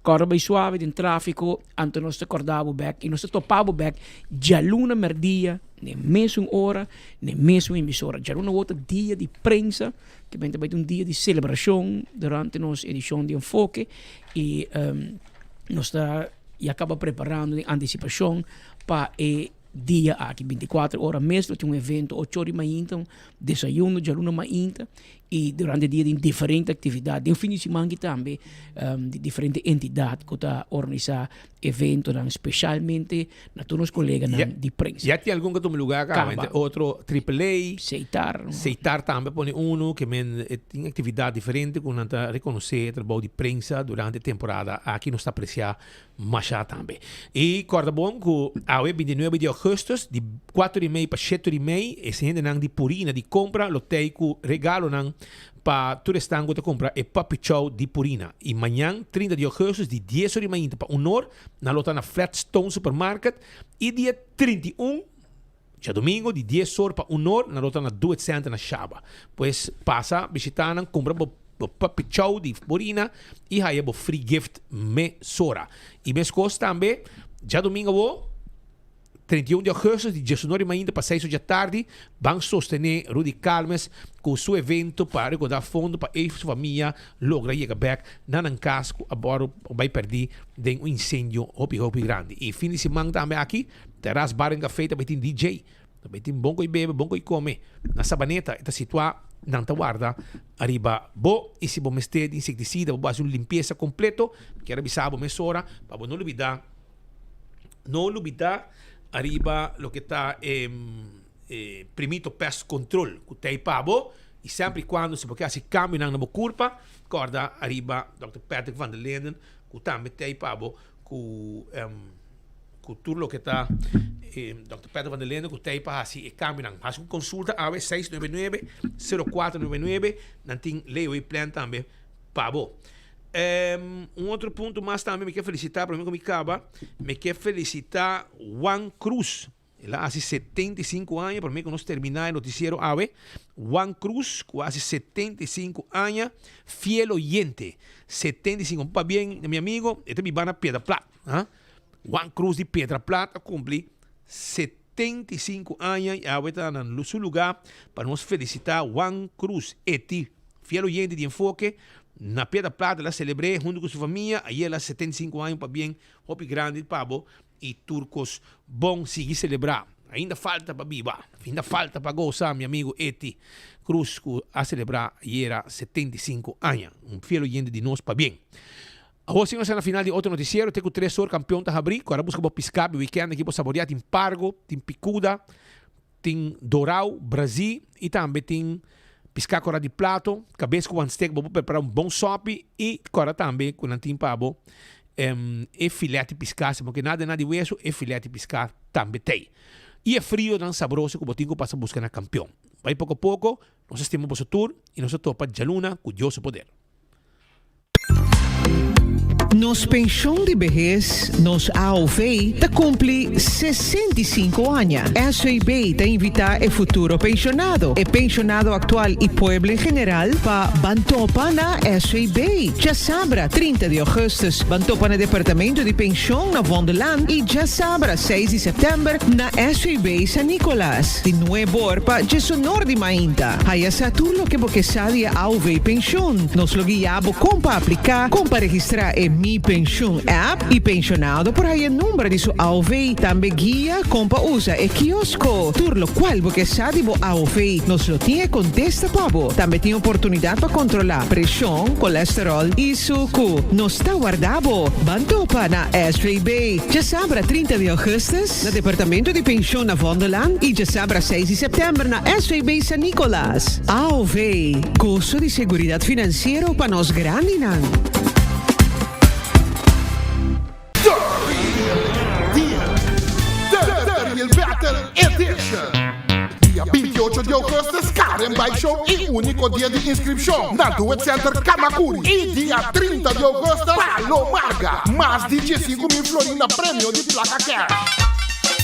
Corre bem suave de tráfico, antes nós acordávamos back e nós topávamos back já luna merdia, nem mesmo hora, nem mesmo emissora. Já luna outro dia de prensa, que vem também um dia de celebração durante nossa edição de Enfoque e nós está e acaba preparando em antecipação para dia aqui 24 horas mesmo, tem um evento 8 horas mais então, desayuno já luna mais então e durante o dia de diferentes atividades, de um fim de semana também, de diferentes entidades que estão organizando eventos, especialmente na todos os colegas de prensa. Já tem algum que tome lugar, outro AAA, Seitar também põe que tem atividade diferente que não está reconhecer o trabalho de prensa durante a temporada, aqui não está apreciando mais também. E corda bom que a 29 de agosto, de 4h30 para 7h30, esse gente de Purina, de compra, lotei com regalo para turestango te compra e papi chow de Purina. E amanhã, 30 de agosto, de 10h30 para 1 hora, na lota na Flatstone Supermarket. E dia 31, já domingo, de 10 horas para 1 hora, na lota na 200 na Shaba. Pois passa, visitar, compra o papi chow de Purina e aí o free gift me sora. E mes costa também, já domingo, 31 de agosto, de 19h30 para 6 da tarde, vão sostener Rudy Calmes com seu evento para recordar fundo para a sua família logra chegar back na casco agora vai perder de um incêndio hopi grande. E fim de semana também aqui, terás bar em café, também tem DJ, também tem bom que bebe, bom que come. Na Sabaneta, está situado na guarda, arriba, bo, e se bom mestre de inseticida, vou fazer uma limpeza completo, quero avisar a mesora, para não olvidar, arriba lo que está primito pest control que tem pabo e sempre quando se pode fazer cambio na nossa culpa corda arriba Dr. Patrick van der Linden que também tem pabo que tudo lo que está Dr. Patrick van der Linden que tem para fazer cambio na faz uma consulta a 699-0499 não tem lei e plan também pabo. Outro ponto mais também me quer felicitar, para mim como acaba, me quer felicitar Juan Cruz. Ele há 75 anos, para mim que nós terminamos o noticiero AVE. Juan Cruz, que há 75 anos, fiel oyente. 75, para bem, meu amigo, este é meu bana Pedra Plata. Juan Cruz de Pedra Plata cumpre 75 anos e AVE está no seu lugar para nós felicitar Juan Cruz, fiel oyente de Enfoque. Na Pedra Plata, ela celebrei junto com sua família. Aí ela 75 anos para bem, hopi grande, pabo. E turcos bom seguir celebrar. Ainda falta para viva, ainda falta para gozar, meu amigo Eti Cruz, que a celebrar e era 75 anos. Fiel oyente de nós para bem. Agora, chegamos na final de outro noticiero. Tenho 3 horas campeão da abrir. Agora busca para piscar o weekend aqui para saborear. Tem Pargo, tem Picuda, tem Doral, Brasil e também tem piscar cora de plato, cabeça com steak, vou preparar bom sope e cora também com antim pabo e filete piscar, porque nada de hueso e filete piscar também tem. e é frio não sabroso que botinho passa buscando campeão. Vai pouco a pouco, nós temos o tour e nós topa de luna curioso poder. Nos pensión de vejez, nos AOV, te cumpre 65 años. SAB te invita a futuro pensionado. El pensionado actual y pueblo en general pa Bantopa na SAB. Ya sabra, 30 de agosto, Bantopa na Departamento de Pensión na Vondeland y ya sabra, 6 de septiembre na SAB San Nicolás. De nuevo orpa, Jesonor de Mainta. Haya saturo que porque sadia AOV Pensión. Nos lo guiamos como para aplicar, como para registrar Mi Pensión app e pensionado por aí número de sua AOV também guia compa usa e quiosco tur lo qual porque sabe bo AOV nos lo tinha contesta pabo também tem oportunidade para controlar pressão colesterol e suco nos está guardado Bantopa na SAB já sabra 30 de agosto na Departamento de Pensão na Vondeland e já sabra 6 de setembro na SAB San Nicolás AOV curso de seguridade financeira para nós grande não. Il Battle Edition. Dia 28 de agosto, Karen Bike Show e único dia de inscrição na Duet Center Kamakuri. E dia 30 de agosto, Palomarga. Mais de 15 mil florina prêmio de placa cash.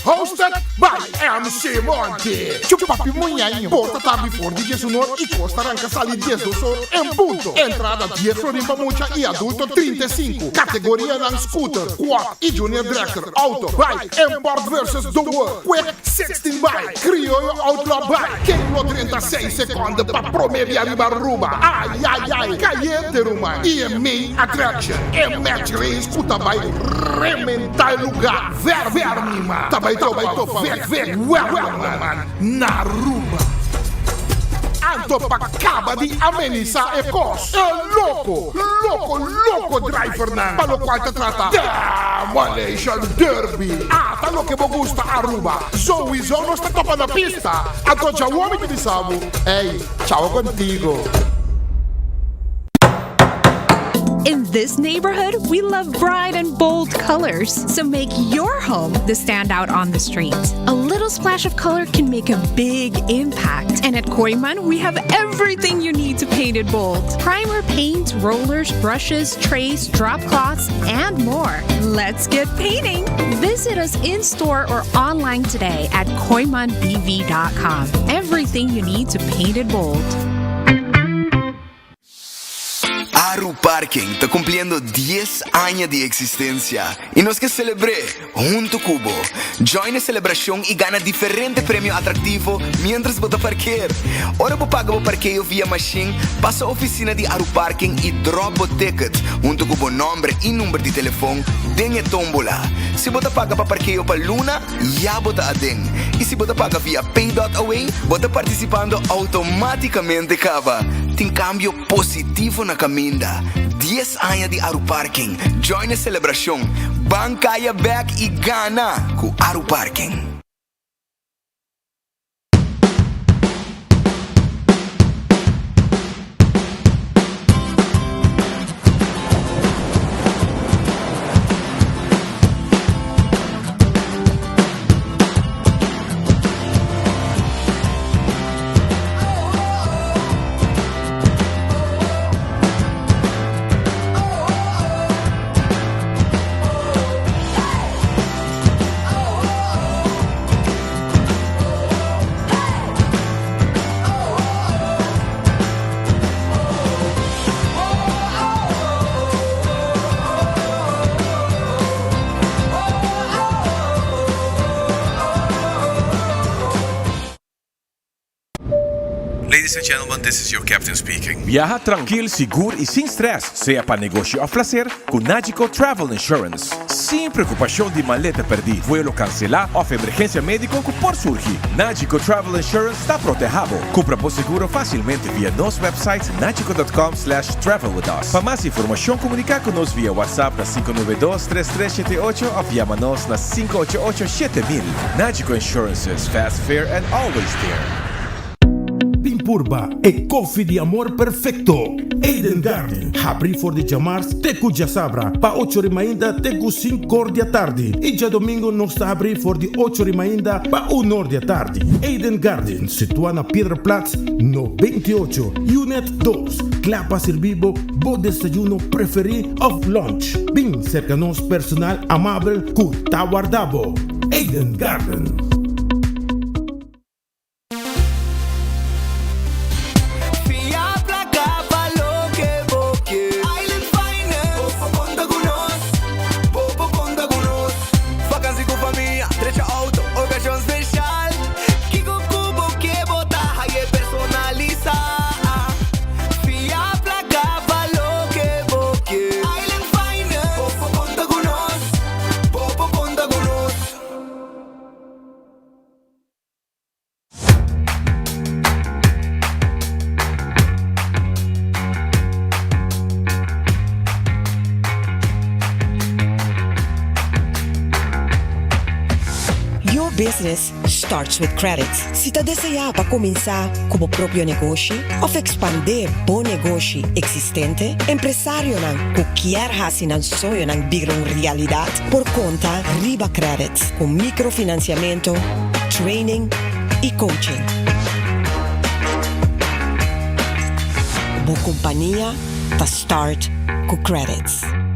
Hosted by MC Monte. Chupapi Munhainho. Porta tabi for DJ Sonor e Costa Ranca Sali 10 do Sol em ponto. Entrada 10 florim para mucha e adulto 35. Categoria non scooter, quad e junior director, auto, bike, import versus the world. Quick 16 bike, criollo outlaw bike. Kilo 36 secondi para prometer arriba Ruba. Ai, ai, ai, caiente Ruma. E a main attraction, é match race, puta bike, rementar lugar. Vermima. Tabai topa, man, na Ruba. Antopa acaba de amenizar e cos. É louco driver nan. Para o qual te trata Demolition Derby. Tá lo que me gusta Aruba. Zoe não está topa na pista. Então já o homem que me sabe. Ei, tchau contigo. In this neighborhood, we love bright and bold colors, so make your home the standout on the street. A little splash of color can make a big impact. And at Koiman, we have everything you need to paint it bold. Primer paint, rollers, brushes, trays, drop cloths, and more. Let's get painting. Visit us in-store or online today at koimanbv.com. Everything you need to paint it bold. Aru Parking está cumpliendo 10 años de existencia y nos que celebré junto Cubo. Join la celebración y gana diferentes premios atractivos mientras vota parquear. Ahora vos paga o parqueo via machine, passa a oficina de Aru Parking y drop o ticket junto com o nombre y número de teléfono den tómbola. Si vota paga para parqueo para Luna, ya vota a den. Y si vota paga via Pay.away, vota participando automaticamente cava. Tem cambio positivo na caminda. 10 anos de Aru Parking. Join a celebração. Bancaya back e gana com Aru Parking. Ladies and gentlemen, this is your captain speaking. Viaja tranquilo, seguro e sem stress, seja para negócio ou placer, com Nagico Travel Insurance. Sem preocupação de maleta perdida, vuelo cancelar ou emergência médica que por surgir. Nagico Travel Insurance está protegido. Compra por seguro facilmente via nosso website nagico.com/travel with us. Para mais informação, comunicar conosco via WhatsApp na 592-3378 ou via-nos na 588-7000. Nagico Insurances, fast, fair and always there. purba e coffee di amor perfecto. Eden Garden, abri for de jamars teku jasabra, pa 8 rimainda teku 5 cordia tardi. E già domingo non sta abri for di 8 rimainda pa 1 ordia tardi. Eden Garden, situa na Piedraplatz, no 28, Unit 2. Clapa servibo, bo desayuno preferi of lunch. Bin cerca nos personal amable ku tawardabo. Eden Garden. Business starts with credits. Si ta desea pa comienzar como propio negócio of expandir bom negócio existente, empresario nang cualquier hasi ng sonho nang bigong realidad por conta Riba Credits con microfinanciamiento, training y coaching. Bo compañía ta start con credits.